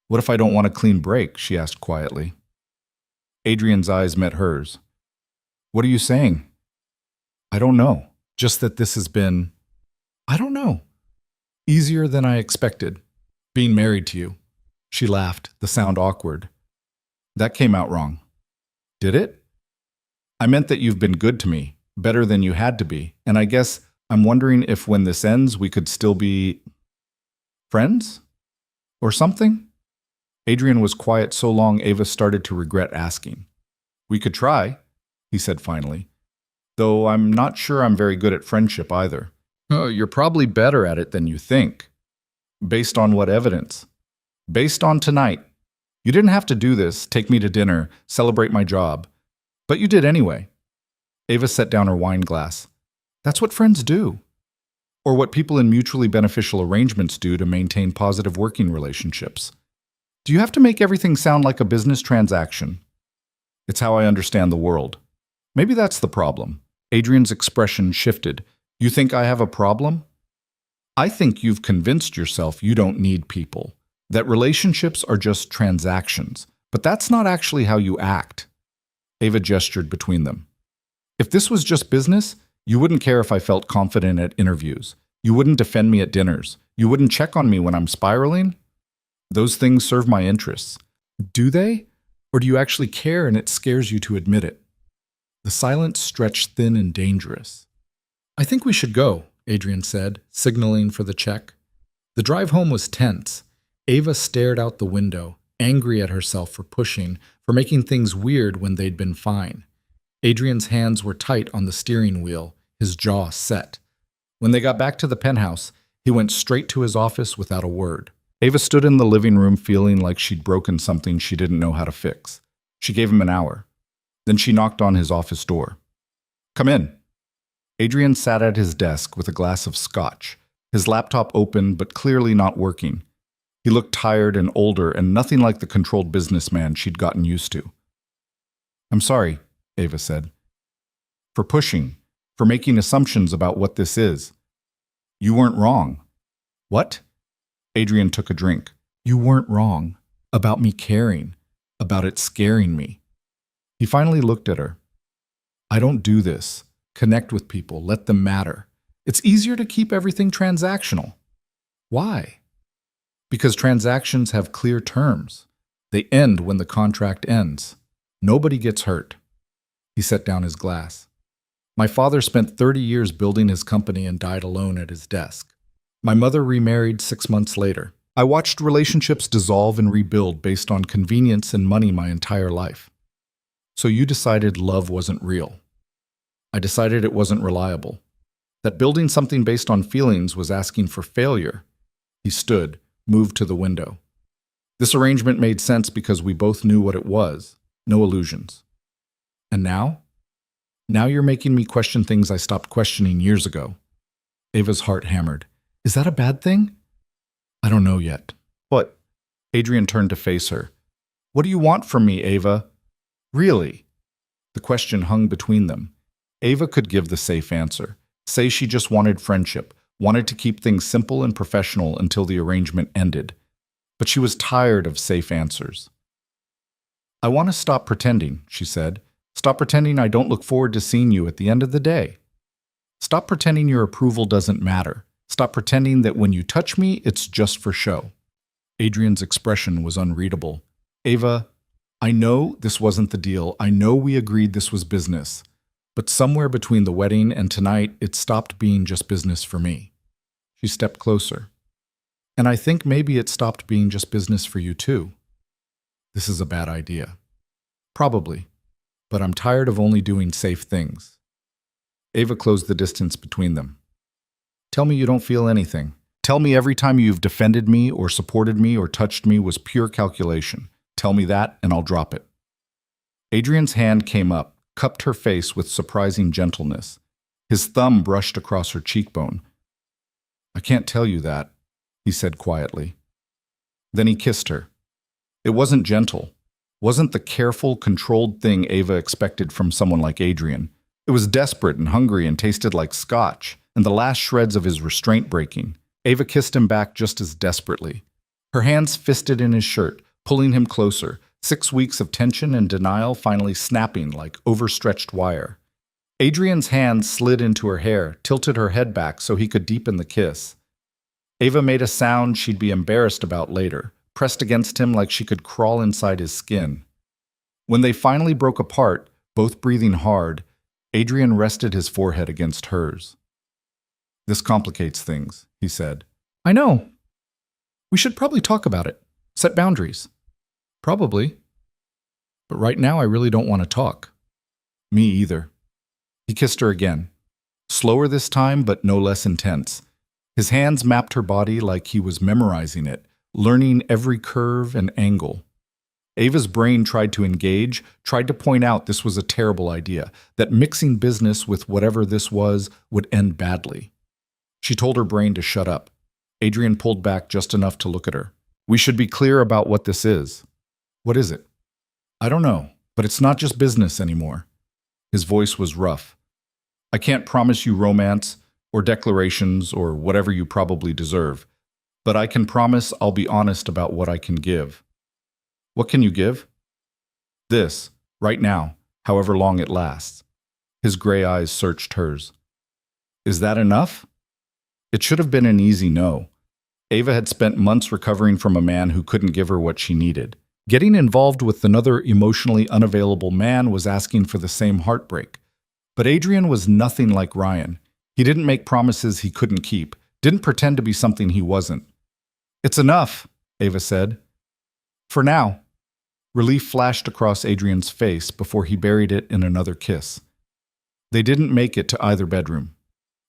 What if I don't want a clean break? She asked quietly. Adrian's eyes met hers. What are you saying? I don't know. Just that this has been, I don't know, easier than I expected. Being married to you. She laughed, the sound awkward. That came out wrong. Did it? I meant that you've been good to me, better than you had to be, and I guess I'm wondering if when this ends we could still be friends? Or something? Adrian was quiet so long Ava started to regret asking. We could try, he said finally. Though I'm not sure I'm very good at friendship either. Oh, you're probably better at it than you think. Based on what evidence? Based on tonight. You didn't have to do this, take me to dinner, celebrate my job. But you did anyway. Ava set down her wine glass. That's what friends do. Or what people in mutually beneficial arrangements do to maintain positive working relationships. Do you have to make everything sound like a business transaction? It's how I understand the world. Maybe that's the problem. Adrian's expression shifted. You think I have a problem? I think you've convinced yourself you don't need people, that relationships are just transactions, but that's not actually how you act. Ava gestured between them. If this was just business, you wouldn't care if I felt confident at interviews. You wouldn't defend me at dinners. You wouldn't check on me when I'm spiraling. Those things serve my interests. Do they? Or do you actually care and it scares you to admit it? The silence stretched thin and dangerous. I think we should go, Adrian said, signaling for the check. The drive home was tense. Ava stared out the window, angry at herself for pushing, for making things weird when they'd been fine. Adrian's hands were tight on the steering wheel, his jaw set. When they got back to the penthouse, he went straight to his office without a word. Ava stood in the living room feeling like she'd broken something she didn't know how to fix. She gave him an hour. Then she knocked on his office door. Come in. Adrian sat at his desk with a glass of scotch, his laptop open but clearly not working. He looked tired and older and nothing like the controlled businessman she'd gotten used to. I'm sorry, Ava said. for pushing, for making assumptions about what this is. You weren't wrong. What? Adrian took a drink. You weren't wrong. About me caring. About it scaring me. He finally looked at her. I don't do this. Connect with people. Let them matter. It's easier to keep everything transactional. Why? Because transactions have clear terms. They end when the contract ends. Nobody gets hurt. He set down his glass. My father spent 30 years building his company and died alone at his desk. My mother remarried 6 months later. I watched relationships dissolve and rebuild based on convenience and money my entire life. So you decided love wasn't real. I decided it wasn't reliable. That building something based on feelings was asking for failure. He stood, moved to the window. This arrangement made sense because we both knew what it was. No illusions. And now? Now you're making me question things I stopped questioning years ago. Ava's heart hammered. Is that a bad thing? I don't know yet. But Adrian turned to face her. What do you want from me, Ava? Really? The question hung between them. Ava could give the safe answer. Say she just wanted friendship, wanted to keep things simple and professional until the arrangement ended. But she was tired of safe answers. I want to stop pretending, she said. Stop pretending I don't look forward to seeing you at the end of the day. Stop pretending your approval doesn't matter. Stop pretending that when you touch me, it's just for show. Adrian's expression was unreadable. Ava, I know this wasn't the deal. I know we agreed this was business. But somewhere between the wedding and tonight, it stopped being just business for me. She stepped closer. And I think maybe it stopped being just business for you too. This is a bad idea. Probably. But I'm tired of only doing safe things. Ava closed the distance between them. Tell me you don't feel anything. Tell me every time you've defended me or supported me or touched me was pure calculation. Tell me that and I'll drop it. Adrian's hand came up, cupped her face with surprising gentleness. His thumb brushed across her cheekbone. I can't tell you that, he said quietly. Then he kissed her. It wasn't gentle. Wasn't the careful, controlled thing Ava expected from someone like Adrian. It was desperate and hungry and tasted like scotch, and the last shreds of his restraint breaking. Ava kissed him back just as desperately. Her hands fisted in his shirt, pulling him closer, 6 weeks of tension and denial finally snapping like overstretched wire. Adrian's hand slid into her hair, tilted her head back so he could deepen the kiss. Ava made a sound she'd be embarrassed about later, pressed against him like she could crawl inside his skin. When they finally broke apart, both breathing hard, Adrian rested his forehead against hers. This complicates things, he said. I know. We should probably talk about it. Set boundaries. Probably. But right now I really don't want to talk. Me either. He kissed her again. Slower this time, but no less intense. His hands mapped her body like he was memorizing it, learning every curve and angle. Ava's brain tried to engage, tried to point out this was a terrible idea, that mixing business with whatever this was would end badly. She told her brain to shut up. Adrian pulled back just enough to look at her. We should be clear about what this is. What is it? I don't know, but it's not just business anymore. His voice was rough. I can't promise you romance, or declarations, or whatever you probably deserve. But I can promise I'll be honest about what I can give. What can you give? This, right now, however long it lasts. His gray eyes searched hers. Is that enough? It should have been an easy no. Ava had spent months recovering from a man who couldn't give her what she needed. Getting involved with another emotionally unavailable man was asking for the same heartbreak. But Adrian was nothing like Ryan. He didn't make promises he couldn't keep, didn't pretend to be something he wasn't. It's enough, Ava said. For now. Relief flashed across Adrian's face before he buried it in another kiss. They didn't make it to either bedroom.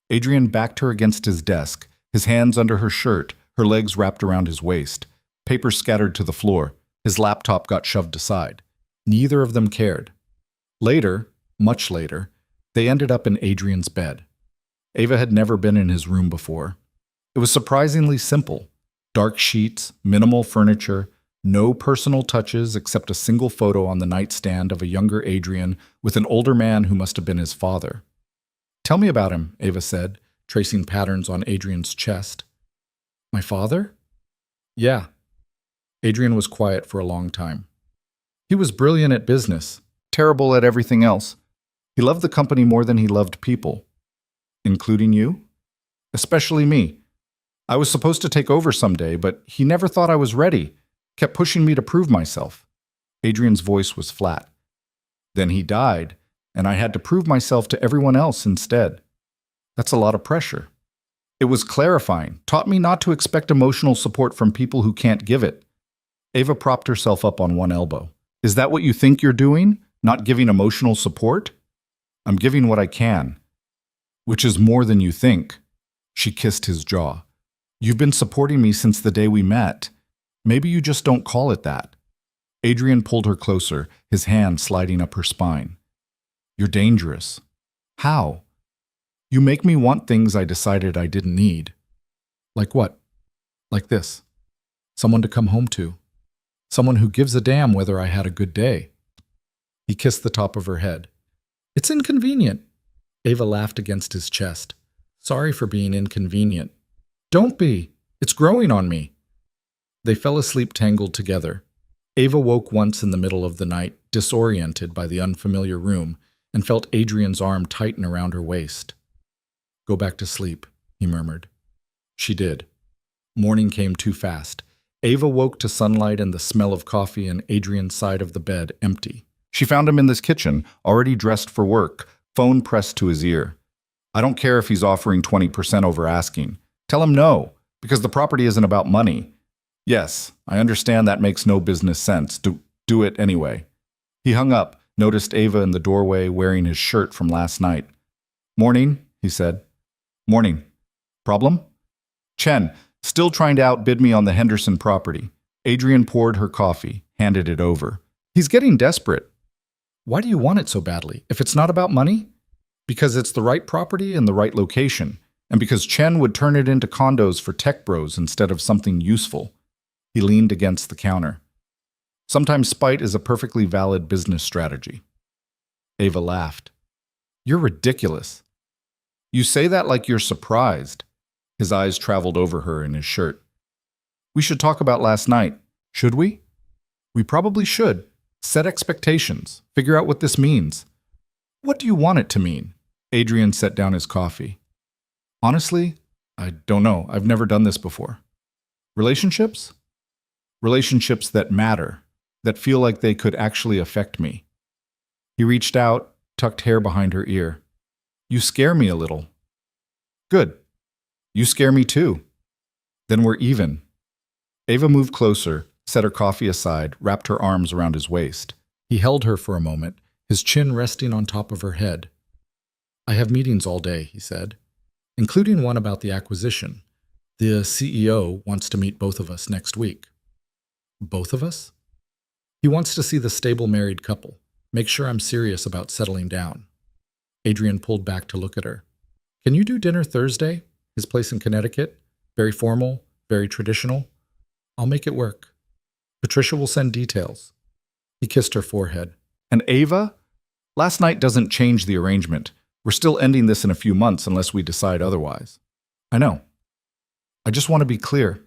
Adrian backed her against his desk, his hands under her shirt, her legs wrapped around his waist. Papers scattered to the floor. His laptop got shoved aside. Neither of them cared. Later, much later, they ended up in Adrian's bed. Ava had never been in his room before. It was surprisingly simple. Dark sheets, minimal furniture, No personal touches except a single photo on the nightstand of a younger Adrian with an older man who must have been his father. Tell me about him, Ava said, tracing patterns on Adrian's chest. My father? Yeah. Adrian was quiet for a long time. He was brilliant at business, terrible at everything else. He loved the company more than he loved people. Including you? Especially me. I was supposed to take over someday, but he never thought I was ready. Kept pushing me to prove myself. Adrian's voice was flat. Then he died, and I had to prove myself to everyone else instead. That's a lot of pressure. It was clarifying, taught me not to expect emotional support from people who can't give it. Ava propped herself up on one elbow. Is that what you think you're doing? Not giving emotional support? I'm giving what I can. Which is more than you think. She kissed his jaw. You've been supporting me since the day we met. Maybe you just don't call it that. Adrian pulled her closer, his hand sliding up her spine. You're dangerous. How? You make me want things I decided I didn't need. Like what? Like this. Someone to come home to. Someone who gives a damn whether I had a good day. He kissed the top of her head. It's inconvenient. Ava laughed against his chest. Sorry for being inconvenient. Don't be. It's growing on me. They fell asleep tangled together. Ava woke once in the middle of the night, disoriented by the unfamiliar room, and felt Adrian's arm tighten around her waist. Go back to sleep, he murmured. She did. Morning came too fast. Ava woke to sunlight and the smell of coffee and Adrian's side of the bed empty. She found him in this kitchen, already dressed for work, phone pressed to his ear. I don't care if he's offering 20% over asking. Tell him no, because the property isn't about money. Yes, I understand that makes no business sense. Do it anyway. He hung up, noticed Ava in the doorway wearing his shirt from last night. Morning, he said. Morning. Problem? Chen, still trying to outbid me on the Henderson property. Adrian poured her coffee, handed it over. He's getting desperate. Why do you want it so badly? If it's not about money? Because it's the right property in the right location, and because Chen would turn it into condos for tech bros instead of something useful. He leaned against the counter. Sometimes spite is a perfectly valid business strategy. Ava laughed. You're ridiculous. You say that like you're surprised. His eyes traveled over her in his shirt. We should talk about last night, should we? We probably should. Set expectations. Figure out what this means. What do you want it to mean? Adrian set down his coffee. Honestly, I don't know. I've never done this before. Relationships? Relationships that matter, that feel like they could actually affect me. He reached out, tucked hair behind her ear. You scare me a little. Good. You scare me too. Then we're even. Ava moved closer, set her coffee aside, wrapped her arms around his waist. He held her for a moment, his chin resting on top of her head. I have meetings all day, he said, including one about the acquisition. The CEO wants to meet both of us next week. Both of us? He wants to see the stable married couple, make sure I'm serious about settling down. Adrian pulled back to look at her. Can you do dinner Thursday? His place in Connecticut? Very formal, very traditional? I'll make it work. Patricia will send details. He kissed her forehead. And Ava? Last night doesn't change the arrangement. We're still ending this in a few months unless we decide otherwise. I know. I just want to be clear.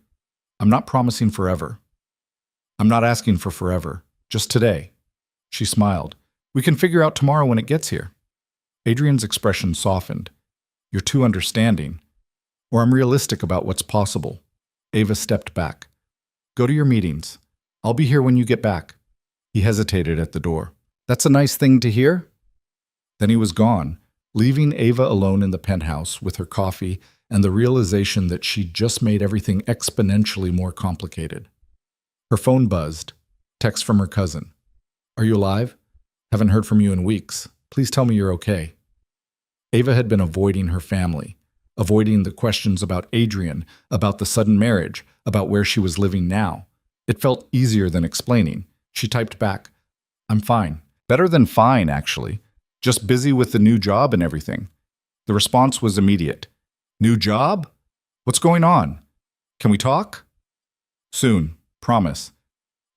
I'm not promising forever. I'm not asking for forever. Just today. She smiled. We can figure out tomorrow when it gets here. Adrian's expression softened. You're too understanding. Or I'm realistic about what's possible. Ava stepped back. Go to your meetings. I'll be here when you get back. He hesitated at the door. That's a nice thing to hear? Then he was gone, leaving Ava alone in the penthouse with her coffee and the realization that she'd just made everything exponentially more complicated. Her phone buzzed. Text from her cousin. Are you alive? Haven't heard from you in weeks. Please tell me you're okay. Ava had been avoiding her family, avoiding the questions about Adrian, about the sudden marriage, about where she was living now. It felt easier than explaining. She typed back, I'm fine. Better than fine, actually. Just busy with the new job and everything. The response was immediate. New job? What's going on? Can we talk? Soon. Promise.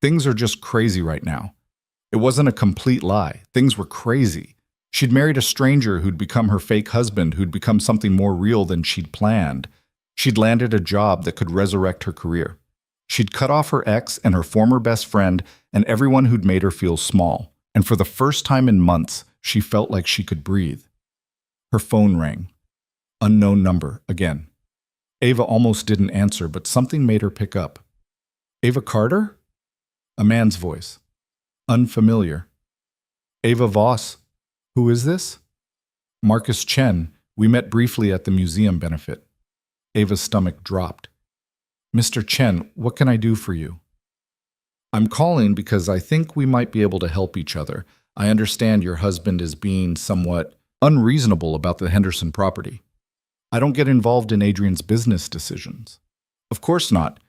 Things are just crazy right now. It wasn't a complete lie. Things were crazy. She'd married a stranger who'd become her fake husband, who'd become something more real than she'd planned. She'd landed a job that could resurrect her career. She'd cut off her ex and her former best friend and everyone who'd made her feel small. And for the first time in months, she felt like she could breathe. Her phone rang. Unknown number, again. Ava almost didn't answer, but something made her pick up. Ava Carter? A man's voice. Unfamiliar. Ava Voss. Who is this? Marcus Chen. We met briefly at the museum benefit. Ava's stomach dropped. Mr. Chen, what can I do for you? I'm calling because I think we might be able to help each other. I understand your husband is being somewhat unreasonable about the Henderson property. I don't get involved in Adrian's business decisions. Of course not.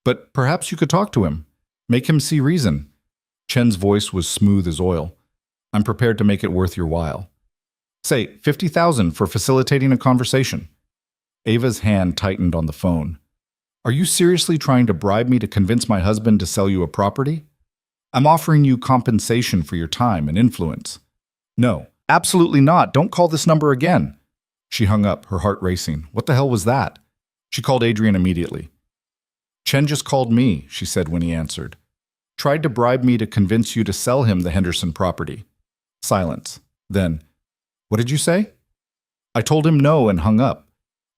But perhaps you could talk to him. Make him see reason. Chen's voice was smooth as oil. I'm prepared to make it worth your while. Say, 50,000 for facilitating a conversation. Ava's hand tightened on the phone. Are you seriously trying to bribe me to convince my husband to sell you a property? I'm offering you compensation for your time and influence. No, absolutely not. Don't call this number again. She hung up, her heart racing. What the hell was that? She called Adrian immediately. Chen just called me, she said when he answered. Tried to bribe me to convince you to sell him the Henderson property. Silence. Then, what did you say? I told him no and hung up.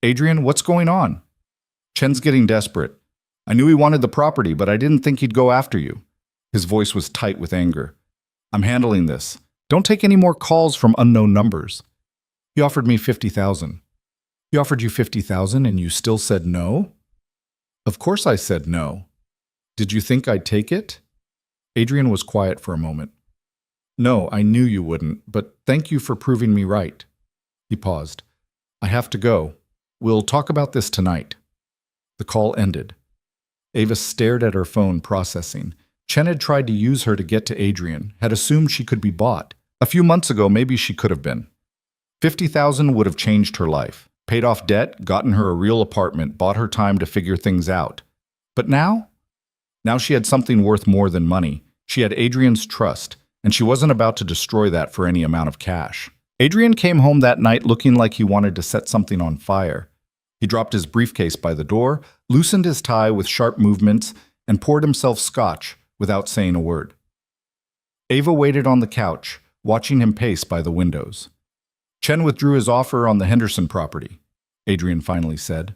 Adrian, what's going on? Chen's getting desperate. I knew he wanted the property, but I didn't think he'd go after you. His voice was tight with anger. I'm handling this. Don't take any more calls from unknown numbers. He offered me 50,000. He offered you 50,000 and you still said no? Of course I said no. Did you think I'd take it? Adrian was quiet for a moment. No, I knew you wouldn't, but thank you for proving me right. He paused. I have to go. We'll talk about this tonight. The call ended. Ava stared at her phone, processing. Chen had tried to use her to get to Adrian, had assumed she could be bought. A few months ago, maybe she could have been. 50,000 would have changed her life. Paid off debt, gotten her a real apartment, bought her time to figure things out. But now? Now she had something worth more than money. She had Adrian's trust, and she wasn't about to destroy that for any amount of cash. Adrian came home that night looking like he wanted to set something on fire. He dropped his briefcase by the door, loosened his tie with sharp movements, and poured himself scotch without saying a word. Ava waited on the couch, watching him pace by the windows. Chen withdrew his offer on the Henderson property, Adrian finally said.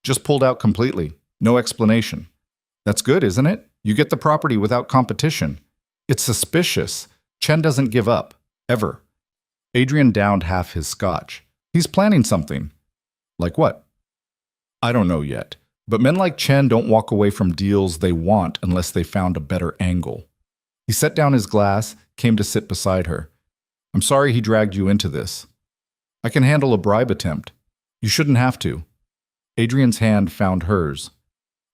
Just pulled out completely. No explanation. That's good, isn't it? You get the property without competition. It's suspicious. Chen doesn't give up. Ever. Adrian downed half his scotch. He's planning something. Like what? I don't know yet. But men like Chen don't walk away from deals they want unless they found a better angle. He set down his glass, came to sit beside her. I'm sorry he dragged you into this. I can handle a bribe attempt. You shouldn't have to. Adrian's hand found hers.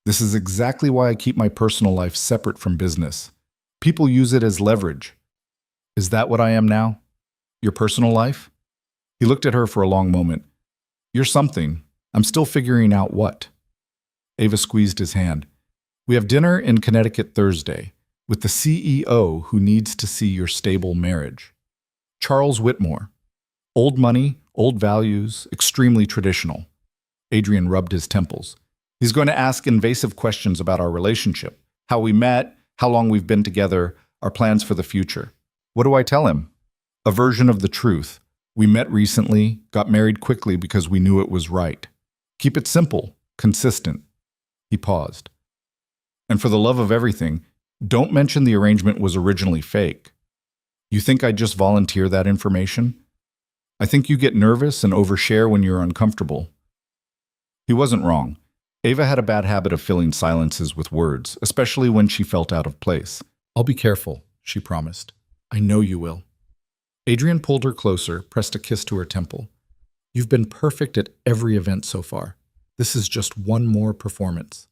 This is exactly why I keep my personal life separate from business. People use it as leverage. Is that what I am now? Your personal life? He looked at her for a long moment. You're something. I'm still figuring out what. Ava squeezed his hand. We have dinner in Connecticut Thursday with the CEO who needs to see your stable marriage. Charles Whitmore. Old money, old values, extremely traditional. Adrian rubbed his temples. He's going to ask invasive questions about our relationship, how we met, how long we've been together, our plans for the future. What do I tell him? A version of the truth. We met recently, got married quickly because we knew it was right. Keep it simple, consistent. He paused. And for the love of everything, don't mention the arrangement was originally fake. You think I'd just volunteer that information? I think you get nervous and overshare when you're uncomfortable. He wasn't wrong. Ava had a bad habit of filling silences with words, especially when she felt out of place. I'll be careful, she promised. I know you will. Adrian pulled her closer, pressed a kiss to her temple. You've been perfect at every event so far. This is just one more performance.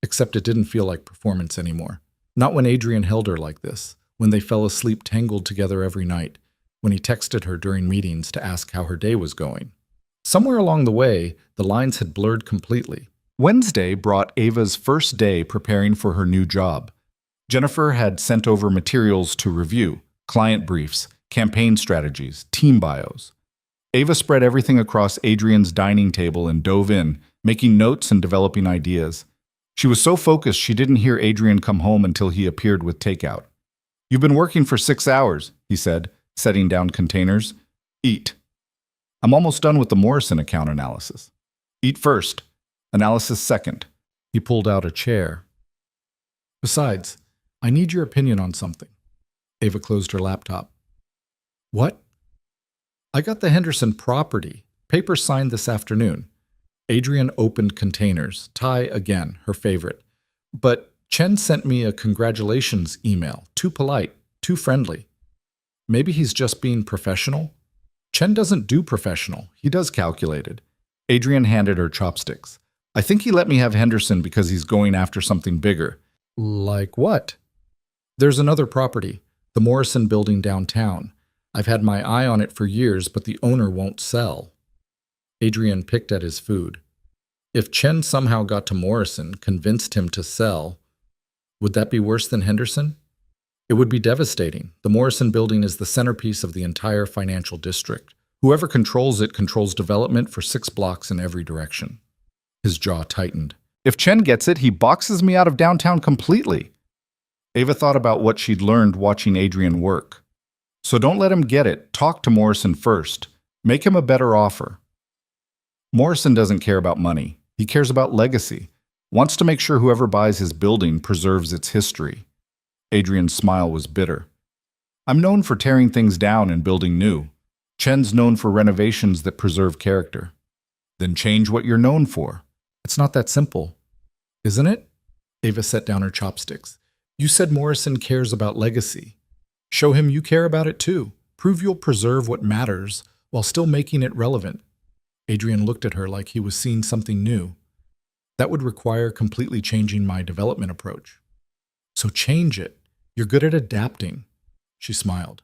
Except it didn't feel like performance anymore. Not when Adrian held her like this, when they fell asleep tangled together every night, when he texted her during meetings to ask how her day was going. Somewhere along the way, the lines had blurred completely. Wednesday brought Ava's first day preparing for her new job. Jennifer had sent over materials to review, client briefs, campaign strategies, team bios. Ava spread everything across Adrian's dining table and dove in, making notes and developing ideas. She was so focused she didn't hear Adrian come home until he appeared with takeout. "You've been working for 6 hours," he said, setting down containers. "Eat." "I'm almost done with the Morrison account analysis." "Eat first. Analysis second." He pulled out a chair. "Besides, I need your opinion on something." Ava closed her laptop. "What?" "I got the Henderson property. Papers signed this afternoon." Adrian opened containers. Thai again, her favorite. "But Chen sent me a congratulations email. Too polite, too friendly. Maybe he's just being professional?" "Chen doesn't do professional. He does calculated." Adrian handed her chopsticks. "I think he let me have Henderson because he's going after something bigger." "Like what?" "There's another property, the Morrison building downtown. I've had my eye on it for years, but the owner won't sell." Adrian picked at his food. If Chen somehow got to Morrison, convinced him to sell, would that be worse than Henderson? It would be devastating. The Morrison building is the centerpiece of the entire financial district. Whoever controls it controls development for 6 blocks in every direction. His jaw tightened. "If Chen gets it, he boxes me out of downtown completely." Ava thought about what she'd learned watching Adrian work. "So don't let him get it. Talk to Morrison first. Make him a better offer." "Morrison doesn't care about money. He cares about legacy. Wants to make sure whoever buys his building preserves its history." Adrian's smile was bitter. "I'm known for tearing things down and building new. Chen's known for renovations that preserve character." "Then change what you're known for." "It's not that simple." "Isn't it?" Ava set down her chopsticks. "You said Morrison cares about legacy. Show him you care about it too. Prove you'll preserve what matters while still making it relevant." Adrian looked at her like he was seeing something new. "That would require completely changing my development approach." "So change it. You're good at adapting." She smiled.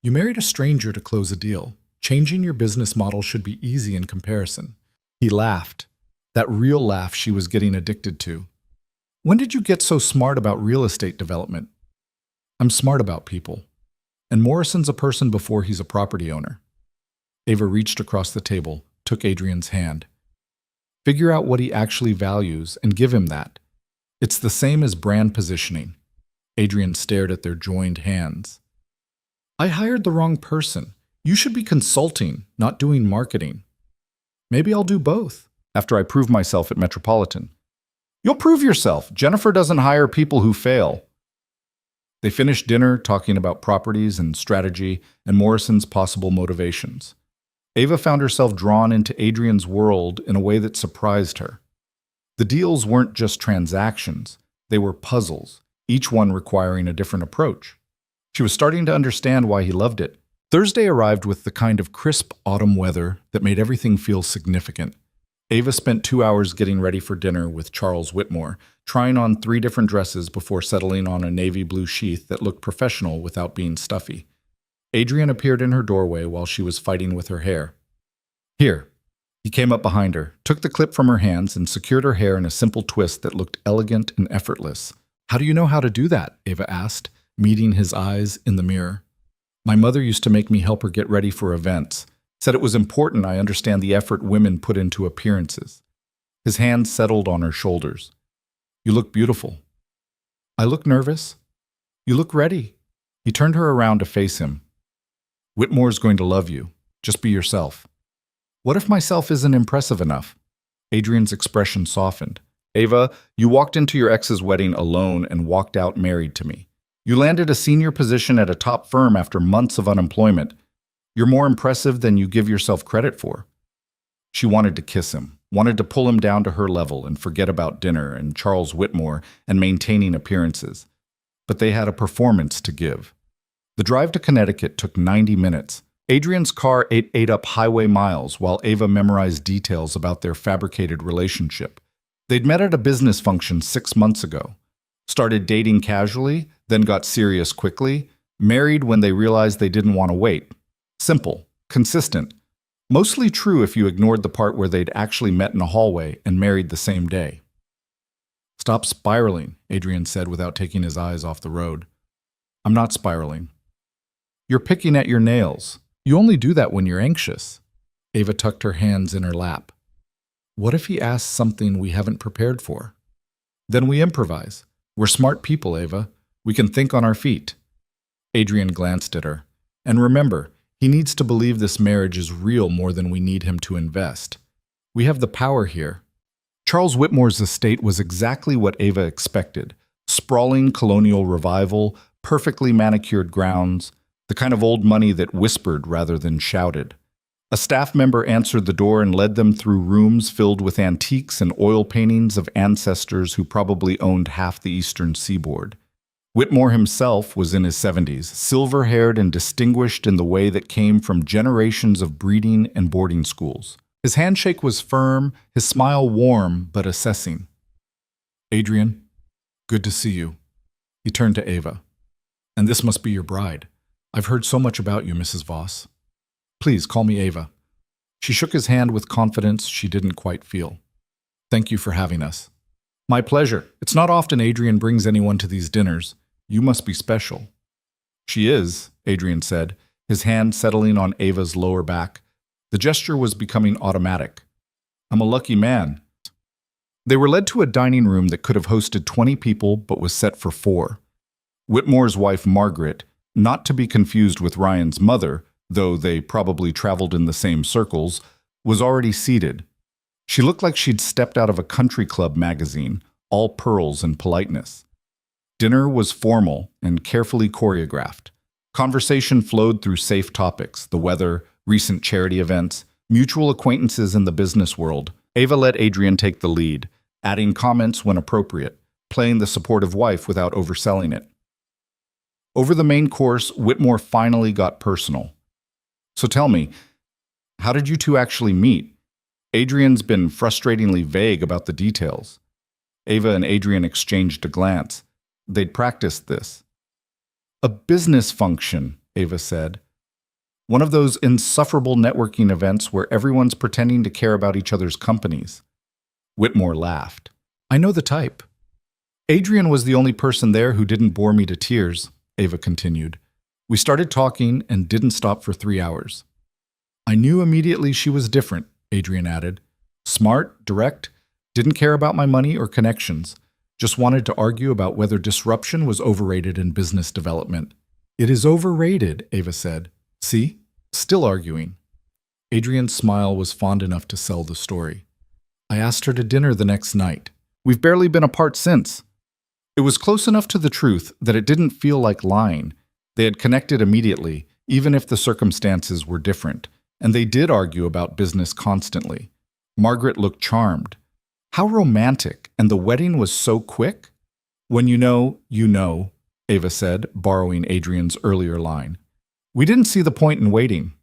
"You married a stranger to close a deal. Changing your business model should be easy in comparison." He laughed. That real laugh she was getting addicted to. "When did you get so smart about real estate development?" "I'm smart about people. And Morrison's a person before he's a property owner." Ava reached across the table, took Adrian's hand. "Figure out what he actually values and give him that. It's the same as brand positioning." Adrian stared at their joined hands. "I hired the wrong person. You should be consulting, not doing marketing." "Maybe I'll do both, after I prove myself at Metropolitan." "You'll prove yourself. Jennifer doesn't hire people who fail." They finished dinner talking about properties and strategy and Morrison's possible motivations. Ava found herself drawn into Adrian's world in a way that surprised her. The deals weren't just transactions, they were puzzles, each one requiring a different approach. She was starting to understand why he loved it. Thursday arrived with the kind of crisp autumn weather that made everything feel significant. Ava spent 2 hours getting ready for dinner with Charles Whitmore, trying on 3 different dresses before settling on a navy blue sheath that looked professional without being stuffy. Adrian appeared in her doorway while she was fighting with her hair. "Here." He came up behind her, took the clip from her hands, and secured her hair in a simple twist that looked elegant and effortless. "How do you know how to do that?" Ava asked, meeting his eyes in the mirror. "My mother used to make me help her get ready for events. Said it was important I understand the effort women put into appearances." His hands settled on her shoulders. "You look beautiful." "I look nervous." "You look ready." He turned her around to face him. "Whitmore's going to love you. Just be yourself." "What if myself isn't impressive enough?" Adrian's expression softened. "Ava, you walked into your ex's wedding alone and walked out married to me. You landed a senior position at a top firm after months of unemployment. You're more impressive than you give yourself credit for." She wanted to kiss him, wanted to pull him down to her level and forget about dinner and Charles Whitmore and maintaining appearances. But they had a performance to give. The drive to Connecticut took 90 minutes. Adrian's car ate up highway miles while Ava memorized details about their fabricated relationship. They'd met at a business function 6 months ago. Started dating casually, then got serious quickly. Married when they realized they didn't want to wait. Simple, consistent. Mostly true if you ignored the part where they'd actually met in a hallway and married the same day. Stop spiraling, Adrian said without taking his eyes off the road. I'm not spiraling. You're picking at your nails. You only do that when you're anxious. Ava tucked her hands in her lap. What if he asks something we haven't prepared for? Then we improvise. We're smart people, Ava. We can think on our feet. Adrian glanced at her. And remember, he needs to believe this marriage is real more than we need him to invest. We have the power here. Charles Whitmore's estate was exactly what Ava expected. Sprawling colonial revival, perfectly manicured grounds, the kind of old money that whispered rather than shouted. A staff member answered the door and led them through rooms filled with antiques and oil paintings of ancestors who probably owned half the eastern seaboard. Whitmore himself was in his 70s, silver-haired and distinguished in the way that came from generations of breeding and boarding schools. His handshake was firm, his smile warm but assessing. Adrian, good to see you. He turned to Ava. And this must be your bride. I've heard so much about you, Mrs. Voss. Please call me Ava. She shook his hand with confidence she didn't quite feel. Thank you for having us. My pleasure. It's not often Adrian brings anyone to these dinners. You must be special. She is, Adrian said, his hand settling on Ava's lower back. The gesture was becoming automatic. I'm a lucky man. They were led to a dining room that could have hosted 20 people but was set for 4. Whitmore's wife, Margaret, not to be confused with Ryan's mother, though they probably traveled in the same circles, was already seated. She looked like she'd stepped out of a country club magazine, all pearls and politeness. Dinner was formal and carefully choreographed. Conversation flowed through safe topics, the weather, recent charity events, mutual acquaintances in the business world. Ava let Adrian take the lead, adding comments when appropriate, playing the supportive wife without overselling it. Over the main course, Whitmore finally got personal. So tell me, how did you two actually meet? Adrian's been frustratingly vague about the details. Ava and Adrian exchanged a glance. They'd practiced this. A business function, Ava said. One of those insufferable networking events where everyone's pretending to care about each other's companies. Whitmore laughed. I know the type. Adrian was the only person there who didn't bore me to tears, Ava continued. We started talking and didn't stop for 3 hours. I knew immediately she was different, Adrian added. Smart, direct, didn't care about my money or connections, just wanted to argue about whether disruption was overrated in business development. It is overrated, Ava said. See? Still arguing. Adrian's smile was fond enough to sell the story. I asked her to dinner the next night. We've barely been apart since. It was close enough to the truth that it didn't feel like lying. They had connected immediately, even if the circumstances were different, and they did argue about business constantly. Margaret looked charmed. How romantic, and the wedding was so quick? When you know, Ava said, borrowing Adrian's earlier line. We didn't see the point in waiting.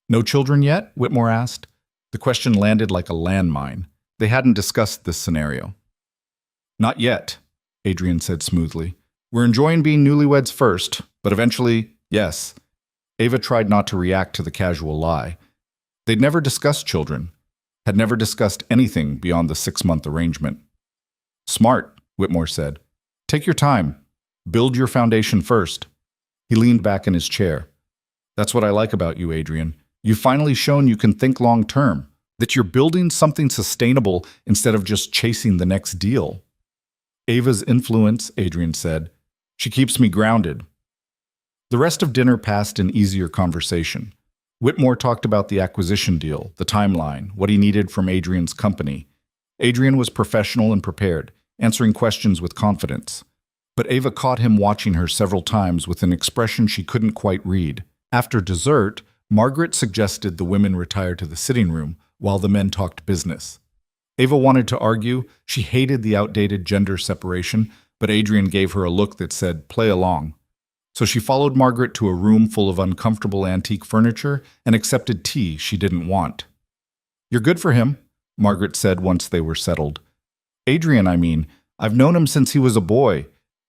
No children yet? Whitmore asked. The question landed like a landmine. They hadn't discussed this scenario. Not yet, Adrian said smoothly. We're enjoying being newlyweds first, but eventually, yes. Ava tried not to react to the casual lie. They'd never discussed children, had never discussed anything beyond the 6-month arrangement. Smart, Whitmore said. Take your time. Build your foundation first. He leaned back in his chair. That's what I like about you, Adrian. You've finally shown you can think long-term, that you're building something sustainable instead of just chasing the next deal. Ava's influence, Adrian said. She keeps me grounded. The rest of dinner passed in easier conversation. Whitmore talked about the acquisition deal, the timeline, what he needed from Adrian's company. Adrian was professional and prepared, answering questions with confidence. But Ava caught him watching her several times with an expression she couldn't quite read. After dessert, Margaret suggested the women retire to the sitting room while the men talked business. Ava wanted to argue. She hated the outdated gender separation, but Adrian gave her a look that said, play along. So she followed Margaret to a room full of uncomfortable antique furniture and accepted tea she didn't want. You're good for him, Margaret said once they were settled. Adrian, I mean, I've known him since he was a boy.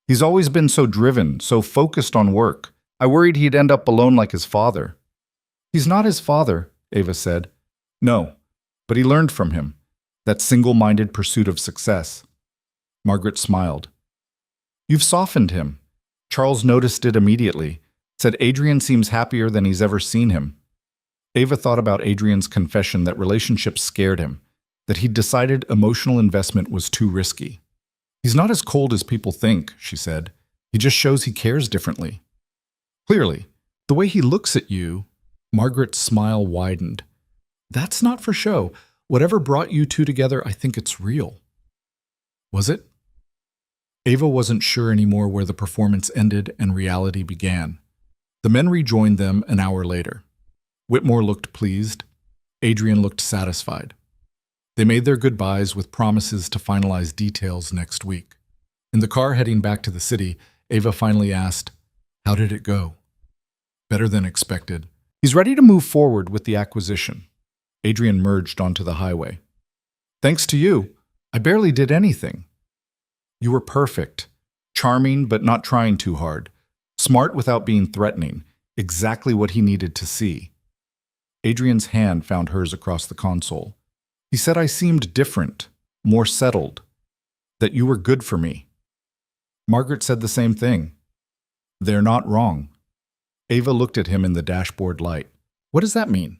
He's always been so driven, so focused on work. I worried he'd end up alone like his father. He's not his father, Ava said. No, but he learned from him. That single-minded pursuit of success. Margaret smiled. You've softened him. Charles noticed it immediately, said Adrian seems happier than he's ever seen him. Ava thought about Adrian's confession that relationships scared him, that he'd decided emotional investment was too risky. He's not as cold as people think, she said. He just shows he cares differently. Clearly, the way he looks at you, Margaret's smile widened. That's not for show. Whatever brought you two together, I think it's real. Was it? Ava wasn't sure anymore where the performance ended and reality began. The men rejoined them an hour later. Whitmore looked pleased. Adrian looked satisfied. They made their goodbyes with promises to finalize details next week. In the car heading back to the city, Ava finally asked, "How did it go?" "Better than expected. He's ready to move forward with the acquisition." Adrian merged onto the highway. "Thanks to you. I barely did anything." "You were perfect. Charming but not trying too hard. Smart without being threatening. Exactly what he needed to see." Adrian's hand found hers across the console. "He said I seemed different, more settled, that you were good for me." Margaret said the same thing. "They're not wrong." Ava looked at him in the dashboard light. "What does that mean?"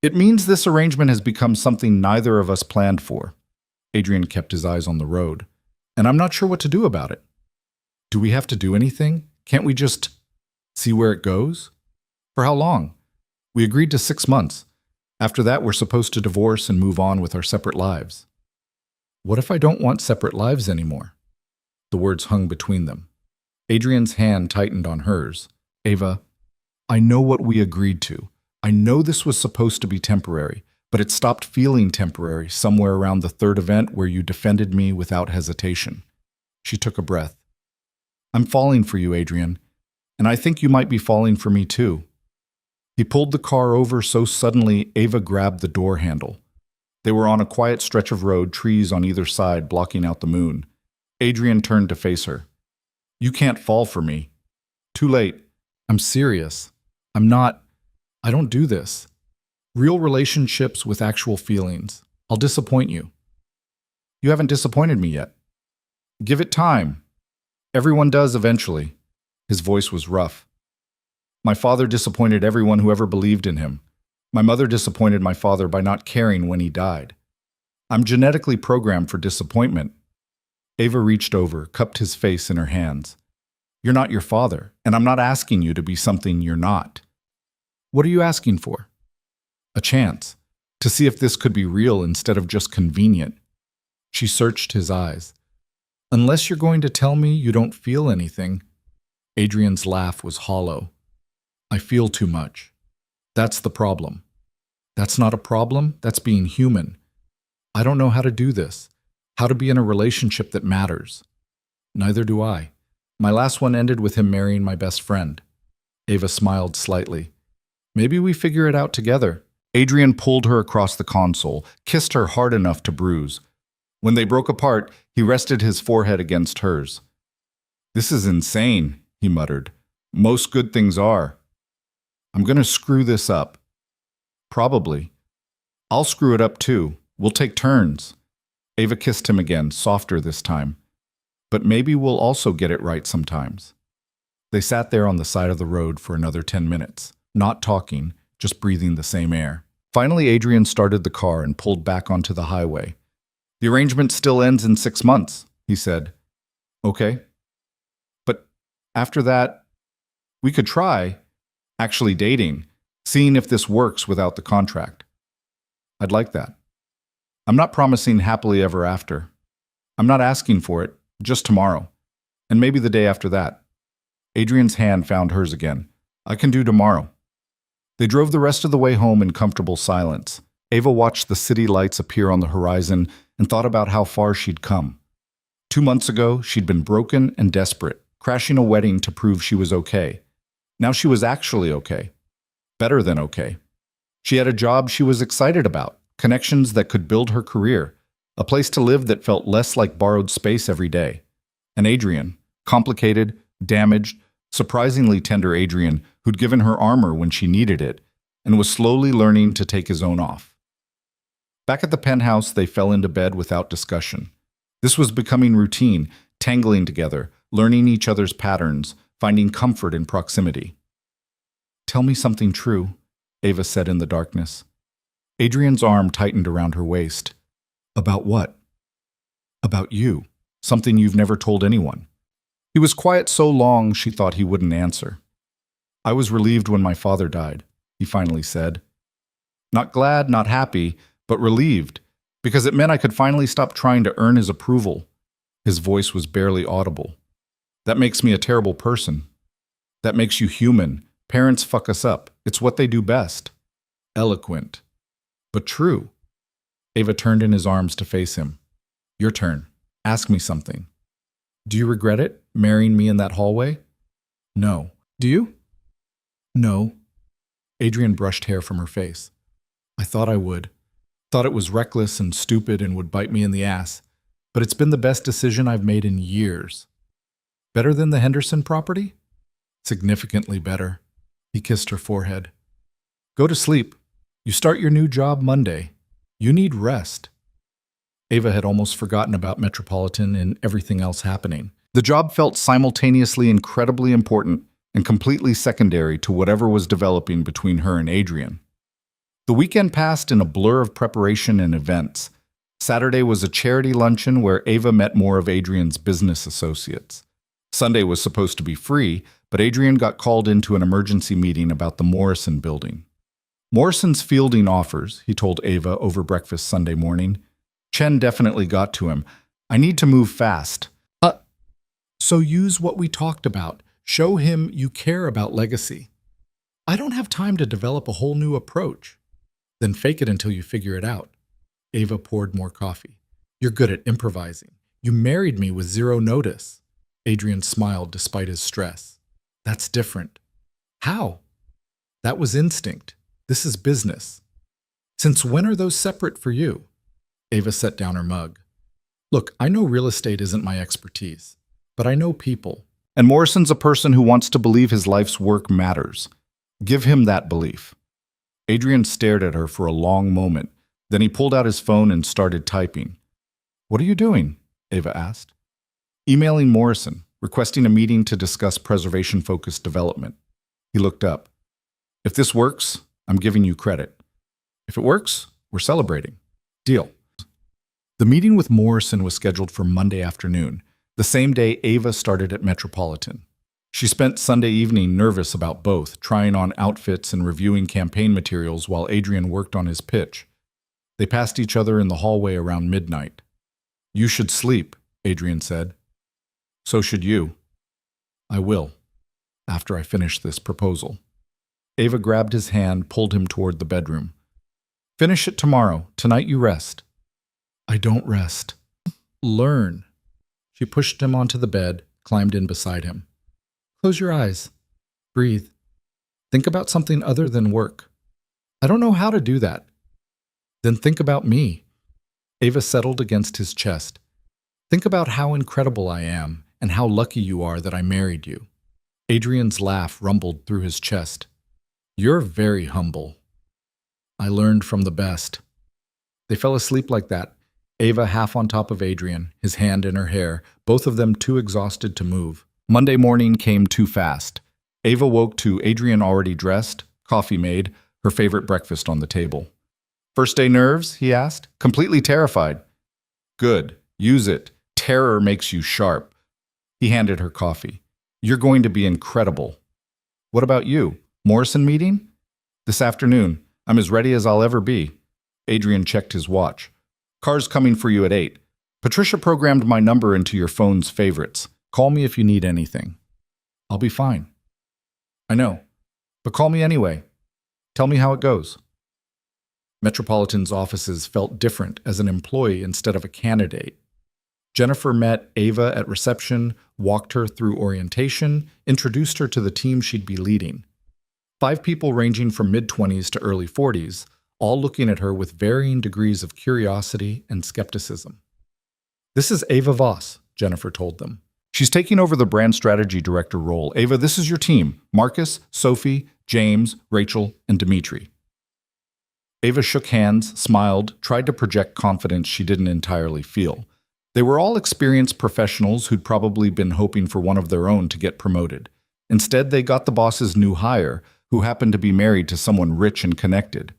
"It means this arrangement has become something neither of us planned for." Adrian kept his eyes on the road. "And I'm not sure what to do about it." "Do we have to do anything? Can't we just see where it goes?" "For how long?" "We agreed to 6 months. After that, we're supposed to divorce and move on with our separate lives." "What if I don't want separate lives anymore?" The words hung between them. Adrian's hand tightened on hers. "Ava, I know what we agreed to. I know this was supposed to be temporary, but it stopped feeling temporary somewhere around the third event where you defended me without hesitation." She took a breath. "I'm falling for you, Adrian, and I think you might be falling for me too." He pulled the car over so suddenly Ava grabbed the door handle. They were on a quiet stretch of road, trees on either side blocking out the moon. Adrian turned to face her. "You can't fall for me. Too late. I'm serious. I don't do this. Real relationships with actual feelings. I'll disappoint you." "You haven't disappointed me yet." "Give it time. Everyone does eventually." His voice was rough. "My father disappointed everyone who ever believed in him. My mother disappointed my father by not caring when he died. I'm genetically programmed for disappointment." Ava reached over, cupped his face in her hands. "You're not your father, and I'm not asking you to be something you're not." "What are you asking for?" "A chance, to see if this could be real instead of just convenient." She searched his eyes. "Unless you're going to tell me you don't feel anything." Adrian's laugh was hollow. "I feel too much. That's the problem." "That's not a problem, that's being human. I don't know how to do this, how to be in a relationship that matters." "Neither do I. My last one ended with him marrying my best friend." Ava smiled slightly. "Maybe we figure it out together." Adrian pulled her across the console, kissed her hard enough to bruise. When they broke apart, he rested his forehead against hers. "This is insane," he muttered. "Most good things are. I'm going to screw this up." "Probably. I'll screw it up too. We'll take turns." Ava kissed him again, softer this time. "But maybe we'll also get it right sometimes." They sat there on the side of the road for another 10 minutes, not talking, just breathing the same air. Finally, Adrian started the car and pulled back onto the highway. "The arrangement still ends in 6 months," he said. "Okay. But after that, we could try actually dating, seeing if this works without the contract." "I'd like that. I'm not promising happily ever after. I'm not asking for it, just tomorrow. And maybe the day after that." Adrian's hand found hers again. "I can do tomorrow." They drove the rest of the way home in comfortable silence. Ava watched the city lights appear on the horizon and thought about how far she'd come. 2 months ago, she'd been broken and desperate, crashing a wedding to prove she was okay. Now she was actually okay. Better than okay. She had a job she was excited about, connections that could build her career, a place to live that felt less like borrowed space every day. And Adrian, complicated, damaged, surprisingly tender Adrian, who'd given her armor when she needed it, and was slowly learning to take his own off. Back at the penthouse, they fell into bed without discussion. This was becoming routine, tangling together, learning each other's patterns, finding comfort in proximity. "Tell me something true," Ava said in the darkness. Adrian's arm tightened around her waist. "About what?" "About you. Something you've never told anyone." He was quiet so long she thought he wouldn't answer. "I was relieved when my father died," he finally said. Not glad, not happy, but relieved, because it meant I could finally stop trying to earn his approval. His voice was barely audible. "That makes me a terrible person. That makes you human. Parents fuck us up. It's what they do best." Eloquent. But true. Ava turned in his arms to face him. "Your turn. Ask me something." "Do you regret it, marrying me in that hallway?" "No." "Do you?" "No." Adrian brushed hair from her face. "I thought I would. Thought it was reckless and stupid and would bite me in the ass. But it's been the best decision I've made in years." "Better than the Henderson property?" "Significantly better." He kissed her forehead. "Go to sleep. You start your new job Monday. You need rest." Ava had almost forgotten about Metropolitan and everything else happening. The job felt simultaneously incredibly important and completely secondary to whatever was developing between her and Adrian. The weekend passed in a blur of preparation and events. Saturday was a charity luncheon where Ava met more of Adrian's business associates. Sunday was supposed to be free, but Adrian got called into an emergency meeting about the Morrison building. "Morrison's fielding offers," he told Ava over breakfast Sunday morning. "Chen definitely got to him. I need to move fast." So use what we talked about. Show him you care about legacy." "I don't have time to develop a whole new approach." "Then fake it until you figure it out." Ava poured more coffee. "You're good at improvising. You married me with zero notice." Adrian smiled despite his stress. "That's different." "How?" "That was instinct. This is business." "Since when are those separate for you?" Ava set down her mug. "Look, I know real estate isn't my expertise, but I know people. And Morrison's a person who wants to believe his life's work matters. Give him that belief." Adrian stared at her for a long moment. Then he pulled out his phone and started typing. "What are you doing?" Ava asked. "Emailing Morrison, requesting a meeting to discuss preservation-focused development." He looked up. "If this works, I'm giving you credit. If it works, we're celebrating. Deal." The meeting with Morrison was scheduled for Monday afternoon, the same day Ava started at Metropolitan. She spent Sunday evening nervous about both, trying on outfits and reviewing campaign materials while Adrian worked on his pitch. They passed each other in the hallway around midnight. "You should sleep," Adrian said. "So should you." "I will, after I finish this proposal." Ava grabbed his hand, pulled him toward the bedroom. "Finish it tomorrow. Tonight you rest." "I don't rest." "Learn." She pushed him onto the bed, climbed in beside him. "Close your eyes. Breathe. Think about something other than work." "I don't know how to do that." "Then think about me." Ava settled against his chest. "Think about how incredible I am and how lucky you are that I married you." Adrian's laugh rumbled through his chest. "You're very humble." "I learned from the best." They fell asleep like that, Ava half on top of Adrian, his hand in her hair, both of them too exhausted to move. Monday morning came too fast. Ava woke to Adrian already dressed, coffee made, her favorite breakfast on the table. "First day nerves?" he asked. "Completely terrified." "Good. Use it. Terror makes you sharp." He handed her coffee. "You're going to be incredible." "What about you? Morrison meeting?" "This afternoon. I'm as ready as I'll ever be." Adrian checked his watch. "Car's coming for you at 8. Patricia programmed my number into your phone's favorites. Call me if you need anything." "I'll be fine." "I know. But call me anyway. Tell me how it goes." Metropolitan's offices felt different as an employee instead of a candidate. Jennifer met Ava at reception, walked her through orientation, introduced her to the team she'd be leading. 5 people ranging from mid-20s to early 40s, all looking at her with varying degrees of curiosity and skepticism. "This is Ava Voss," Jennifer told them. "She's taking over the brand strategy director role. Ava, this is your team: Marcus, Sophie, James, Rachel, and Dimitri." Ava shook hands, smiled, tried to project confidence she didn't entirely feel. They were all experienced professionals who'd probably been hoping for one of their own to get promoted. Instead, they got the boss's new hire, who happened to be married to someone rich and connected.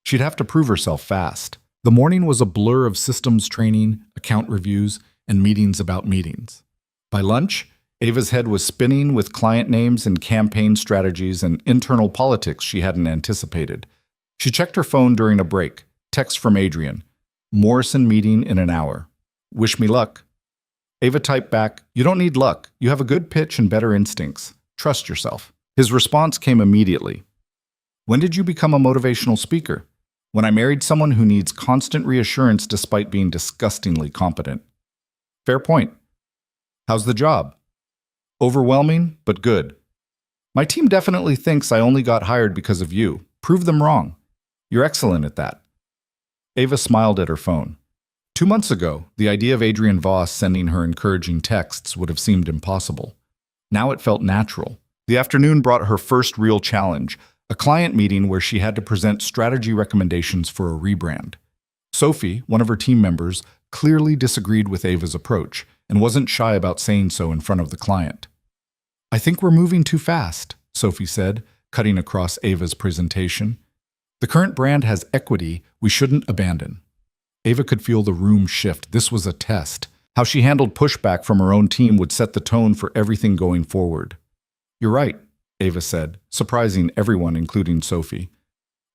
She'd have to prove herself fast. The morning was a blur of systems training, account reviews, and meetings about meetings. By lunch, Ava's head was spinning with client names and campaign strategies and internal politics she hadn't anticipated. She checked her phone during a break. Text from Adrian. Morrison meeting in an hour. Wish me luck. Ava typed back, you don't need luck. You have a good pitch and better instincts. Trust yourself. His response came immediately. When did you become a motivational speaker? When I married someone who needs constant reassurance despite being disgustingly competent. Fair point. How's the job? Overwhelming, but good. My team definitely thinks I only got hired because of you. Prove them wrong. You're excellent at that. Ava smiled at her phone. 2 months ago, the idea of Adrian Voss sending her encouraging texts would have seemed impossible. Now it felt natural. The afternoon brought her first real challenge, a client meeting where she had to present strategy recommendations for a rebrand. Sophie, one of her team members, clearly disagreed with Ava's approach and wasn't shy about saying so in front of the client. I think we're moving too fast, Sophie said, cutting across Ava's presentation. The current brand has equity we shouldn't abandon. Ava could feel the room shift. This was a test. How she handled pushback from her own team would set the tone for everything going forward. You're right, Ava said, surprising everyone, including Sophie.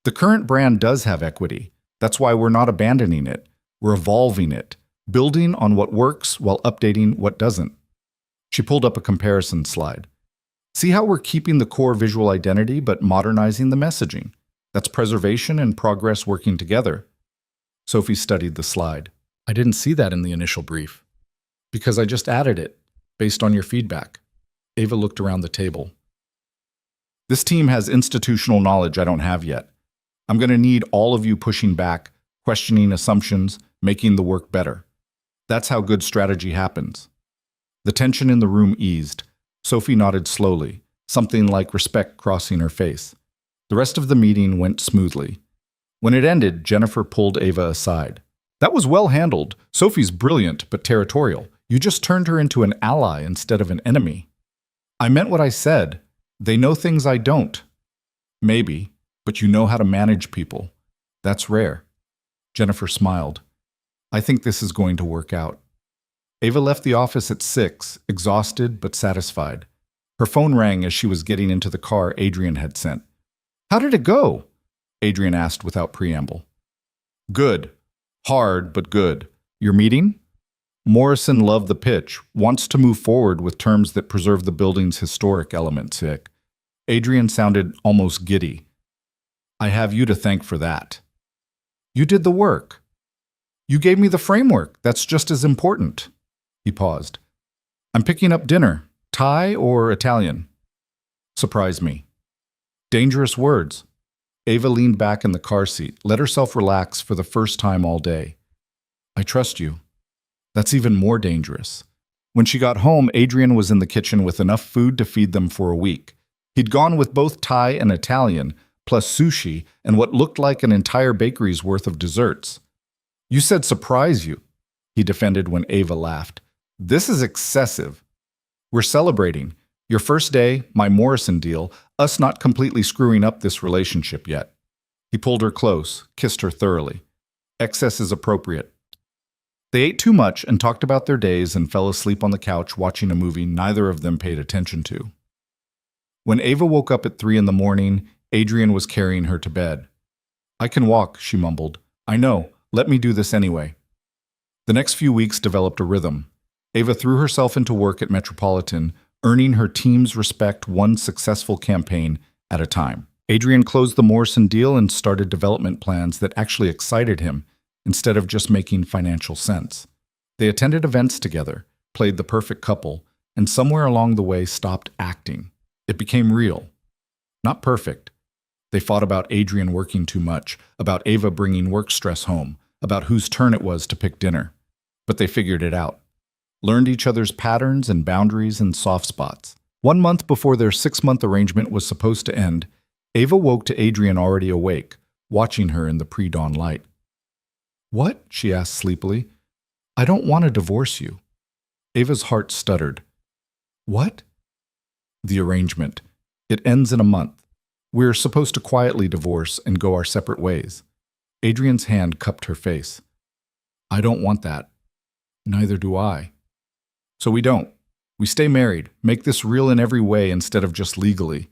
The current brand does have equity. That's why we're not abandoning it. We're evolving it, building on what works while updating what doesn't. She pulled up a comparison slide. See how we're keeping the core visual identity but modernizing the messaging? That's preservation and progress working together. Sophie studied the slide. I didn't see that in the initial brief. Because I just added it, based on your feedback. Ava looked around the table. This team has institutional knowledge I don't have yet. I'm going to need all of you pushing back, questioning assumptions, making the work better. That's how good strategy happens. The tension in the room eased. Sophie nodded slowly, something like respect crossing her face. The rest of the meeting went smoothly. When it ended, Jennifer pulled Ava aside. That was well handled. Sophie's brilliant, but territorial. You just turned her into an ally instead of an enemy. I meant what I said. They know things I don't. Maybe, but you know how to manage people. That's rare. Jennifer smiled. I think this is going to work out. Ava left the office at 6, exhausted but satisfied. Her phone rang as she was getting into the car Adrian had sent. How did it go? Adrian asked without preamble. Good. Hard, but good. Your meeting? Morrison loved the pitch, wants to move forward with terms that preserve the building's historic elements, Vic. Adrian sounded almost giddy. I have you to thank for that. You did the work. You gave me the framework. That's just as important. He paused. I'm picking up dinner. Thai or Italian? Surprise me. Dangerous words. Ava leaned back in the car seat, let herself relax for the first time all day. I trust you. That's even more dangerous. When she got home, Adrian was in the kitchen with enough food to feed them for a week. He'd gone with both Thai and Italian, plus sushi and what looked like an entire bakery's worth of desserts. You said surprise you, he defended when Ava laughed. This is excessive. We're celebrating. Your first day, my Morrison deal, us not completely screwing up this relationship yet. He pulled her close, kissed her thoroughly. Excess is appropriate. They ate too much and talked about their days and fell asleep on the couch watching a movie neither of them paid attention to. When Ava woke up at 3 in the morning, Adrian was carrying her to bed. I can walk, she mumbled. I know. Let me do this anyway. The next few weeks developed a rhythm. Ava threw herself into work at Metropolitan, earning her team's respect one successful campaign at a time. Adrian closed the Morrison deal and started development plans that actually excited him, instead of just making financial sense. They attended events together, played the perfect couple, and somewhere along the way stopped acting. It became real. Not perfect. They fought about Adrian working too much, about Ava bringing work stress home, about whose turn it was to pick dinner. But they figured it out. Learned each other's patterns and boundaries and soft spots. 1 month before their 6-month arrangement was supposed to end, Ava woke to Adrian already awake, watching her in the pre-dawn light. What? She asked sleepily. I don't want to divorce you. Ava's heart stuttered. What? The arrangement. It ends in a month. We're supposed to quietly divorce and go our separate ways. Adrian's hand cupped her face. I don't want that. Neither do I. So we don't. We stay married. Make this real in every way instead of just legally.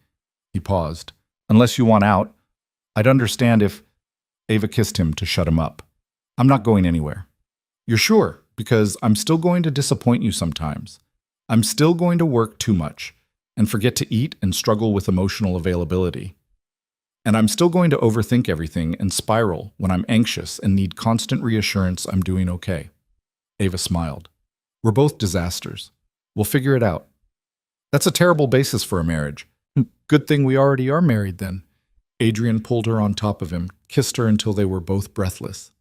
He paused. Unless you want out, I'd understand if... Ava kissed him to shut him up. I'm not going anywhere. You're sure? Because I'm still going to disappoint you sometimes. I'm still going to work too much and forget to eat and struggle with emotional availability. And I'm still going to overthink everything and spiral when I'm anxious and need constant reassurance I'm doing okay. Ava smiled. We're both disasters. We'll figure it out. That's a terrible basis for a marriage. Good thing we already are married then. Adrian pulled her on top of him, kissed her until they were both breathless.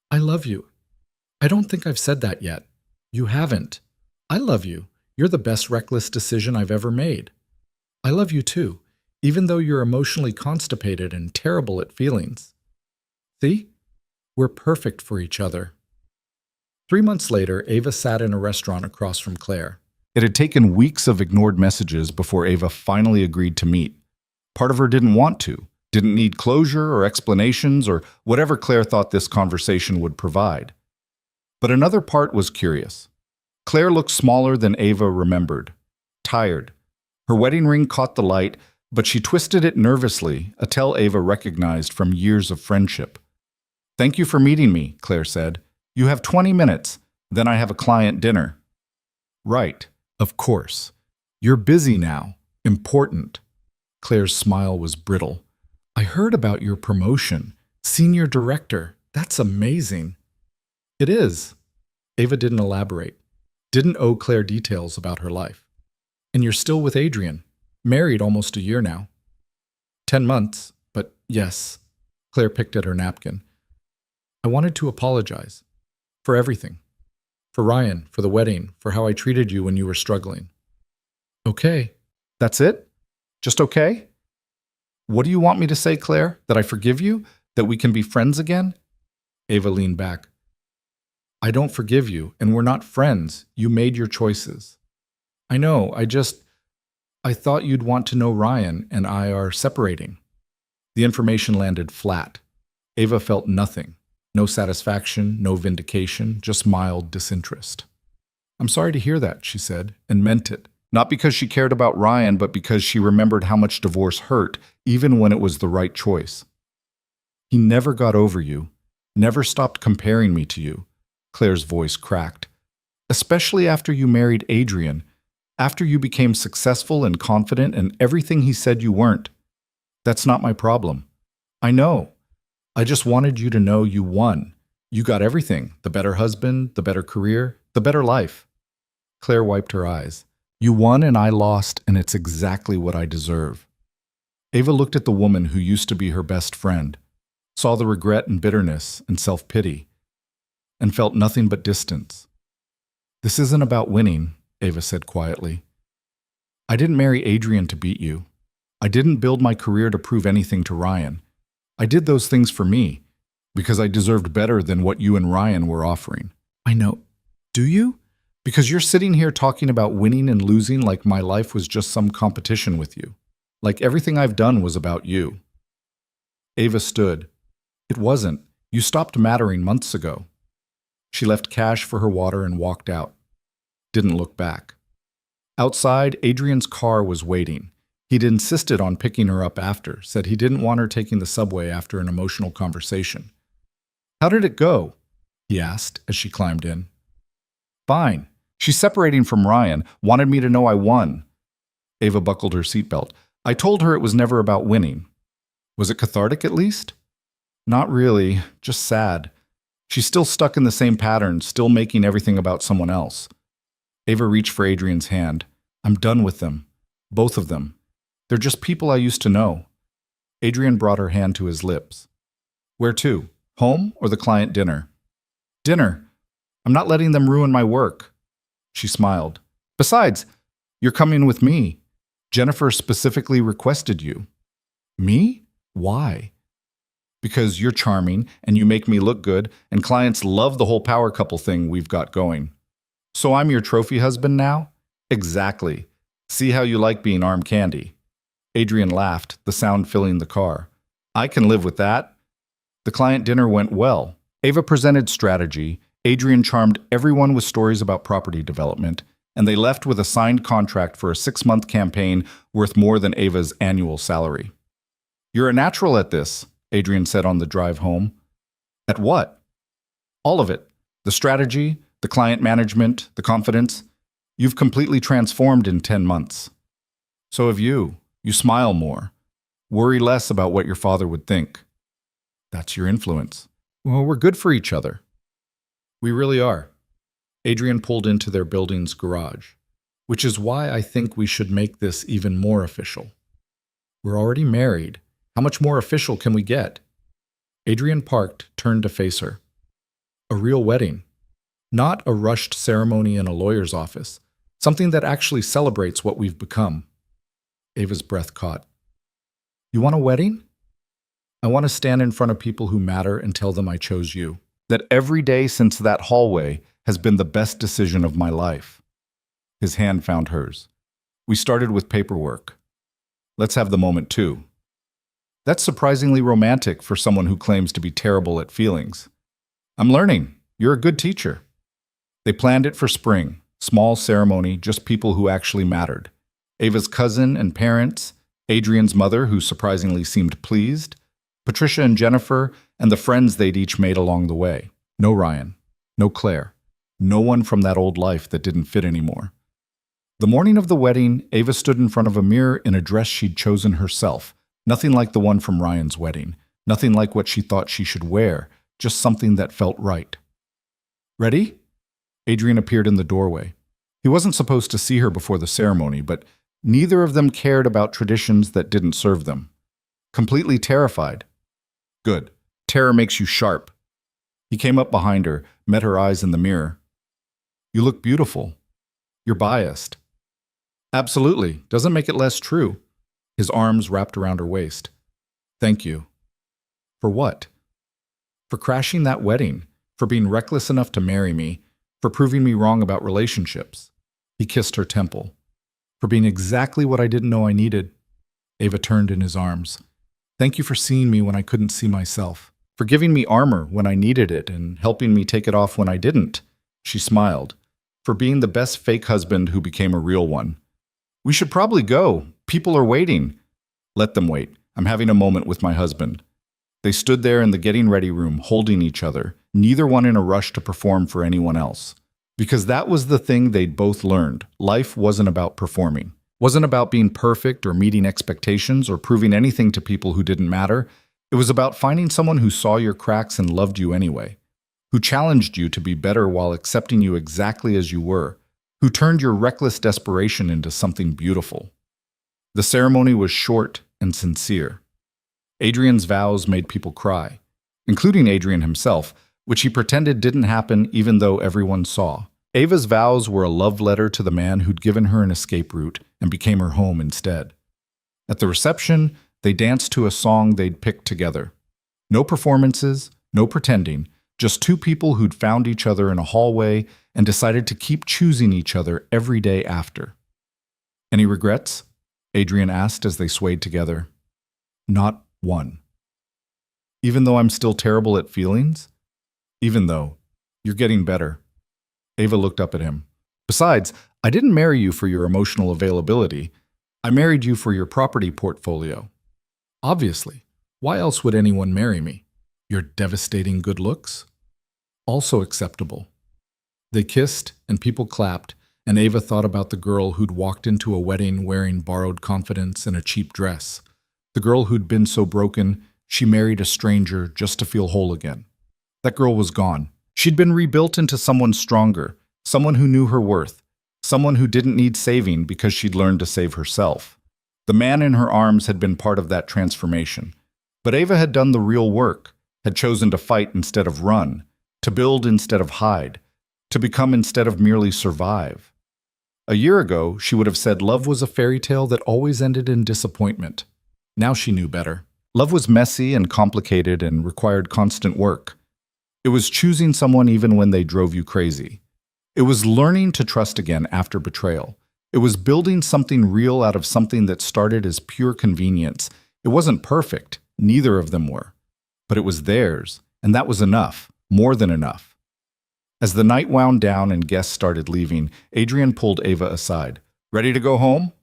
I love you. I don't think I've said that yet. You haven't. I love you. You're the best reckless decision I've ever made. I love you too, even though you're emotionally constipated and terrible at feelings. See? We're perfect for each other. 3 months later, Ava sat in a restaurant across from Claire. It had taken weeks of ignored messages before Ava finally agreed to meet. Part of her didn't want to, didn't need closure or explanations or whatever Claire thought this conversation would provide. But another part was curious. Claire looked smaller than Ava remembered, tired. Her wedding ring caught the light, but she twisted it nervously, a tell Ava recognized from years of friendship. Thank you for meeting me, Claire said. You have 20 minutes, then I have a client dinner. Right, of course. You're busy now. Important. Claire's smile was brittle. I heard about your promotion. Senior director. That's amazing. It is. Ava didn't elaborate. Didn't owe Claire details about her life. And you're still with Adrian. Married almost a year now. 10 months, but yes. Claire picked at her napkin. I wanted to apologize. For everything. For Ryan, for the wedding, for how I treated you when you were struggling. Okay. That's it? Just okay? What do you want me to say, Claire? That I forgive you? That we can be friends again? Ava leaned back. I don't forgive you, and we're not friends. You made your choices. I know, I thought you'd want to know Ryan and I are separating. The information landed flat. Ava felt nothing. No satisfaction, no vindication, just mild disinterest. I'm sorry to hear that, she said, and meant it. Not because she cared about Ryan, but because she remembered how much divorce hurt, even when it was the right choice. He never got over you, never stopped comparing me to you. Claire's voice cracked. Especially after you married Adrian, after you became successful and confident and everything he said you weren't. That's not my problem. I know. I just wanted you to know you won. You got everything, the better husband, the better career, the better life. Claire wiped her eyes. You won and I lost, and it's exactly what I deserve. Ava looked at the woman who used to be her best friend, saw the regret and bitterness and self-pity, and felt nothing but distance. This isn't about winning, Ava said quietly. I didn't marry Adrian to beat you. I didn't build my career to prove anything to Ryan. I did those things for me, because I deserved better than what you and Ryan were offering. I know. Do you? Because you're sitting here talking about winning and losing like my life was just some competition with you. Like everything I've done was about you. Ava stood. It wasn't. You stopped mattering months ago. She left cash for her water and walked out. Didn't look back. Outside, Adrian's car was waiting. He'd insisted on picking her up after, said he didn't want her taking the subway after an emotional conversation. How did it go? He asked as she climbed in. Fine. She's separating from Ryan, wanted me to know I won. Ava buckled her seatbelt. I told her it was never about winning. Was it cathartic at least? Not really, just sad. She's still stuck in the same pattern, still making everything about someone else. Ava reached for Adrian's hand. I'm done with them. Both of them. They're just people I used to know. Adrian brought her hand to his lips. Where to? Home or the client dinner? Dinner. I'm not letting them ruin my work. She smiled. Besides, you're coming with me. Jennifer specifically requested you. Me? Why? Because you're charming and you make me look good, and clients love the whole power couple thing we've got going. So I'm your trophy husband now? Exactly. See how you like being arm candy. Adrian laughed, the sound filling the car. I can live with that. The client dinner went well. Ava presented strategy, Adrian charmed everyone with stories about property development, and they left with a signed contract for a 6-month campaign worth more than Ava's annual salary. You're a natural at this, Adrian said on the drive home. At what? All of it. The strategy, the client management, the confidence. You've completely transformed in 10 months. So have you. You smile more. Worry less about what your father would think. That's your influence. Well, we're good for each other. We really are. Adrian pulled into their building's garage, which is why I think we should make this even more official. We're already married. How much more official can we get? Adrian parked, turned to face her. A real wedding. Not a rushed ceremony in a lawyer's office. Something that actually celebrates what we've become. Ava's breath caught. You want a wedding? I want to stand in front of people who matter and tell them I chose you. That every day since that hallway has been the best decision of my life. His hand found hers. We started with paperwork. Let's have the moment too. That's surprisingly romantic for someone who claims to be terrible at feelings. I'm learning. You're a good teacher. They planned it for spring. Small ceremony, just people who actually mattered. Ava's cousin and parents, Adrian's mother, who surprisingly seemed pleased, Patricia and Jennifer, and the friends they'd each made along the way. No Ryan. No Claire. No one from that old life that didn't fit anymore. The morning of the wedding, Ava stood in front of a mirror in a dress she'd chosen herself. Nothing like the one from Ryan's wedding. Nothing like what she thought she should wear. Just something that felt right. Ready? Adrian appeared in the doorway. He wasn't supposed to see her before the ceremony, but neither of them cared about traditions that didn't serve them. Completely terrified. Good. Terror makes you sharp. He came up behind her, met her eyes in the mirror. You look beautiful. You're biased. Absolutely. Doesn't make it less true. His arms wrapped around her waist. Thank you. For what? For crashing that wedding, for being reckless enough to marry me, for proving me wrong about relationships. He kissed her temple. For being exactly what I didn't know I needed. Ava turned in his arms. Thank you for seeing me when I couldn't see myself. For giving me armor when I needed it and helping me take it off when I didn't. She smiled. For being the best fake husband who became a real one. We should probably go. People are waiting. Let them wait. I'm having a moment with my husband. They stood there in the getting ready room, holding each other, neither one in a rush to perform for anyone else. Because that was the thing they'd both learned. Life wasn't about performing. Wasn't about being perfect or meeting expectations or proving anything to people who didn't matter. It was about finding someone who saw your cracks and loved you anyway. Who challenged you to be better while accepting you exactly as you were. Who turned your reckless desperation into something beautiful. The ceremony was short and sincere. Adrian's vows made people cry, including Adrian himself, which he pretended didn't happen even though everyone saw. Ava's vows were a love letter to the man who'd given her an escape route and became her home instead. At the reception, they danced to a song they'd picked together. No performances, no pretending, just two people who'd found each other in a hallway and decided to keep choosing each other every day after. Any regrets? Adrian asked as they swayed together. Not one. Even though I'm still terrible at feelings? Even though you're getting better. Ava looked up at him. Besides, I didn't marry you for your emotional availability. I married you for your property portfolio. Obviously. Why else would anyone marry me? Your devastating good looks? Also acceptable. They kissed, and people clapped, and Ava thought about the girl who'd walked into a wedding wearing borrowed confidence and a cheap dress. The girl who'd been so broken, she married a stranger just to feel whole again. That girl was gone. She'd been rebuilt into someone stronger, someone who knew her worth, someone who didn't need saving because she'd learned to save herself. The man in her arms had been part of that transformation. But Ava had done the real work, had chosen to fight instead of run, to build instead of hide, to become instead of merely survive. A year ago, she would have said love was a fairy tale that always ended in disappointment. Now she knew better. Love was messy and complicated and required constant work. It was choosing someone even when they drove you crazy. It was learning to trust again after betrayal. It was building something real out of something that started as pure convenience. It wasn't perfect, neither of them were. But it was theirs, and that was enough, more than enough. As the night wound down and guests started leaving, Adrian pulled Ava aside. Ready to go home?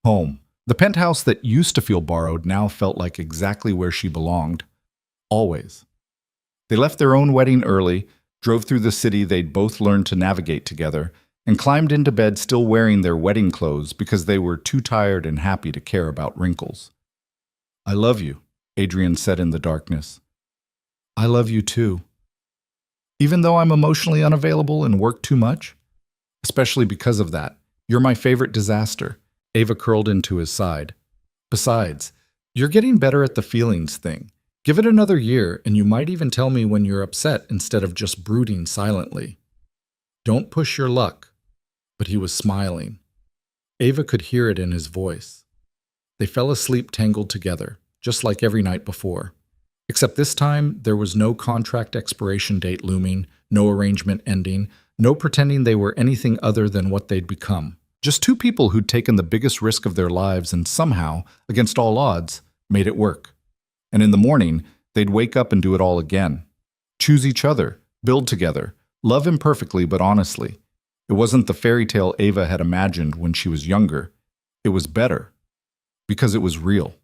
Home. The penthouse that used to feel borrowed now felt like exactly where she belonged. Always. They left their own wedding early, drove through the city they'd both learned to navigate together, and climbed into bed still wearing their wedding clothes because they were too tired and happy to care about wrinkles. I love you, Adrian said in the darkness. I love you too. Even though I'm emotionally unavailable and work too much? Especially because of that. You're my favorite disaster. Ava curled into his side. Besides, you're getting better at the feelings thing. Give it another year, and you might even tell me when you're upset instead of just brooding silently. Don't push your luck. But he was smiling. Ava could hear it in his voice. They fell asleep tangled together, just like every night before. Except this time, there was no contract expiration date looming, no arrangement ending, no pretending they were anything other than what they'd become. Just two people who'd taken the biggest risk of their lives and somehow, against all odds, made it work. And in the morning, they'd wake up and do it all again. Choose each other, build together, love imperfectly but honestly. It wasn't the fairy tale Ava had imagined when she was younger. It was better, because it was real.